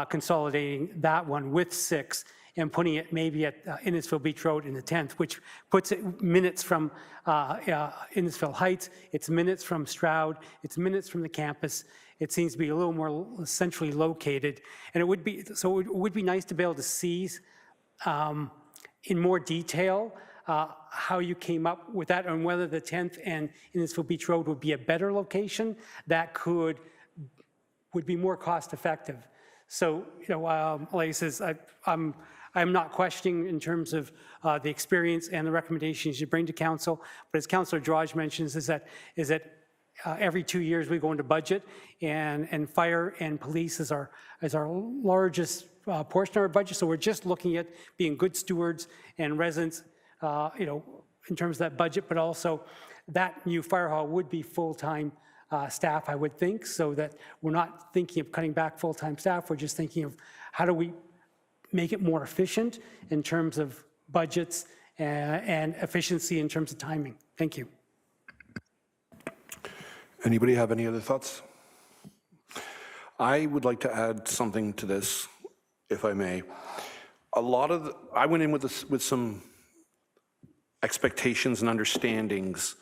Speaker 9: consolidating that one with 6 and putting it maybe at Innisfil Beach Road in the 10th, which puts it minutes from Innisfil Heights, it's minutes from Stroud, it's minutes from the campus. It seems to be a little more centrally located. And it would be nice to be able to see in more detail how you came up with that and whether the 10th and Innisfil Beach Road would be a better location that would be more cost effective. So, like I says, I'm not questioning in terms of the experience and the recommendations you bring to council, but as Councillor Drodge mentions, is that every 2 years we go into budget, and fire and police is our largest portion of our budget. So we're just looking at being good stewards and residents, in terms of that budget, but also that new fire hall would be full-time staff, I would think, so that we're not thinking of cutting back full-time staff. We're just thinking of how do we make it more efficient in terms of budgets and efficiency in terms of timing. Thank you.
Speaker 1: Anybody have any other thoughts? I would like to add something to this, if I may. I went in with some expectations and understandings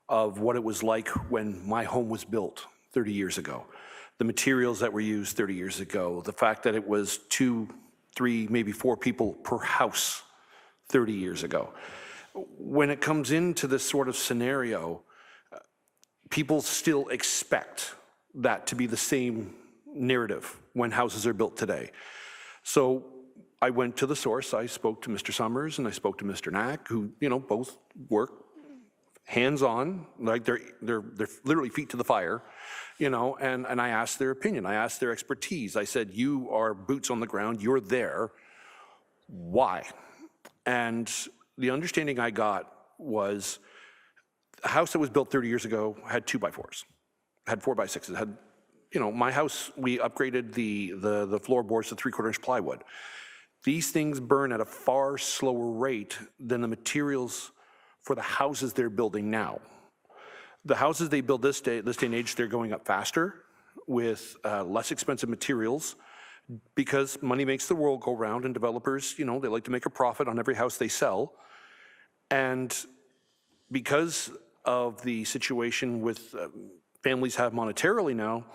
Speaker 1: of what it was like when my home was built 30 years ago. The materials that were used 30 years ago, the fact that it was 2, 3, maybe 4 people per house 30 years ago. When it comes into this sort of scenario, people still expect that to be the same narrative when houses are built today. So I went to the source. I spoke to Mr. Summers and I spoke to Mr. Knack, who, both work hands-on, like they're literally feet to the fire, and I asked their opinion. I asked their expertise. I said, you are boots on the ground. You're there. Why? And the understanding I got was a house that was built 30 years ago had 2x4s, had 4x6s, had, my house, we upgraded the floorboards to 3/4-inch plywood. These things burn at a far slower rate than the materials for the houses they're building now. The houses they build this day and age, they're going up faster with less expensive materials because money makes the world go round, and developers, they like to make a profit on every house they sell. And because of the situation with families have monetarily now,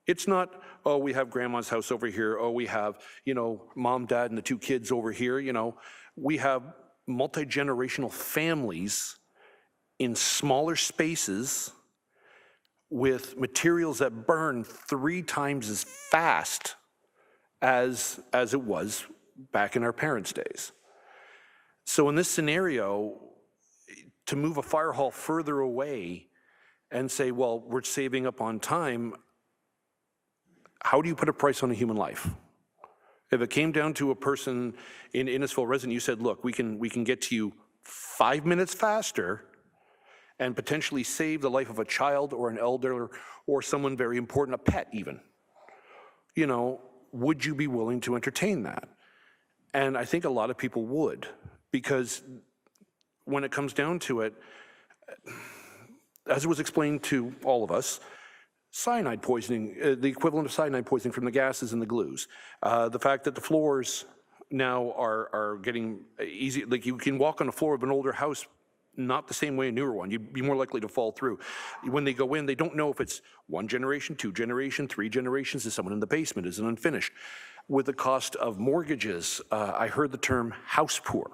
Speaker 1: it's not, oh, we have grandma's house over here, oh, we have, mom, dad, and the 2 kids over here, we have multi-generational families in smaller spaces with materials that burn 3 times as fast as it was back in our parents' days. So in this scenario, to move a fire hall further away and say, well, we're saving up on time, how do you put a price on a human life? If it came down to a person in Innisfil resident, you said, look, we can get to you 5 minutes faster and potentially save the life of a child or an elder or someone very important, a pet even. Would you be willing to entertain that? And I think a lot of people would, because when it comes down to it, as it was explained to all of us, cyanide poisoning, the equivalent of cyanide poisoning from the gases and the glues. The fact that the floors now are getting easy, like you can walk on the floor of an older house not the same way a newer one. You'd be more likely to fall through. When they go in, they don't know if it's 1 generation, 2 generation, 3 generations. Is someone in the basement? Is it unfinished? With the cost of mortgages, I heard the term house poor,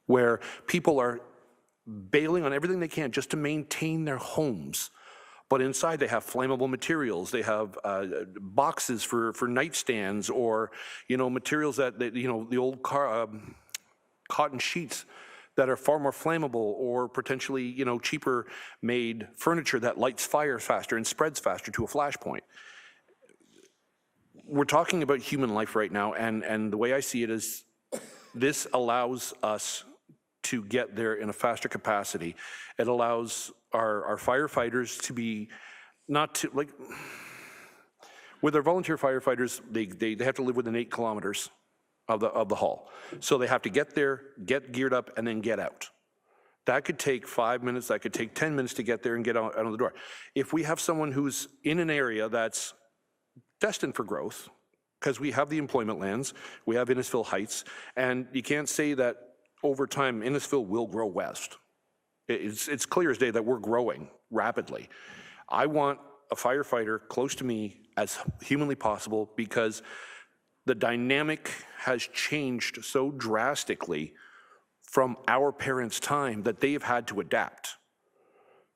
Speaker 1: where people are bailing on everything they can just to maintain their homes. But inside they have flammable materials. They have boxes for nightstands, or, materials that the old cotton sheets that are far more flammable, or potentially, cheaper made furniture that lights fires faster and spreads faster to a flashpoint. We're talking about human life right now, and the way I see it is this allows us to get there in a faster capacity. It allows our firefighters to be not to, like, with our volunteer firefighters, they have to live within 8 kilometers of the hall. So they have to get there, get geared up, and then get out. That could take 5 minutes, that could take 10 minutes to get there and get out of the door. If we have someone who's in an area that's destined for growth, because we have the employment lands, we have Innisfil Heights, and you can't say that over time Innisfil will grow west. It's clear as day that we're growing rapidly. I want a firefighter close to me as humanly possible, because the dynamic has changed so drastically from our parents' time that they've had to adapt.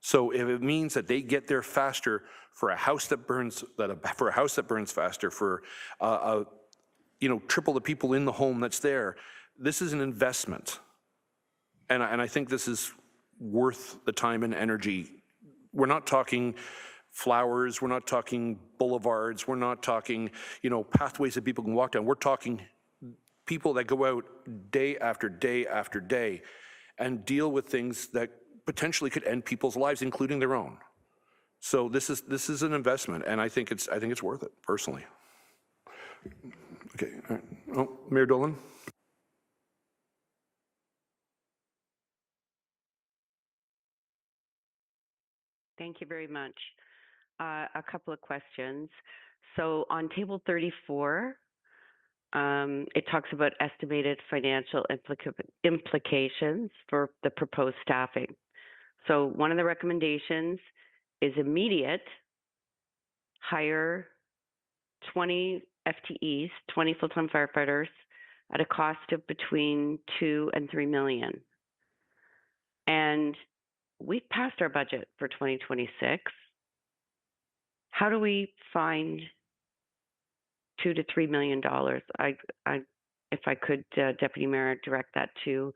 Speaker 1: So if it means that they get there faster for a house that burns, faster, for triple the people in the home that's there, this is an investment. And I think this is worth the time and energy. We're not talking flowers, we're not talking boulevards, we're not talking, pathways that people can walk down. We're talking people that go out day after day after day and deal with things that potentially could end people's lives, including their own. So this is an investment, and I think it's worth it, personally. Okay, all right. Oh, Mayor Dolan?
Speaker 10: Thank you very much. A couple of questions. So on table 34, it talks about estimated financial implications for the proposed staffing. So one of the recommendations is immediate, hire 20 FTEs, 20 full-time firefighters, at a cost of between $2 and $3 million. And we've passed our budget for 2026. How do we find $2 to $3 million? If I could, Deputy Mayor, direct that to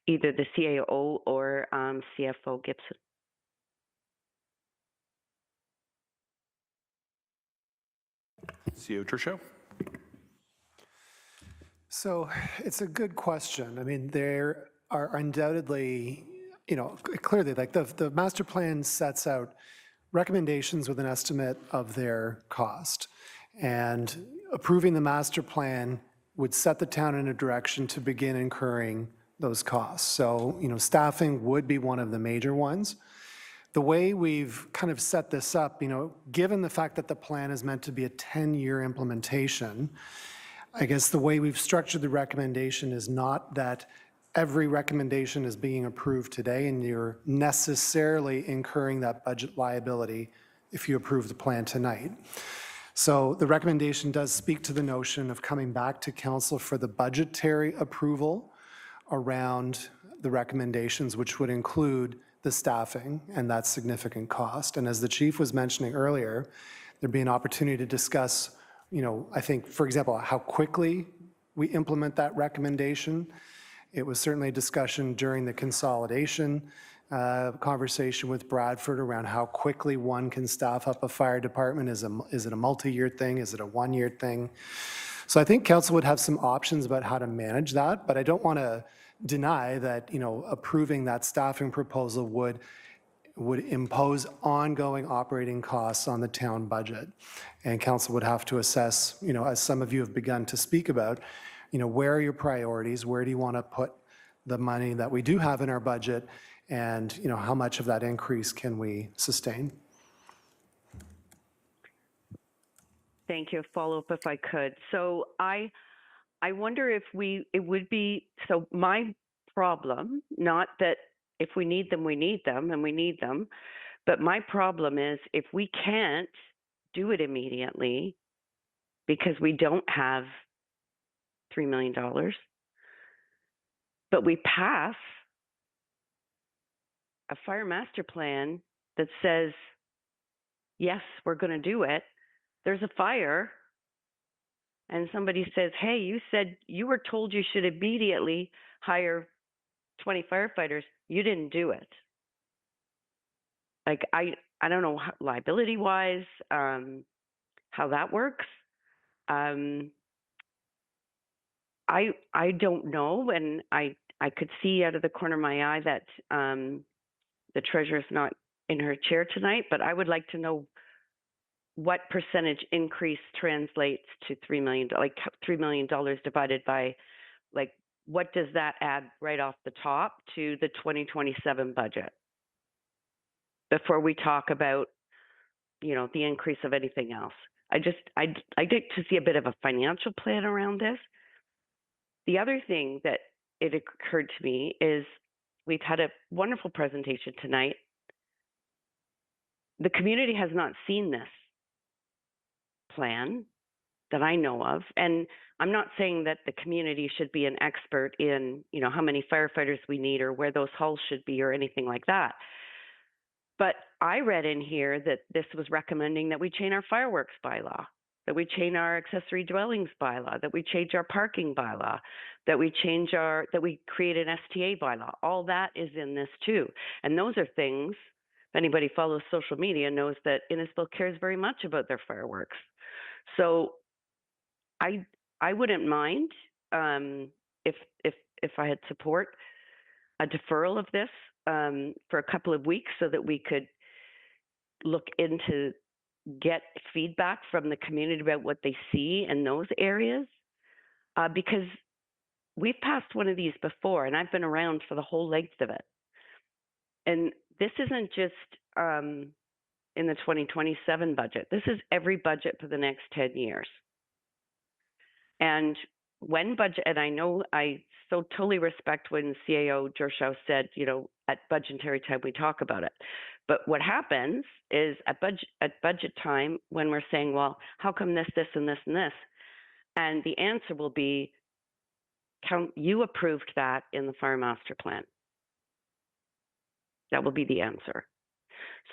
Speaker 10: either the CAO or CFO Gibson.
Speaker 1: CEO Trudeau?
Speaker 17: So it's a good question. I mean, there are undoubtedly, clearly, like the master plan sets out recommendations with an estimate of their cost. And approving the master plan would set the town in a direction to begin incurring those costs. So, staffing would be one of the major ones. The way we've kind of set this up, given the fact that the plan is meant to be a 10-year implementation, I guess the way we've structured the recommendation is not that every recommendation is being approved today and you're necessarily incurring that budget liability if you approve the plan tonight. So the recommendation does speak to the notion of coming back to council for the budgetary approval around the recommendations, which would include the staffing and that significant cost. And as the chief was mentioning earlier, there'd be an opportunity to discuss, I think, for example, how quickly we implement that recommendation. It was certainly a discussion during the consolidation conversation with Bradford around how quickly one can staff up a fire department. Is it a multi-year thing? Is it a one-year thing? So I think council would have some options about how to manage that, but I don't want to deny that, approving that staffing proposal would impose ongoing operating costs on the town budget. And council would have to assess, as some of you have begun to speak about, where are your priorities? Where do you want to put the money that we do have in our budget? And, how much of that increase can we sustain?
Speaker 10: Thank you. A follow-up if I could. So I wonder if it would be, so my problem, not that If we need them, we need them, and we need them. But my problem is if we can't do it immediately because we don't have $3 million, but we pass a fire master plan that says, yes, we're going to do it. There's a fire, and somebody says, hey, you said you were told you should immediately hire 20 firefighters. You didn't do it. Like, I don't know liability wise how that works. I don't know, and I could see out of the corner of my eye that the treasurer's not in her chair tonight, but I would like to know what percentage increase translates to $3 million, like $3 million divided by, like, what does that add right off the top to the 2027 budget? Before we talk about, you know, the increase of anything else. I'd like to see a bit of a financial plan around this. The other thing that it occurred to me is we've had a wonderful presentation tonight. The community has not seen this plan that I know of. And I'm not saying that the community should be an expert in, you know, how many firefighters we need or where those halls should be or anything like that. But I read in here that this was recommending that we change our fireworks bylaw, that we change our accessory dwellings bylaw, that we change our parking bylaw, that we create an STA bylaw. All that is in this too. And those are things, if anybody follows social media knows that Innisfil cares very much about their fireworks. So I wouldn't mind if I had support a deferral of this for a couple of weeks so that we could look into get feedback from the community about what they see in those areas, because we've passed one of these before and I've been around for the whole length of it. And this isn't just in the 2027 budget. This is every budget for the next 10 years. And when budget, and I know I so totally respect when CAO Gershow said, you know, at budgetary time we talk about it. But what happens is at budget time when we're saying, well, how come this, this, and this, and this? And the answer will be, you approved that in the fire master plan. That will be the answer.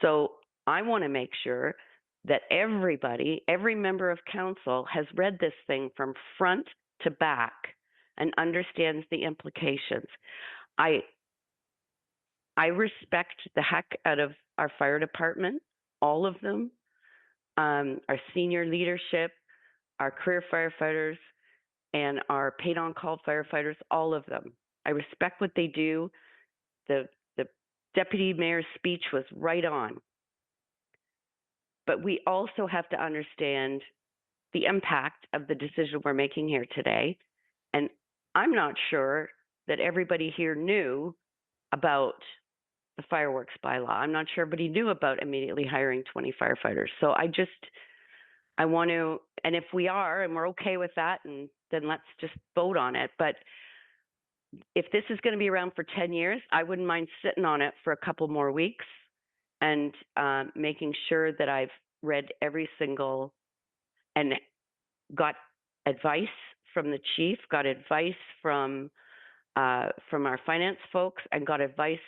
Speaker 10: So I want to make sure that everybody, every member of council has read this thing from front to back and understands the implications. I respect the heck out of our fire department, all of them, our senior leadership, our career firefighters, and our paid on-call firefighters, all of them. I respect what they do. The deputy mayor's speech was right on. But we also have to understand the impact of the decision we're making here today. And I'm not sure that everybody here knew about the fireworks bylaw. I'm not sure everybody knew about immediately hiring 20 firefighters. So I want to, and if we are, and we're okay with that, and then let's just vote on it. But if this is going to be around for 10 years, I wouldn't mind sitting on it for a couple more weeks and making sure that I've read every single and got advice from the chief, got advice from our finance folks, and got advice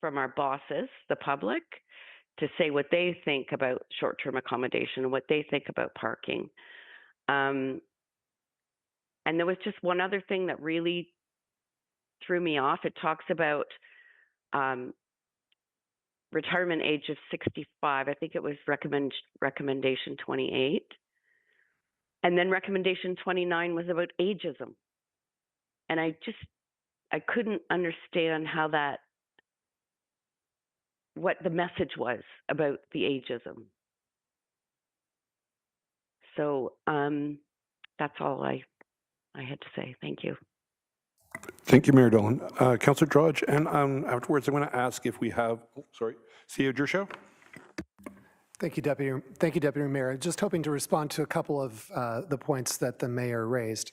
Speaker 10: from our bosses, the public, to say what they think about short-term accommodation and what they think about parking. And there was just one other thing that really threw me off. It talks about retirement age of 65. I think it was recommendation 28. And then recommendation 29 was about ageism. And I couldn't understand what the message was about the ageism. So that's all I had to say. Thank you.
Speaker 1: Thank you, Mayor Dolan. Councillor Drudge, and afterwards I'm going to ask if we have, CEO Gershow.
Speaker 17: Thank you, Deputy Mayor. Just hoping to respond to a couple of the points that the mayor raised.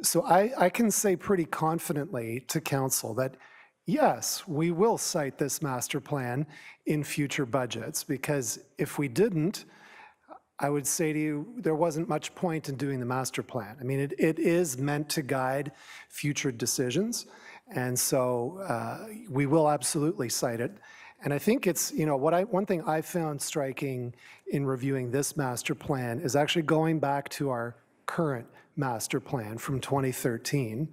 Speaker 17: So I can say pretty confidently to council that yes, we will cite this master plan in future budgets, because if we didn't, I would say to you, there wasn't much point in doing the master plan. I mean, it is meant to guide future decisions, and so we will absolutely cite it. And I think it's, you know, one thing I found striking in reviewing this master plan is actually going back to our current master plan from 2013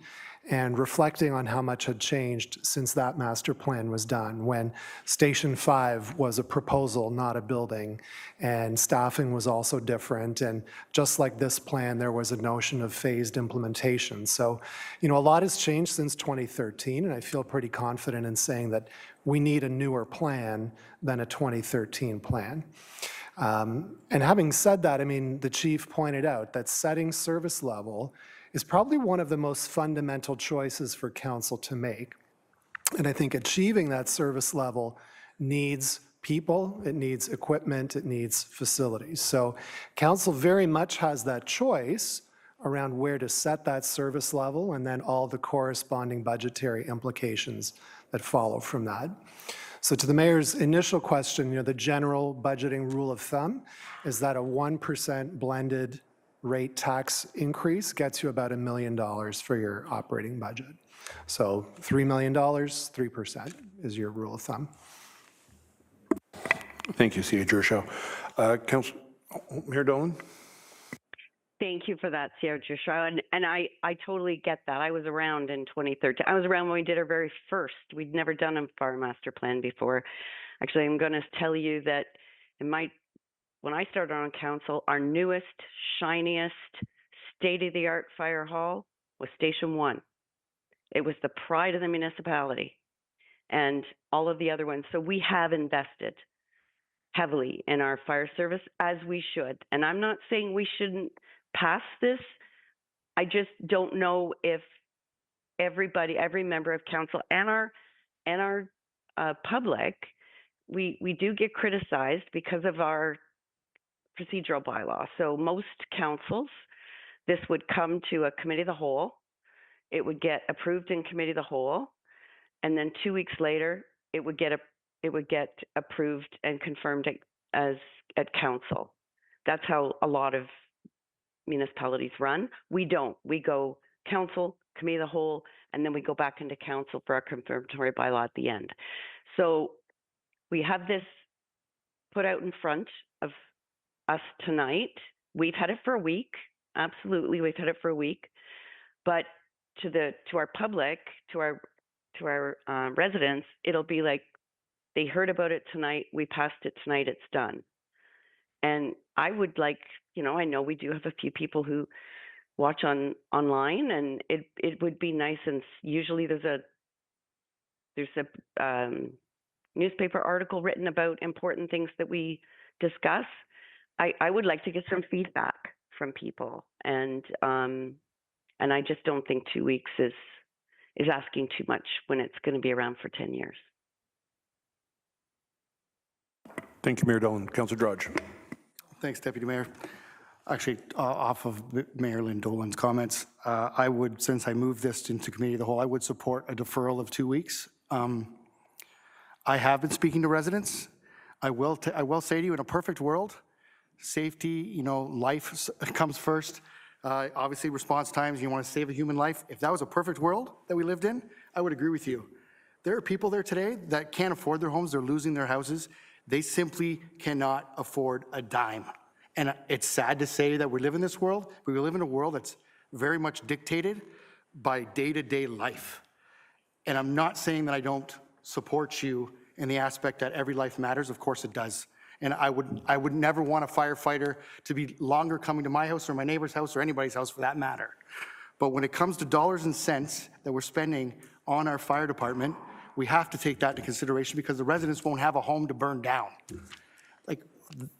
Speaker 17: and reflecting on how much had changed since that master plan was done, when Station 5 was a proposal, not a building, and staffing was also different. And just like this plan, there was a notion of phased implementation. So, you know, a lot has changed since 2013, and I feel pretty confident in saying that we need a newer plan than a 2013 plan. And having said that, I mean, the chief pointed out that setting service level is probably one of the most fundamental choices for council to make. And I think achieving that service level needs people, it needs equipment, it needs facilities. So council very much has that choice around where to set that service level and then all the corresponding budgetary implications that follow from that. So to the mayor's initial question, you know, the general budgeting rule of thumb is that a 1% blended rate tax increase gets you about $1 million for your operating budget. So $3 million, 3% is your rule of thumb.
Speaker 1: Thank you, C.A. Gershow. Mayor Dolan?
Speaker 10: Thank you for that, Sierra Joshua. And I totally get that. I was around in 2013. I was around when we did our very first. We'd never done a fire master plan before. Actually, I'm going to tell you that when I started on council, our newest, shiniest, state-of-the-art fire hall was Station 1. It was the pride of the municipality and all of the other ones. So we have invested heavily in our fire service, as we should. And I'm not saying we shouldn't pass this. I just don't know if everybody, every member of council and our public, we do get criticized because of our procedural bylaw. So most councils, this would come to a committee of the whole. It would get approved in committee of the whole, and then 2 weeks later, it would get approved and confirmed at council. That's how a lot of municipalities run. We don't. We go council, committee of the whole, and then we go back into council for our confirmatory bylaw at the end. So we have this put out in front of us tonight. We've had it for a week. Absolutely, we've had it for a week. But to our public, to our residents, it'll be like they heard about it tonight. We passed it tonight. It's done. And I would like, you know, I know we do have a few people who watch online, and it would be nice. And usually there's a newspaper article written about important things that we discuss. I would like to get some feedback from people, and I just don't think 2 weeks is asking too much when it's going to be around for 10 years.
Speaker 1: Thank you, Mayor Dolan. Councillor Drudge.
Speaker 13: Thanks, Deputy Mayor. Actually, off of Mayor Lynn Dolan's comments, I would, since I moved this into committee of the whole, I would support a deferral of 2 weeks. I have been speaking to residents. I will say to you, in a perfect world, safety, you know, life comes first. Obviously, response times, you want to save a human life. If that was a perfect world that we lived in, I would agree with you. There are people there today that can't afford their homes. They're losing their houses. They simply cannot afford a dime. And it's sad to say that we live in this world, but we live in a world that's very much dictated by day-to-day life. And I'm not saying that I don't support you in the aspect that every life matters. Of course it does. And I would never want a firefighter to be longer coming to my house or my neighbor's house or anybody's house for that matter. But when it comes to dollars and cents that we're spending on our fire department, we have to take that into consideration, because the residents won't have a home to burn down. Like,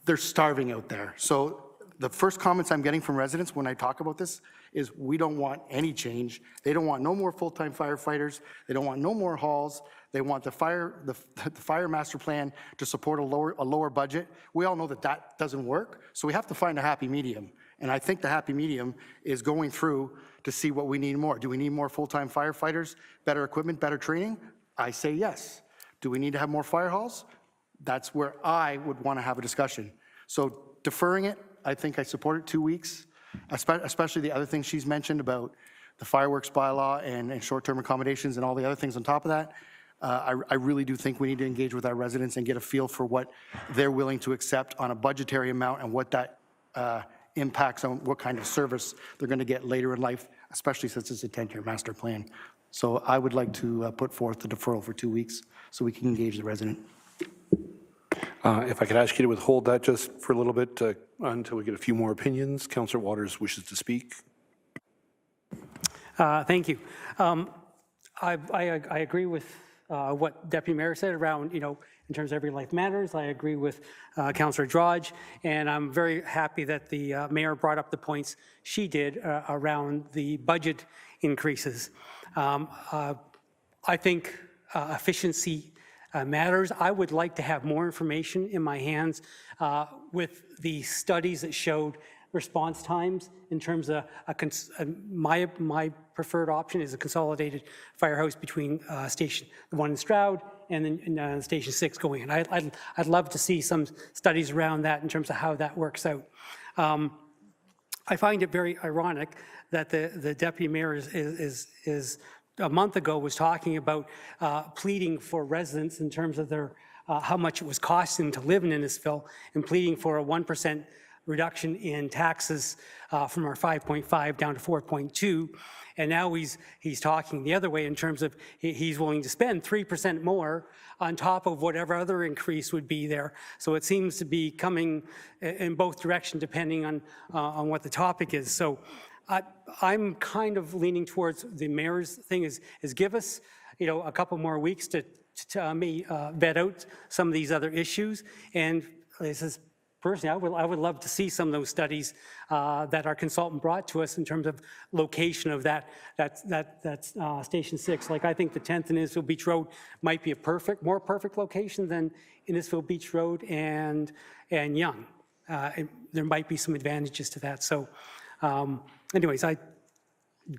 Speaker 13: they're starving out there. So the first comments I'm getting from residents when I talk about this is we don't want any change. They don't want no more full-time firefighters. They don't want no more halls. They want the fire master plan to support a lower budget. We all know that that doesn't work. So we have to find a happy medium. And I think the happy medium is going through to see what we need more. Do we need more full-time firefighters, better equipment, better training? I say yes. Do we need to have more fire halls? That's where I would want to have a discussion. So deferring it, I think I support it 2 weeks, especially the other things she's mentioned about the fireworks bylaw and short-term accommodations and all the other things on top of that. I really do think we need to engage with our residents and get a feel for what they're willing to accept on a budgetary amount and what that impacts on what kind of service they're going to get later in life, especially since it's a 10-year master plan. So I would like to put forth the deferral for 2 weeks so we can engage the resident.
Speaker 1: If I could ask you to withhold that just for a little bit until we get a few more opinions. Councillor Waters wishes to speak.
Speaker 9: Thank you. I agree with what Deputy Mayor said around, in terms of Every Life Matters. I agree with Councillor Drodge, and I'm very happy that the Mayor brought up the points she did around the budget increases. I think efficiency matters. I would like to have more information in my hands with the studies that showed response times in terms of my preferred option is a consolidated firehouse between the one in Stroud and then Station 6 going in. I'd love to see some studies around that in terms of how that works out. I find it very ironic that the Deputy Mayor is a month ago was talking about pleading for residents in terms of their how much it was costing to live in Innisfil and pleading for a 1% reduction in taxes from our 5.5 down to 4.2. And now he's talking the other way in terms of he's willing to spend 3% more on top of whatever other increase would be there. So it seems to be coming in both directions depending on what the topic is. So I'm kind of leaning towards the mayor's thing is give us, a couple more weeks to vet out some of these other issues. And this is personally, I would love to see some of those studies that our consultant brought to us in terms of location of that Station 6. Like I think the 10th and Innisfil Beach Road might be a more perfect location than Innisfil Beach Road and Yonge. There might be some advantages to that. So anyways,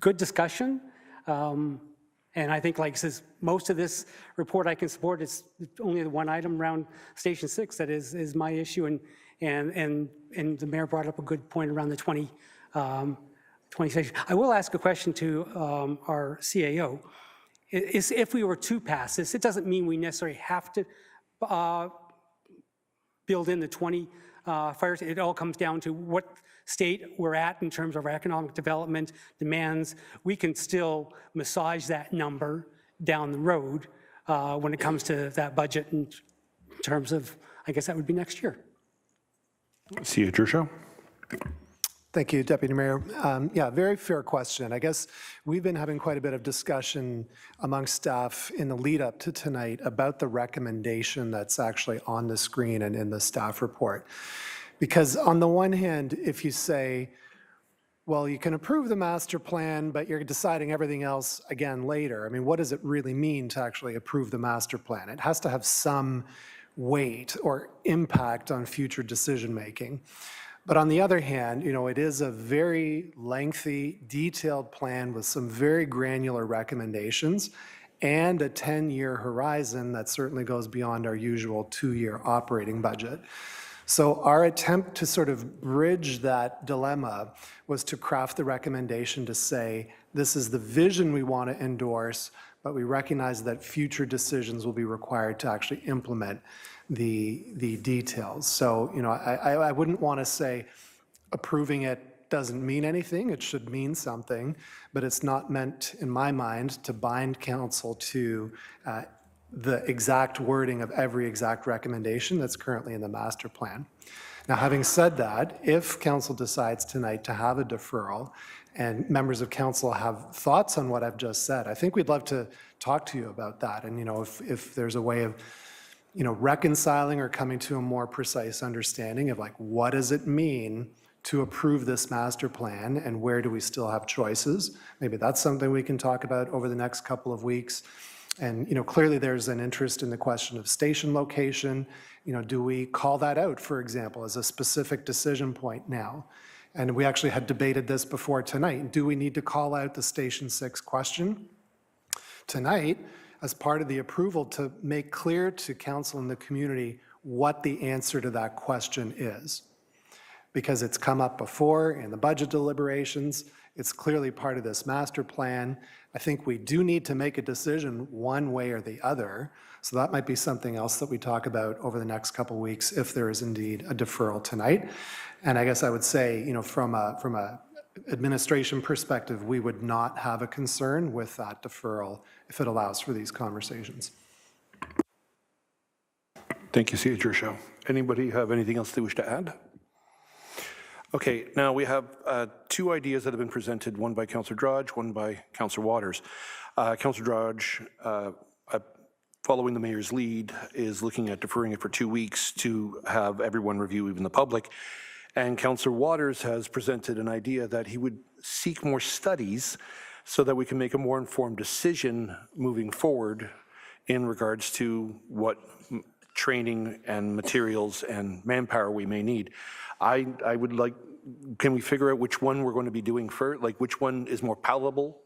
Speaker 9: good discussion. And I think, like I says, most of this report I can support. It's only the one item around Station 6 that is my issue. And the mayor brought up a good point around the 20 stations. I will ask a question to our CAO. If we were to pass this, it doesn't mean we necessarily have to build in the 20 fires. It all comes down to what state we're at in terms of our economic development demands. We can still massage that number down the road when it comes to that budget in terms of, I guess that would be next year.
Speaker 1: See you, Gershow.
Speaker 17: Thank you, Deputy Mayor. Yeah, very fair question. I guess we've been having quite a bit of discussion among staff in the lead up to tonight about the recommendation that's actually on the screen and in the staff report. Because on the one hand, if you say, well, you can approve the master plan, but you're deciding everything else again later. I mean, what does it really mean to actually approve the master plan? It has to have some weight or impact on future decision-making. But on the other hand, it is a very lengthy, detailed plan with some very granular recommendations and a 10-year horizon that certainly goes beyond our usual 2-year operating budget. So our attempt to sort of bridge that dilemma was to craft the recommendation to say, this is the vision we want to endorse, but we recognize that future decisions will be required to actually implement the details. So, I wouldn't want to say approving it doesn't mean anything. It should mean something, but it's not meant, in my mind, to bind council to the exact wording of every exact recommendation that's currently in the master plan. Now, having said that, if council decides tonight to have a deferral and members of council have thoughts on what I've just said, I think we'd love to talk to you about that. And, if there's a way of, reconciling or coming to a more precise understanding of what does it mean to approve this master plan and where do we still have choices? Maybe that's something we can talk about over the next couple of weeks. And, clearly there's an interest in the question of station location. Do we call that out, for example, as a specific decision point now? And we actually had debated this before tonight. Do we need to call out the Station 6 question? Tonight, as part of the approval to make clear to council and the community what the answer to that question is. Because it's come up before in the budget deliberations, it's clearly part of this master plan. I think we do need to make a decision one way or the other. So that might be something else that we talk about over the next couple of weeks if there is indeed a deferral tonight. And I guess I would say, you know, from a administration perspective, we would not have a concern with that deferral if it allows for these conversations.
Speaker 1: Thank you, CA Show. Anybody have anything else they wish to add? Okay, now we have two ideas that have been presented, one by Councillor Drudge, one by Councillor Waters. Councillor Drudge, following the mayor's lead, is looking at deferring it for 2 weeks to have everyone review, even the public. And Councillor Waters has presented an idea that he would seek more studies so that we can make a more informed decision moving forward in regards to what training and materials and manpower we may need. I would like, can we figure out which one we're going to be doing first? Like which one is more palatable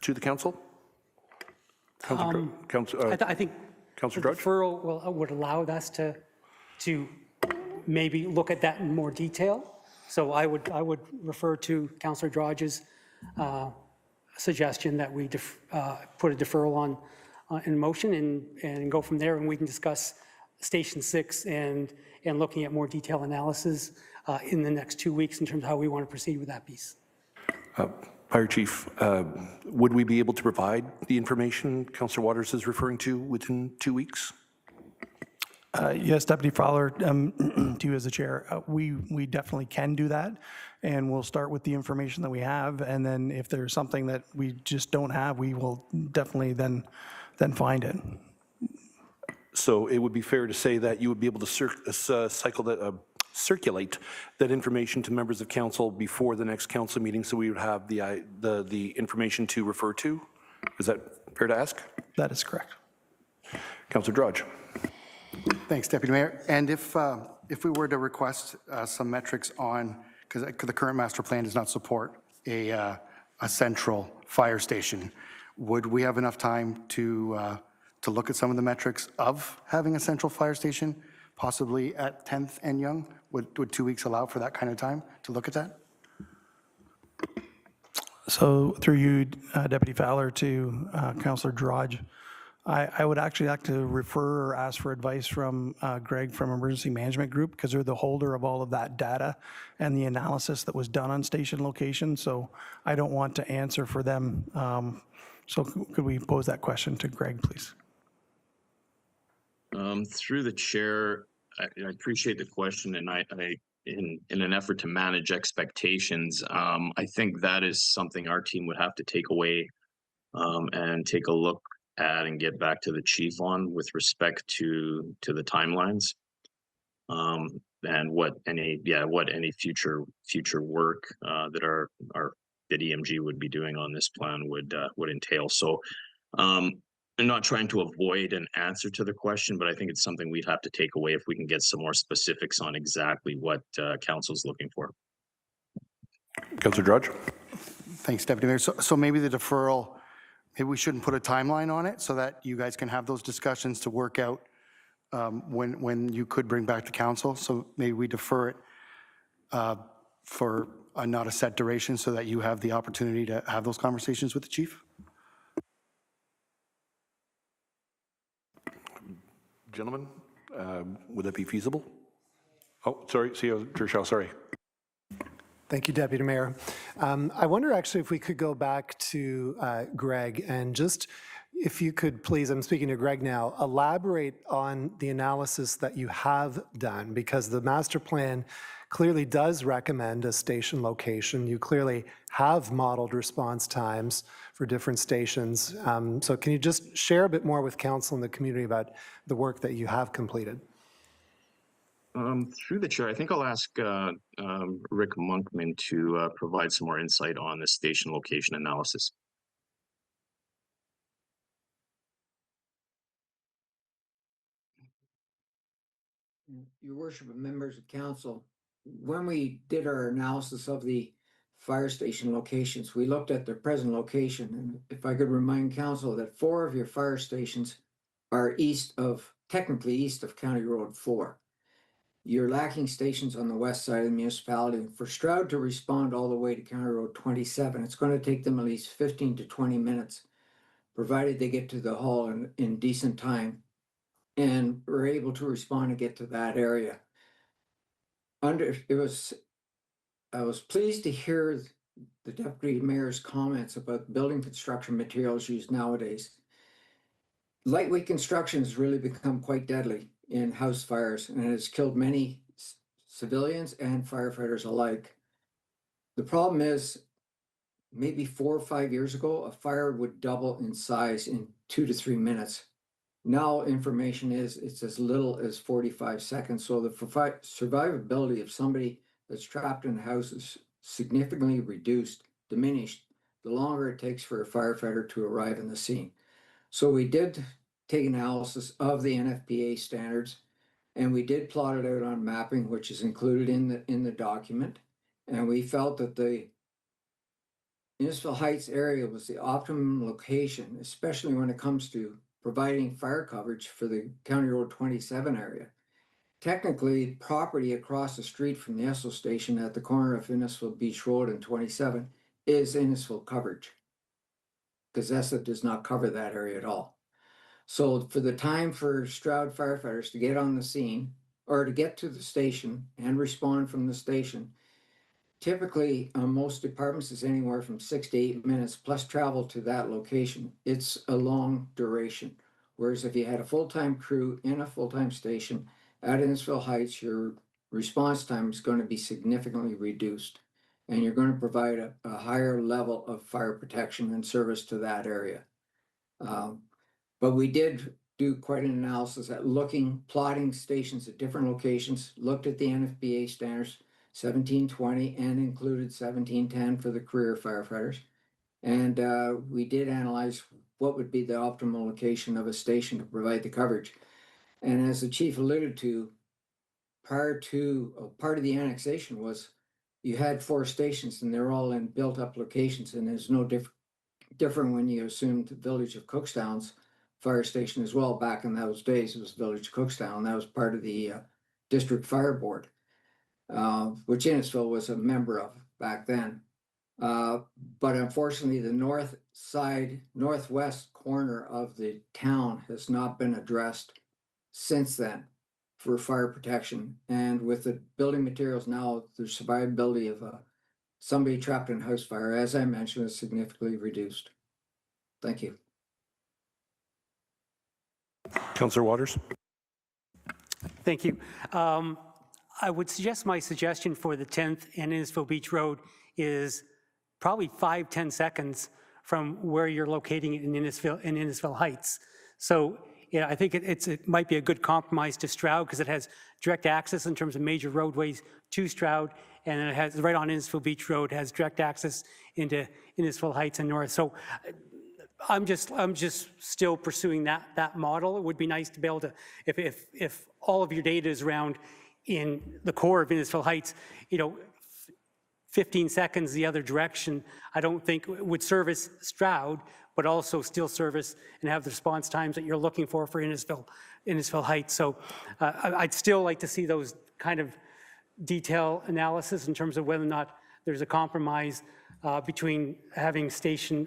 Speaker 1: to the council?
Speaker 9: I think
Speaker 1: Councillor
Speaker 9: the
Speaker 1: Drudge?
Speaker 9: deferral would allow us to maybe look at that in more detail. So I would refer to Councillor Drudge's suggestion that we put a deferral on in motion and go from there, and we can discuss Station 6 and looking at more detailed analysis in the next 2 weeks in terms of how we want to proceed with that piece.
Speaker 1: Fire Chief, would we be able to provide the information Councillor Waters is referring to within 2 weeks?
Speaker 11: Yes, Deputy Fowler, to you as the chair, we definitely can do that, and we'll start with the information that we have, and then if there's something that we just don't have, we will definitely then find it.
Speaker 1: So it would be fair to say that you would be able to circulate that information to members of council before the next council meeting, so we would have the information to refer to? Is that fair to ask?
Speaker 11: That is correct.
Speaker 1: Councillor Drudge.
Speaker 13: Thanks, Deputy Mayor. And if we were to request some metrics on, because the current master plan does not support a central fire station, would we have enough time to look at some of the metrics of having a central fire station, possibly at 10th and Yonge? Would 2 weeks allow for that kind of time to look at that?
Speaker 11: So through you, Deputy Fowler, to Councillor Drudge, I would actually like to refer or ask for advice from Greg from Emergency Management Group, because they're the holder of all of that data and the analysis that was done on station location. So I don't want to answer for them. So could we pose that question to Greg, please?
Speaker 12: Through the chair, I appreciate the question, and in an effort to manage expectations, I think that is something our team would have to take away and take a look at and get back to the chief on with respect to the timelines and what any future work that that EMG would be doing on this plan would entail. So I'm not trying to avoid an answer to the question, but I think it's something we'd have to take away if we can get some more specifics on exactly what council's looking for.
Speaker 1: Councillor Drudge.
Speaker 13: Thanks, Deputy Mayor. So maybe the deferral, maybe we shouldn't put a timeline on it so that you guys can have those discussions to work out when you could bring back to council. So maybe we defer it for not a set duration so that you have the opportunity to have those conversations with the chief.
Speaker 1: Gentlemen, would that be feasible? Oh, sorry, CEO Gershaw, sorry.
Speaker 17: Thank you, Deputy Mayor. I wonder actually if we could go back to Greg and just, if you could please, I'm speaking to Greg now, elaborate on the analysis that you have done, because the master plan clearly does recommend a station location. You clearly have modeled response times for different stations. So can you just share a bit more with council and the community about the work that you have completed?
Speaker 12: Through the chair, I think I'll ask Rick Monkman to provide some more insight on the station location analysis.
Speaker 18: Your worship and members of council, when we did our analysis of the fire station locations. We looked at their present location, and if I could remind council that 4 of your fire stations are technically east of County Road 4. You're lacking stations on the west side of the municipality. For Stroud to respond all the way to County Road 27, it's going to take them at least 15 to 20 minutes, provided they get to the hall in decent time and were able to respond and get to that area. I was pleased to hear the deputy mayor's comments about building construction materials used nowadays. Lightweight construction has really become quite deadly in house fires and has killed many civilians and firefighters alike. The problem is, maybe 4 or 5 years ago, a fire would double in size in 2 to 3 minutes. Now information is it's as little as 45 seconds. So the survivability of somebody that's trapped in a house is significantly diminished, the longer it takes for a firefighter to arrive in the scene. So we did take analysis of the NFPA standards, and we did plot it out on mapping, which is included in the document. And we felt that the Innisfil Heights area was the optimum location, especially when it comes to providing fire coverage for the County Road 27 area. Technically, property across the street from the Esso station at the corner of Innisfil Beach Road and 27 is Innisfil coverage, because ESSA does not cover that area at all. So for the time for Stroud firefighters to get on the scene or to get to the station and respond from the station, typically most departments is anywhere from 6 to 8 minutes plus travel to that location. It's a long duration. Whereas if you had a full-time crew in a full-time station at Innisfil Heights, your response time is going to be significantly reduced, and you're going to provide a higher level of fire protection and service to that area. But we did do quite an analysis at plotting stations at different locations, looked at the NFPA standards, 1720, and included 1710 for the career firefighters. And we did analyze what would be the optimal location of a station to provide the coverage. And as the chief alluded to, part of the annexation was you had 4 stations and they're all in built up locations, and there's no different when you assumed the village of Cookstown's fire station as well. Back in those days, it was village of Cookstown. That was part of the district fire board, which Innisfil was a member of back then. But unfortunately, the northwest corner of the town has not been addressed since then for fire protection. And with the building materials now, the survivability of somebody trapped in a house fire, as I mentioned, is significantly reduced. Thank you.
Speaker 1: Councillor Waters.
Speaker 9: Thank you. I would suggest my suggestion for the 10th and Innisfil Beach Road is probably 5-10 seconds from where you're locating it in Innisfil Heights. So yeah, I think it might be a good compromise to Stroud because it has direct access in terms of major roadways to Stroud, and it has right on Innisfil Beach Road has direct access into Innisfil Heights and north. So I'm just still pursuing that model. It would be nice to be able to, if all of your data is around in the core of Innisfil Heights, 15 seconds the other direction, I don't think would service Stroud, but also still service and have the response times that you're looking for Innisfil Heights. So I'd still like to see those kind of detail analysis in terms of whether or not there's a compromise between having Station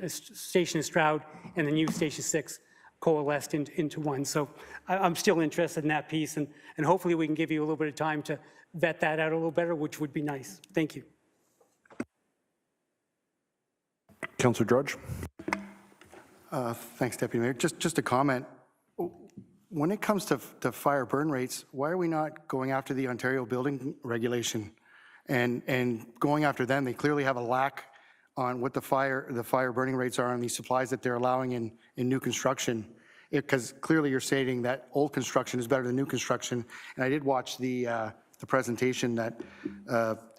Speaker 9: Stroud and the new Station 6 coalesced into one. So I'm still interested in that piece, and hopefully we can give you a little bit of time to vet that out a little better, which would be nice. Thank you.
Speaker 1: Councillor Drudge.
Speaker 13: Thanks, Deputy Mayor. Just a comment. When it comes to fire burn rates, why are we not going after the Ontario building regulation and going after them? They clearly have a lack on what the fire burning rates are on these supplies that they're allowing in new construction. Because clearly you're stating that old construction is better than new construction. And I did watch the presentation that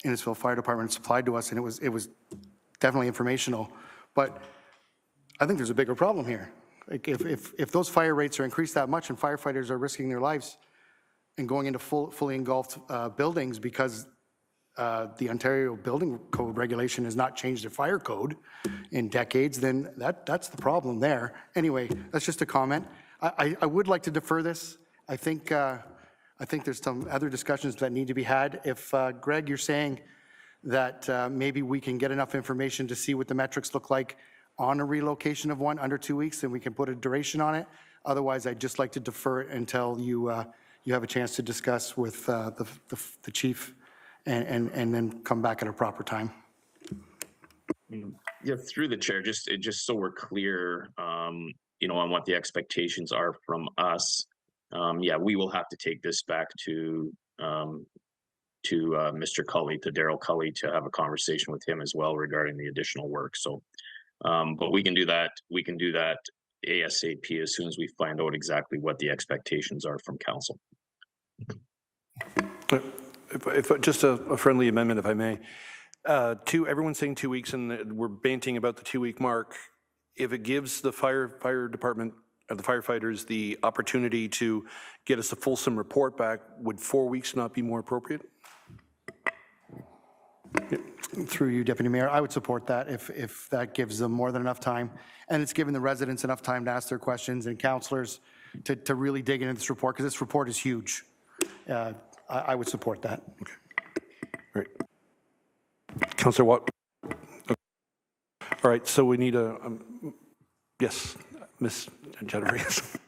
Speaker 13: Innisfil Fire Department supplied to us, and it was definitely informational. But I think there's a bigger problem here. Like if those fire rates are increased that much and firefighters are risking their lives and going into fully engulfed buildings because the Ontario Building Code regulation has not changed their fire code in decades, then that's the problem there. Anyway, that's just a comment. I would like to defer this. I think there's some other discussions that need to be had. If, Greg, you're saying that maybe we can get enough information to see what the metrics look like on a relocation of one under 2 weeks, then we can put a duration on it. Otherwise, I'd just like to defer it until you have a chance to discuss with the chief and then come back at a proper time.
Speaker 12: Yeah, through the chair, just so we're clear, you know, on what the expectations are from us. Yeah, we will have to take this back to Mr. Cully, to Daryl Cully, to have a conversation with him as well regarding the additional work. So, but we can do that. We can do that ASAP as soon as we find out exactly what the expectations are from council.
Speaker 1: If just a friendly amendment, if I may. Everyone's saying 2 weeks, and we're banting about the 2-week mark. If it gives the fire department, the firefighters, the opportunity to get us a fulsome report back, would 4 weeks not be more appropriate?
Speaker 13: Through you, Deputy Mayor, I would support that if that gives them more than enough time, and it's given the residents enough time to ask their questions and councillors to really dig into this report, because this report is huge. I would support that.
Speaker 1: Okay. All right. Councillor Watt. Okay. All right, so we need a, yes, Ms. Jennifer, yes.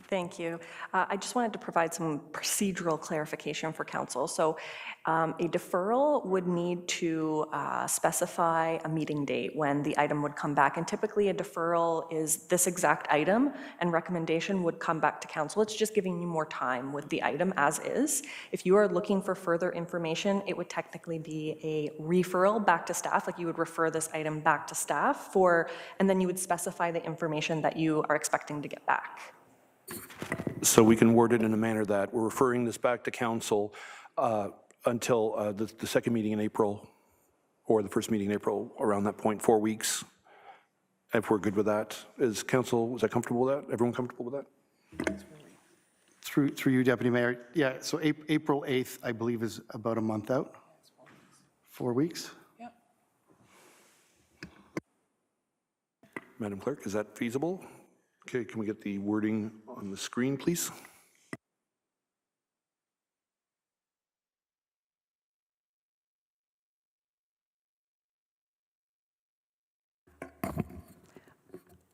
Speaker 19: Thank you. I just wanted to provide some procedural clarification for council. So a deferral would need to specify a meeting date when the item would come back. And typically a deferral is this exact item and recommendation would come back to council. It's just giving you more time with the item as is. If you are looking for further information, it would technically be a referral back to staff, like you would refer this item back to staff and then you would specify the information that you are expecting to get back.
Speaker 1: So we can word it in a manner that we're referring this back to council until the second meeting in April or the first meeting in April, around that point, 4 weeks, if we're good with that. Is that comfortable with that? Everyone comfortable with that?
Speaker 13: Through you, Deputy Mayor. Yeah, so April 8th, I believe, is about a month out. 4 weeks?
Speaker 2: Yep.
Speaker 1: Madam Clerk, is that feasible? Okay, can we get the wording on the screen, please?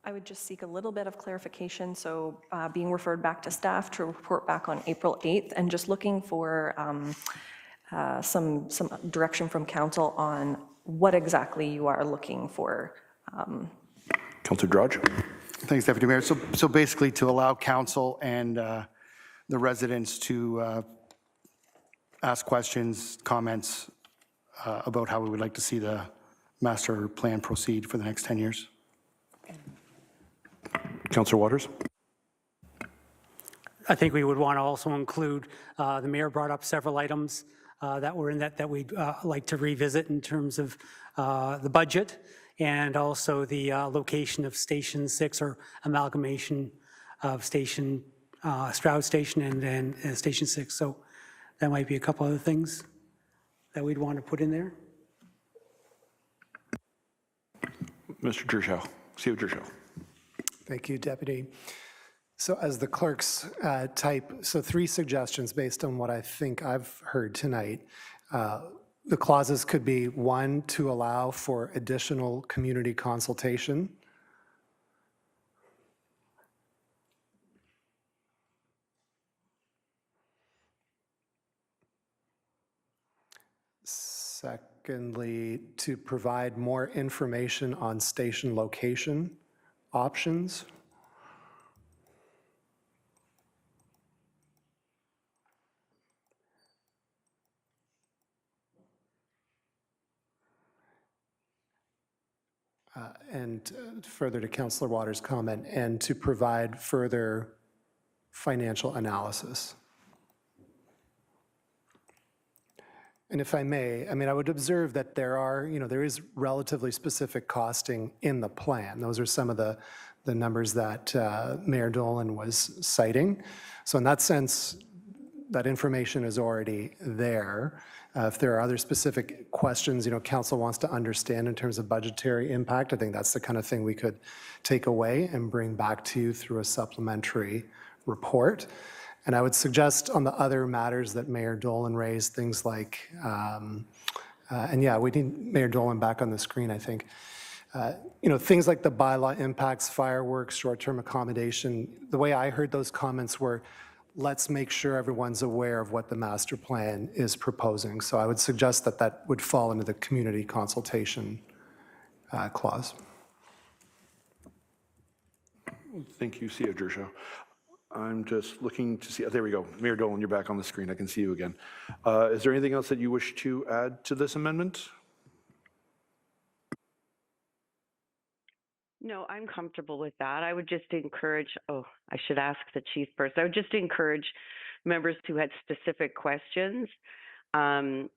Speaker 19: I would just seek a little bit of clarification. So being referred back to staff to report back on April 8th and just looking for some direction from council on what exactly you are looking for.
Speaker 1: Councillor Drudge.
Speaker 13: Thanks, Deputy Mayor. So basically to allow council and the residents to ask questions, comments about how we would like to see the master plan proceed for the next 10 years.
Speaker 1: Councillor Waters.
Speaker 9: I think we would want to also include, the mayor brought up several items that were in that we'd like to revisit in terms of the budget and also the location of Station 6 or amalgamation of Stroud Station and then Station 6. So that might be a couple other things that we'd want to put in there.
Speaker 1: Mr. Gershow, CEO Gershow.
Speaker 17: Thank you, Deputy. So as the clerks type, so 3 suggestions based on what I think I've heard tonight. The clauses could be 1, to allow for additional community consultation. Secondly, to provide more information on station location options. And further to Councillor Waters' comment, and to provide further financial analysis. And if I may, I would observe that there is relatively specific costing in the plan. Those are some of the numbers that Mayor Dolan was citing. So in that sense, that information is already there. If there are other specific questions, council wants to understand in terms of budgetary impact, I think that's the kind of thing we could take away and bring back to you through a supplementary report. And I would suggest on the other matters that Mayor Dolan raised, things like, and yeah, we need Mayor Dolan back on the screen, I think. Things like the bylaw impacts, fireworks, short-term accommodation. The way I heard those comments were, let's make sure everyone's aware of what the master plan is proposing. So I would suggest that that would fall into the community consultation clause.
Speaker 1: Thank you, Sia Gershaw. I'm just looking to see, there we go. Mayor Dolan, you're back on the screen. I can see you again. Is there anything else that you wish to add to this amendment?
Speaker 10: No, I'm comfortable with that. I would just encourage, I should ask the chief first. I would just encourage members who had specific questions. The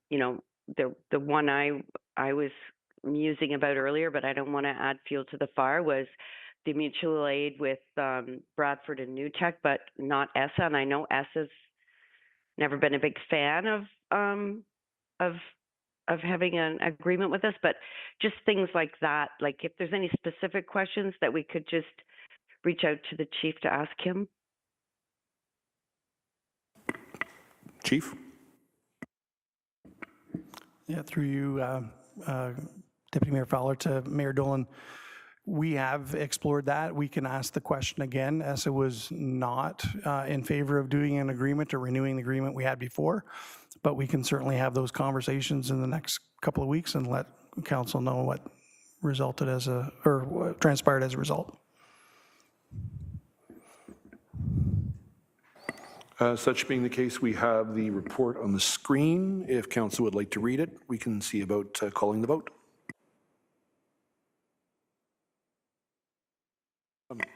Speaker 10: one I was musing about earlier, but I don't want to add fuel to the fire, was the mutual aid with Bradford and New Tech, but not ESSA. And I know ESSA's never been a big fan of having an agreement with us, but just things like that. Like if there's any specific questions that we could just reach out to the chief to ask him.
Speaker 1: Chief?
Speaker 11: Yeah, through you, Deputy Mayor Fowler, to Mayor Dolan. We have explored that. We can ask the question again. ESSA was not in favor of doing an agreement or renewing the agreement we had before, but we can certainly have those conversations in the next couple of weeks and let council know what resulted or what transpired as a result.
Speaker 1: Such being the case, we have the report on the screen. If council would like to read it, we can see about calling the vote.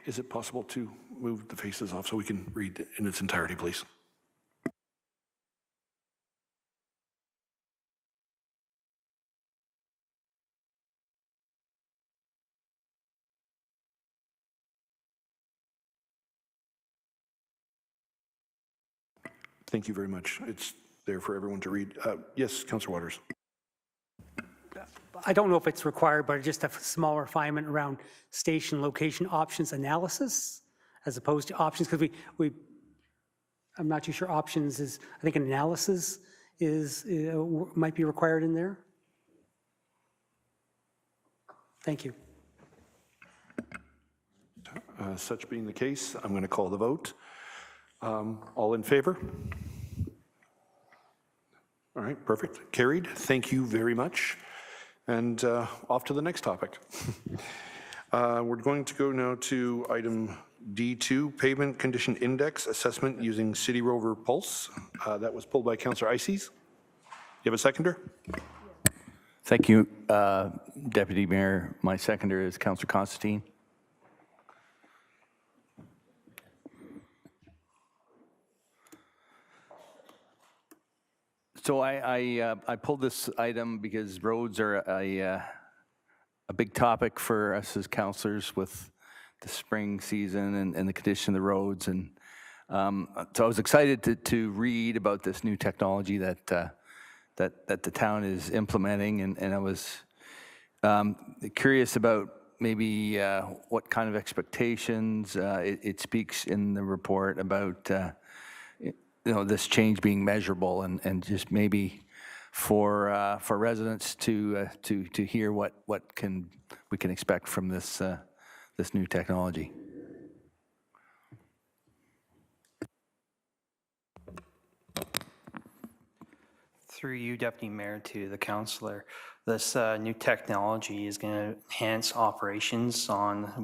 Speaker 1: Is it possible to move the faces off so we can read in its entirety, please? Thank you very much. It's there for everyone to read. Yes, Councillor Waters.
Speaker 9: I don't know if it's required, but just a small refinement around station location options analysis as opposed to options, because I'm not too sure options is, I think an analysis might be required in there. Thank you.
Speaker 1: Such being the case, I'm going to call the vote. All in favor? All right, perfect. Carried. Thank you very much. And off to the next topic. We're going to go now to item D2, Pavement Condition Index Assessment using City Rover Pulse. That was pulled by Councillor Ices. You have a seconder?
Speaker 7: Thank you, Deputy Mayor. My seconder is Councillor Constantine. So I pulled this item because roads are a big topic for us as councillors with the spring season and the condition of the roads. And so I was excited to read about this new technology that the town is implementing, and I was curious about maybe what kind of expectations. It speaks in the report about this change being measurable, and just maybe for residents to hear what we can expect from this this new technology.
Speaker 20: Through you, Deputy Mayor, to the councillor, this new technology is going to enhance operations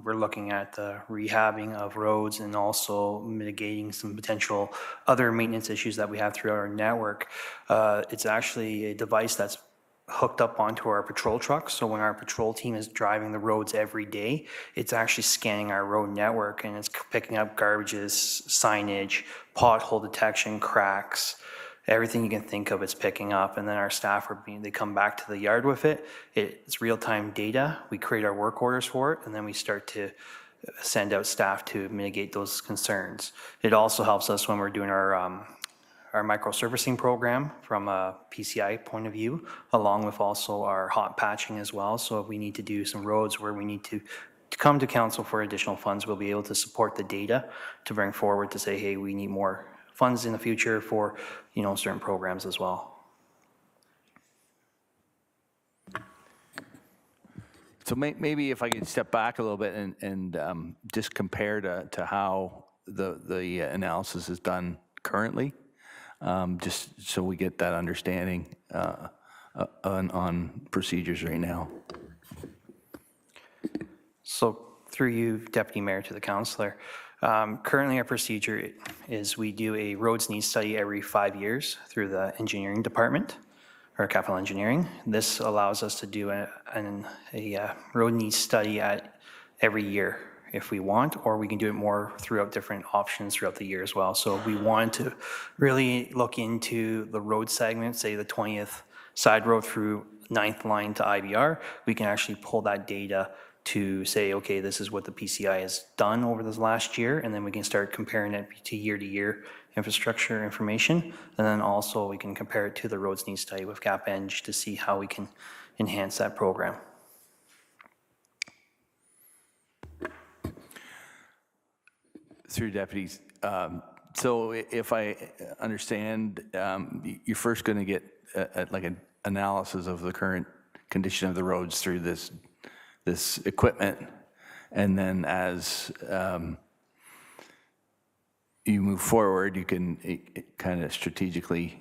Speaker 20: we're looking at the rehabbing of roads and also mitigating some potential other maintenance issues that we have throughout our network. It's actually a device that's hooked up onto our patrol trucks. So when our patrol team is driving the roads every day, it's actually scanning our road network, and it's picking up garbages, signage, pothole detection, cracks, everything you can think of, it's picking up. And then our staff they come back to the yard with it. It's real-time data. We create our work orders for it, and then we start to send out staff to mitigate those concerns. It also helps us when we're doing our our microservicing program from a PCI point of view, along with also our hot patching as well. So if we need to do some roads where we need to come to council for additional funds, we'll be able to support the data to bring forward to say, hey, we need more funds in the future for, you know, certain programs as well.
Speaker 7: So maybe if I could step back a little bit and just compare to how the analysis is done currently, just so we get that understanding on procedures right now.
Speaker 20: So through you, Deputy Mayor, to the councillor, currently our procedure is we do a roads needs study every 5 years through the engineering department, or capital engineering. This allows us to do a road needs study at every year if we want, or we can do it more throughout different options throughout the year as well. So if we want to really look into the road segment, say the 20th side road through 9th line to IBR, we can actually pull that data to say, okay, this is what the PCI has done over this last year, and then we can start comparing it to year infrastructure information, and then also we can compare it to the roads needs study with CapEng to see how we can enhance that program.
Speaker 7: Through deputies, so if I understand, you're first going to get like an analysis of the current condition of the roads through this equipment, and then as you move forward, you can kind of strategically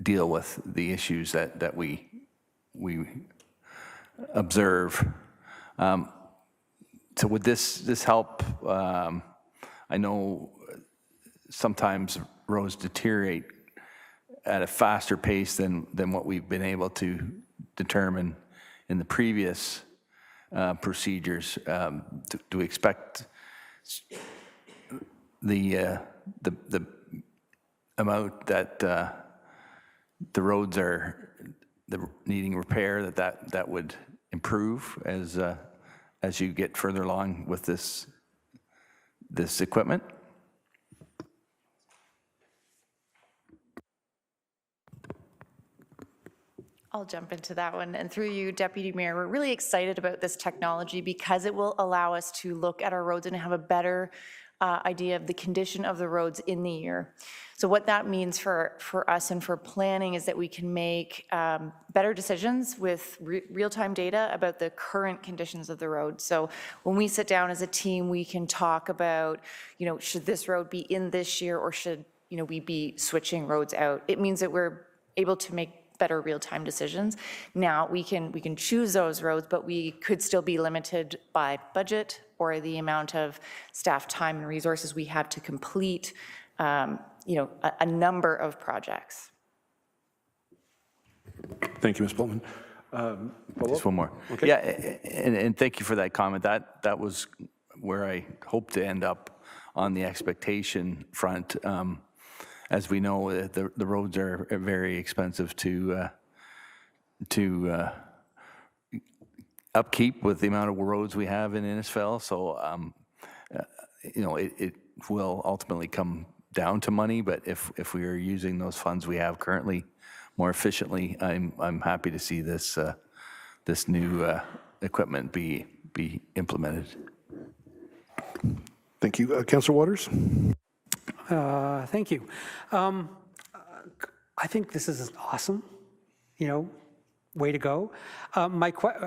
Speaker 7: deal with the issues that we observe. So would this help? I know sometimes roads deteriorate at a faster pace than what we've been able to determine in the previous procedures. Do we expect the amount that the roads are needing repair that would improve as you get further along with this equipment?
Speaker 21: I'll jump into that one. And through you, Deputy Mayor, we're really excited about this technology because it will allow us to look at our roads and have a better idea of the condition of the roads in the year. So what that means for us and for planning is that we can make better decisions with real-time data about the current conditions of the road. So when we sit down as a team, we can talk about, you know, should this road be in this year, or should, you know, we be switching roads out? It means that we're able to make better real-time decisions. Now we can choose those roads, but we could still be limited by budget or the amount of staff time and resources we have to complete, you know, a number of projects.
Speaker 1: Thank you, Ms. Pullman.
Speaker 7: Just one more.
Speaker 1: Okay.
Speaker 7: Yeah, and thank you for that comment. That was where I hope to end up on the expectation front. As we know, the roads are very expensive to upkeep with the amount of roads we have in Innisfil. So, you know, it will ultimately come down to money. But if we are using those funds we have currently more efficiently, I'm happy to see this new equipment be implemented.
Speaker 1: Thank you, Councillor Waters.
Speaker 9: Thank you. I think this is awesome, you know, way to go. I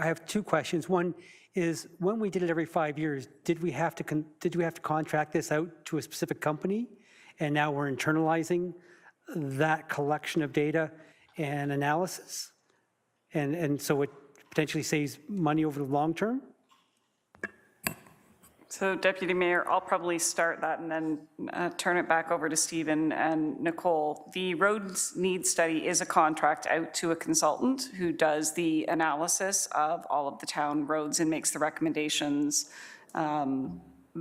Speaker 9: have two questions. One is, when we did it every 5 years, did we have to contract this out to a specific company? And now we're internalizing that collection of data and analysis? And so it potentially saves money over the long term?
Speaker 14: So Deputy Mayor, I'll probably start that and then turn it back over to Stephen and Nicole. The roads needs study is a contract out to a consultant who does the analysis of all of the town roads and makes the recommendations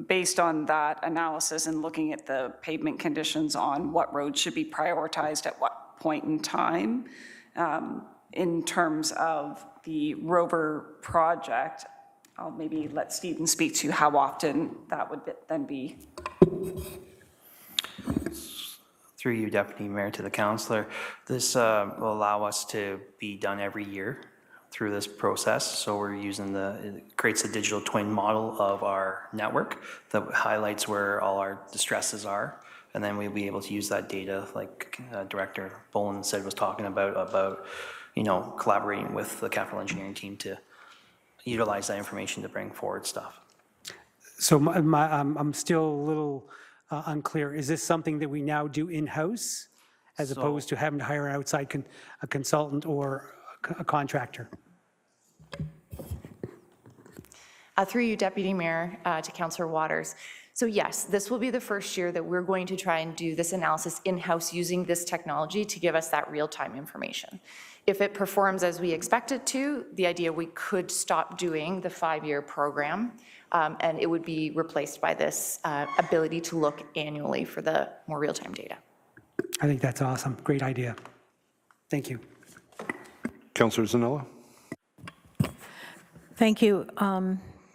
Speaker 14: based on that analysis and looking at the pavement conditions on what roads should be prioritized at what point in time. In terms of the Rover project, I'll maybe let Stephen speak to how often that would then be.
Speaker 20: Through you, Deputy Mayor, to the councillor, this will allow us to be done every year through this process. So we're using it creates a digital twin model of our network that highlights where all our distresses are. And then we'll be able to use that data, like Director Boland said, was talking about, collaborating with the capital engineering team to utilize that information to bring forward stuff.
Speaker 9: So I'm still a little unclear. Is this something that we now do in-house as opposed to having to hire an outside a consultant or a contractor?
Speaker 21: Through you, Deputy Mayor, to Councillor Waters. So yes, this will be the first year that we're going to try and do this analysis in-house using this technology to give us that real-time information. If it performs as we expect it to, the idea we could stop doing the 5-year program and it would be replaced by this ability to look annually for the more real-time data.
Speaker 9: I think that's awesome. Great idea. Thank you.
Speaker 1: Councillor Zanella.
Speaker 8: Thank you.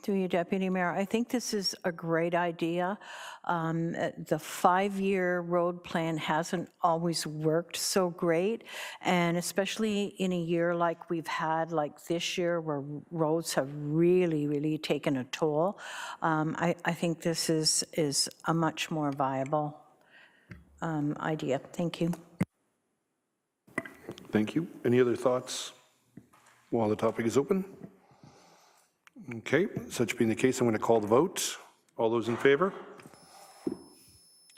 Speaker 8: Through you, Deputy Mayor. I think this is a great idea. The 5-year road plan hasn't always worked so great, and especially in a year like we've had, like this year, where roads have really, really taken a toll. I think this is a much more viable idea. Thank you.
Speaker 1: Thank you. Any other thoughts while the topic is open? Okay, such being the case, I'm going to call the vote. All those in favor?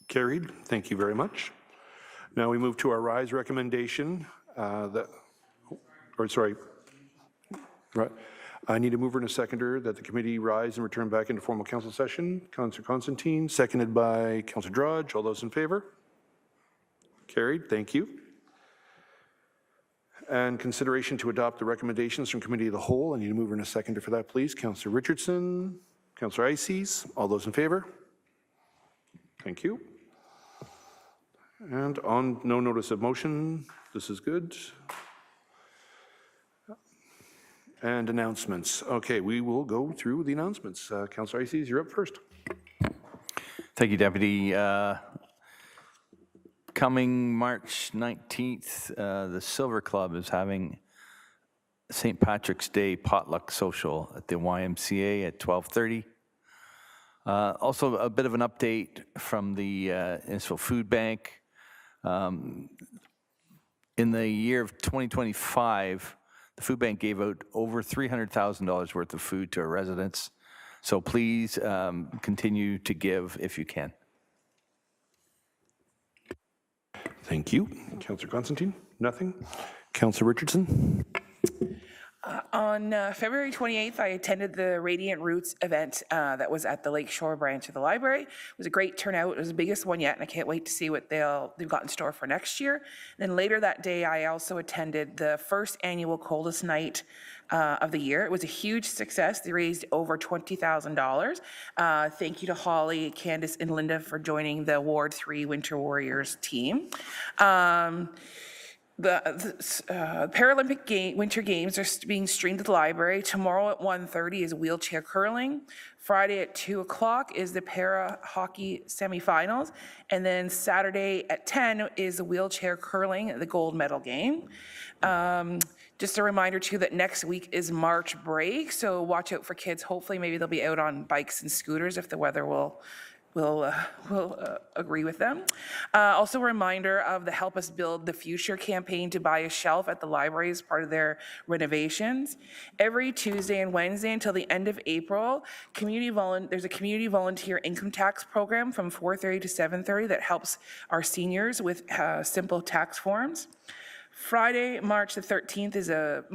Speaker 1: Carried. Thank you very much. Now we move to our RISE recommendation. Right. I need a mover and a seconder that the committee rise and return back into formal council session. Councillor Constantine, seconded by Councillor Drudge. All those in favor? Carried. Thank you. And consideration to adopt the recommendations from Committee of the Whole. I need a mover and a seconder for that, please. Councillor Richardson, Councillor Ices, all those in favor? Thank you. And on no notice of motion, this is good. And announcements. Okay, we will go through the announcements. Councillor Ices, you're up first.
Speaker 7: Thank you, Deputy. Coming March 19th, the Silver Club is having St. Patrick's Day potluck social at the YMCA at 12:30. Also, a bit of an update from the Innisfil Food Bank. In the year of 2025, the food bank gave out over $300,000 worth of food to our residents. So please continue to give if you can.
Speaker 1: Thank you. Councillor Constantine? Nothing. Councillor Richardson?
Speaker 2: On February 28th, I attended the Radiant Roots event that was at the Lakeshore branch of the library. It was a great turnout. It was the biggest one yet, and I can't wait to see what they've got in store for next year. Then later that day, I also attended the first annual Coldest Night of the year. It was a huge success. They raised over $20,000. Thank you to Holly, Candace, and Linda for joining the Ward 3 Winter Warriors team. The Paralympic Winter Games are being streamed at the library. Tomorrow at 1:30 is wheelchair curling. Friday at 2 o'clock is the para hockey semifinals. And then Saturday at 10 is the wheelchair curling, the gold medal game. Just a reminder too that next week is March break, so watch out for kids. Hopefully maybe they'll be out on bikes and scooters if the weather will agree with them. Also a reminder of the Help Us Build the Future campaign to buy a shelf at the library as part of their renovations. Every Tuesday and Wednesday until the end of April, there's a community volunteer income tax program from 4:30 to 7:30 that helps our seniors with simple tax forms. Friday, March the 13th is a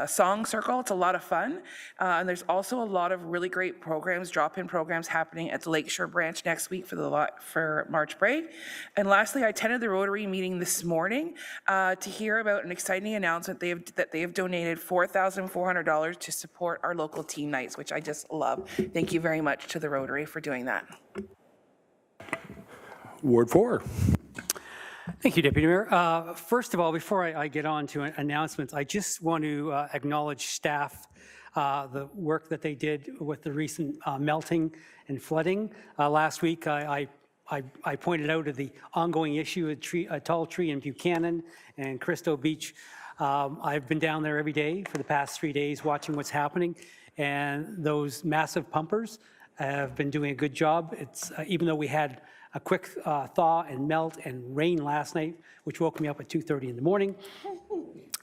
Speaker 2: song circle. It's a lot of fun. And there's also a lot of really great programs, drop-in programs happening at the Lakeshore branch next week for March break. And lastly, I attended the Rotary meeting this morning to hear about an exciting announcement that they have donated $4,400 to support our local teen nights, which I just love. Thank you very much to the Rotary for doing that.
Speaker 1: Ward 4.
Speaker 9: Thank you, Deputy Mayor. First of all, before I get on to announcements, I just want to acknowledge staff, the work that they did with the recent melting and flooding. Last week, I I pointed out the ongoing issue at a tall tree in Buchanan and Cristo Beach. I've been down there every day for the past 3 days watching what's happening, and those massive pumpers have been doing a good job. It's even though we had a quick thaw and melt and rain last night, which woke me up at 2:30 in the morning.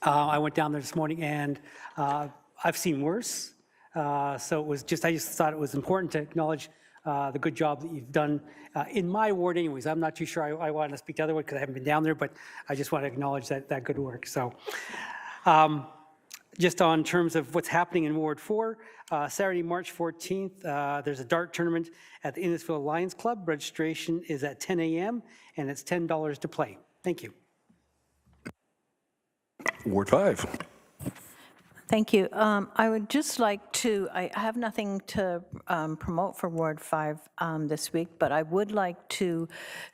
Speaker 9: I went down there this morning, and I've seen worse. So it was I just thought it was important to acknowledge the good job that you've done in my ward anyways. I'm not too sure I want to speak to other ones because I haven't been down there, but I just want to acknowledge that good work. So just on terms of what's happening in Ward 4, Saturday, March 14th, there's a dart tournament at the Innisfil Lions Club. Registration is at 10 a.m. and it's $10 to play. Thank you.
Speaker 1: Ward 5.
Speaker 8: Thank you. I would just like to, I have nothing to promote for Ward 5 this week, but I would like to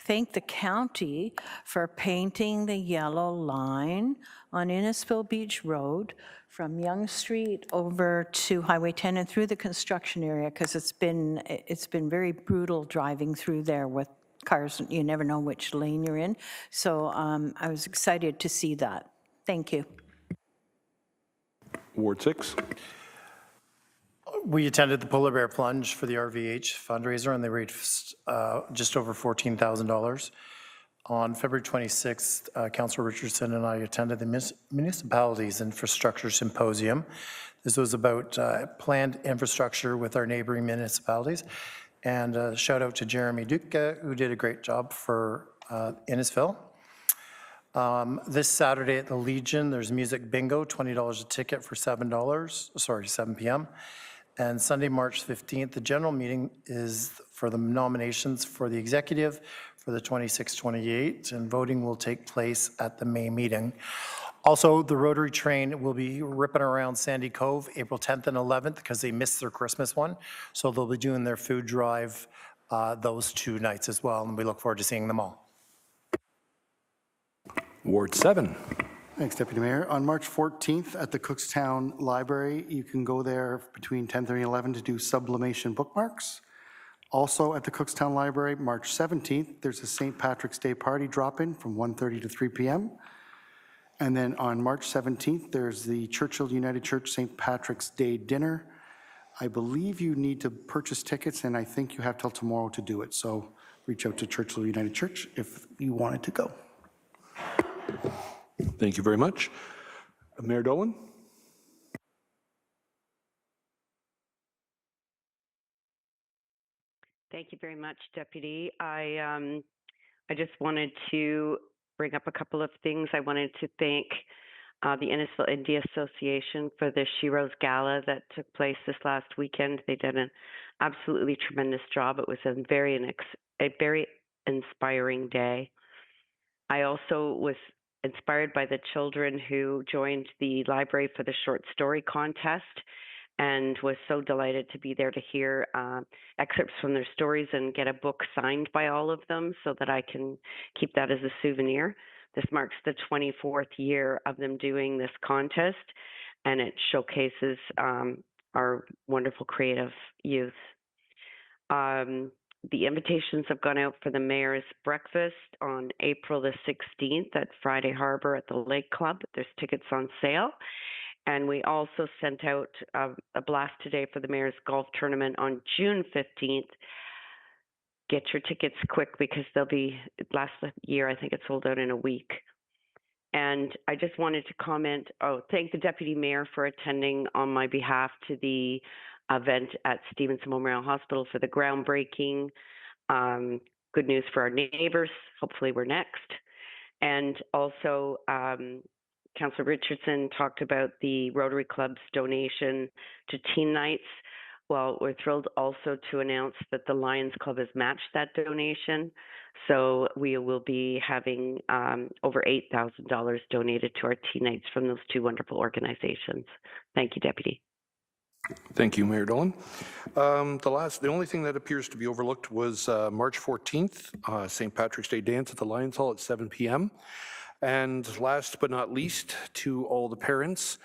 Speaker 8: thank the county for painting the yellow line on Innisfil Beach Road from Yonge Street over to Highway 10 and through the construction area, because it's been very brutal driving through there with cars. You never know which lane you're in. So I was excited to see that. Thank you.
Speaker 1: Ward 6.
Speaker 5: We attended the Polar Bear Plunge for the RVH fundraiser, and they raised just over $14,000. On February 26th, Councillor Richardson and I attended the Municipalities Infrastructure Symposium. This was about planned infrastructure with our neighboring municipalities. And shout out to Jeremy Duca, who did a great job for Innisfil. This Saturday at the Legion, there's music bingo, $20 a ticket for $7 p.m. And Sunday, March 15th, the general meeting is for the nominations for the executive for the 26-28, and voting will take place at the May meeting. Also, the Rotary Train will be ripping around Sandy Cove April 10th and 11th because they missed their Christmas one. So they'll be doing their food drive those 2 nights as well, and we look forward to seeing them all.
Speaker 1: Ward 7.
Speaker 13: Thanks, Deputy Mayor. On March 14th at the Cookstown Library, you can go there between 10:30 and 11 to do sublimation bookmarks. Also at the Cookstown Library, March 17th, there's a St. Patrick's Day party drop-in from 1:30 to 3 p.m. And then on March 17th, there's the Churchill United Church St. Patrick's Day dinner. I believe you need to purchase tickets, and I think you have till tomorrow to do it. So reach out to Churchill United Church if you wanted to go.
Speaker 1: Thank you very much. Mayor Dolan?
Speaker 10: Thank you very much, Deputy. I just wanted to bring up a couple of things. I wanted to thank the Innisfil India Association for the Sheroes Gala that took place this last weekend. They did an absolutely tremendous job. It was a very inspiring day. I also was inspired by the children who joined the library for the short story contest and was so delighted to be there to hear excerpts from their stories and get a book signed by all of them so that I can keep that as a souvenir. This marks the 24th year of them doing this contest, and it showcases our wonderful creative youth. The invitations have gone out for the Mayor's Breakfast on April the 16th at Friday Harbor at the Lake Club. There's tickets on sale. And we also sent out a blast today for the Mayor's Golf Tournament on June 15th. Get your tickets quick because they'll be, last year I think it sold out in a week. And I just wanted to thank the Deputy Mayor for attending on my behalf to the event at Stevenson Memorial Hospital for the groundbreaking. Good news for our neighbors. Hopefully we're next. And also, Councillor Richardson talked about the Rotary Club's donation to Teen Nights. Well, we're thrilled also to announce that the Lions Club has matched that donation. So we will be having over $8,000 donated to our Teen Nights from those 2 wonderful organizations. Thank you, Deputy.
Speaker 1: Thank you, Mayor Dolan. The only thing that appears to be overlooked was March 14th, St. Patrick's Day dance at the Lions Hall at 7 p.m. And last but not least, to all the parents,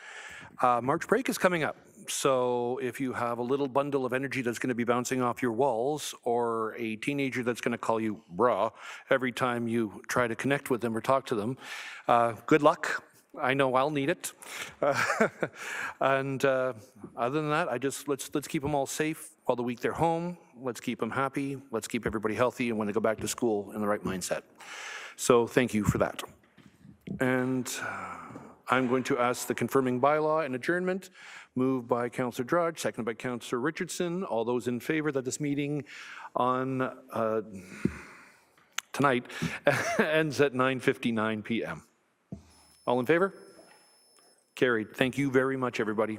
Speaker 1: March break is coming up. So if you have a little bundle of energy that's going to be bouncing off your walls, or a teenager that's going to call you brah every time you try to connect with them or talk to them, good luck. I know I'll need it. And other than that, let's keep them all safe while the week they're home. Let's keep them happy. Let's keep everybody healthy, and when they go back to school, in the right mindset. So thank you for that. And I'm going to ask the confirming bylaw and adjournment, moved by Councillor Drudge, seconded by Councillor Richardson. All those in favor that this meeting on tonight ends at 9:59 p.m. All in favor? Carried. Thank you very much, everybody.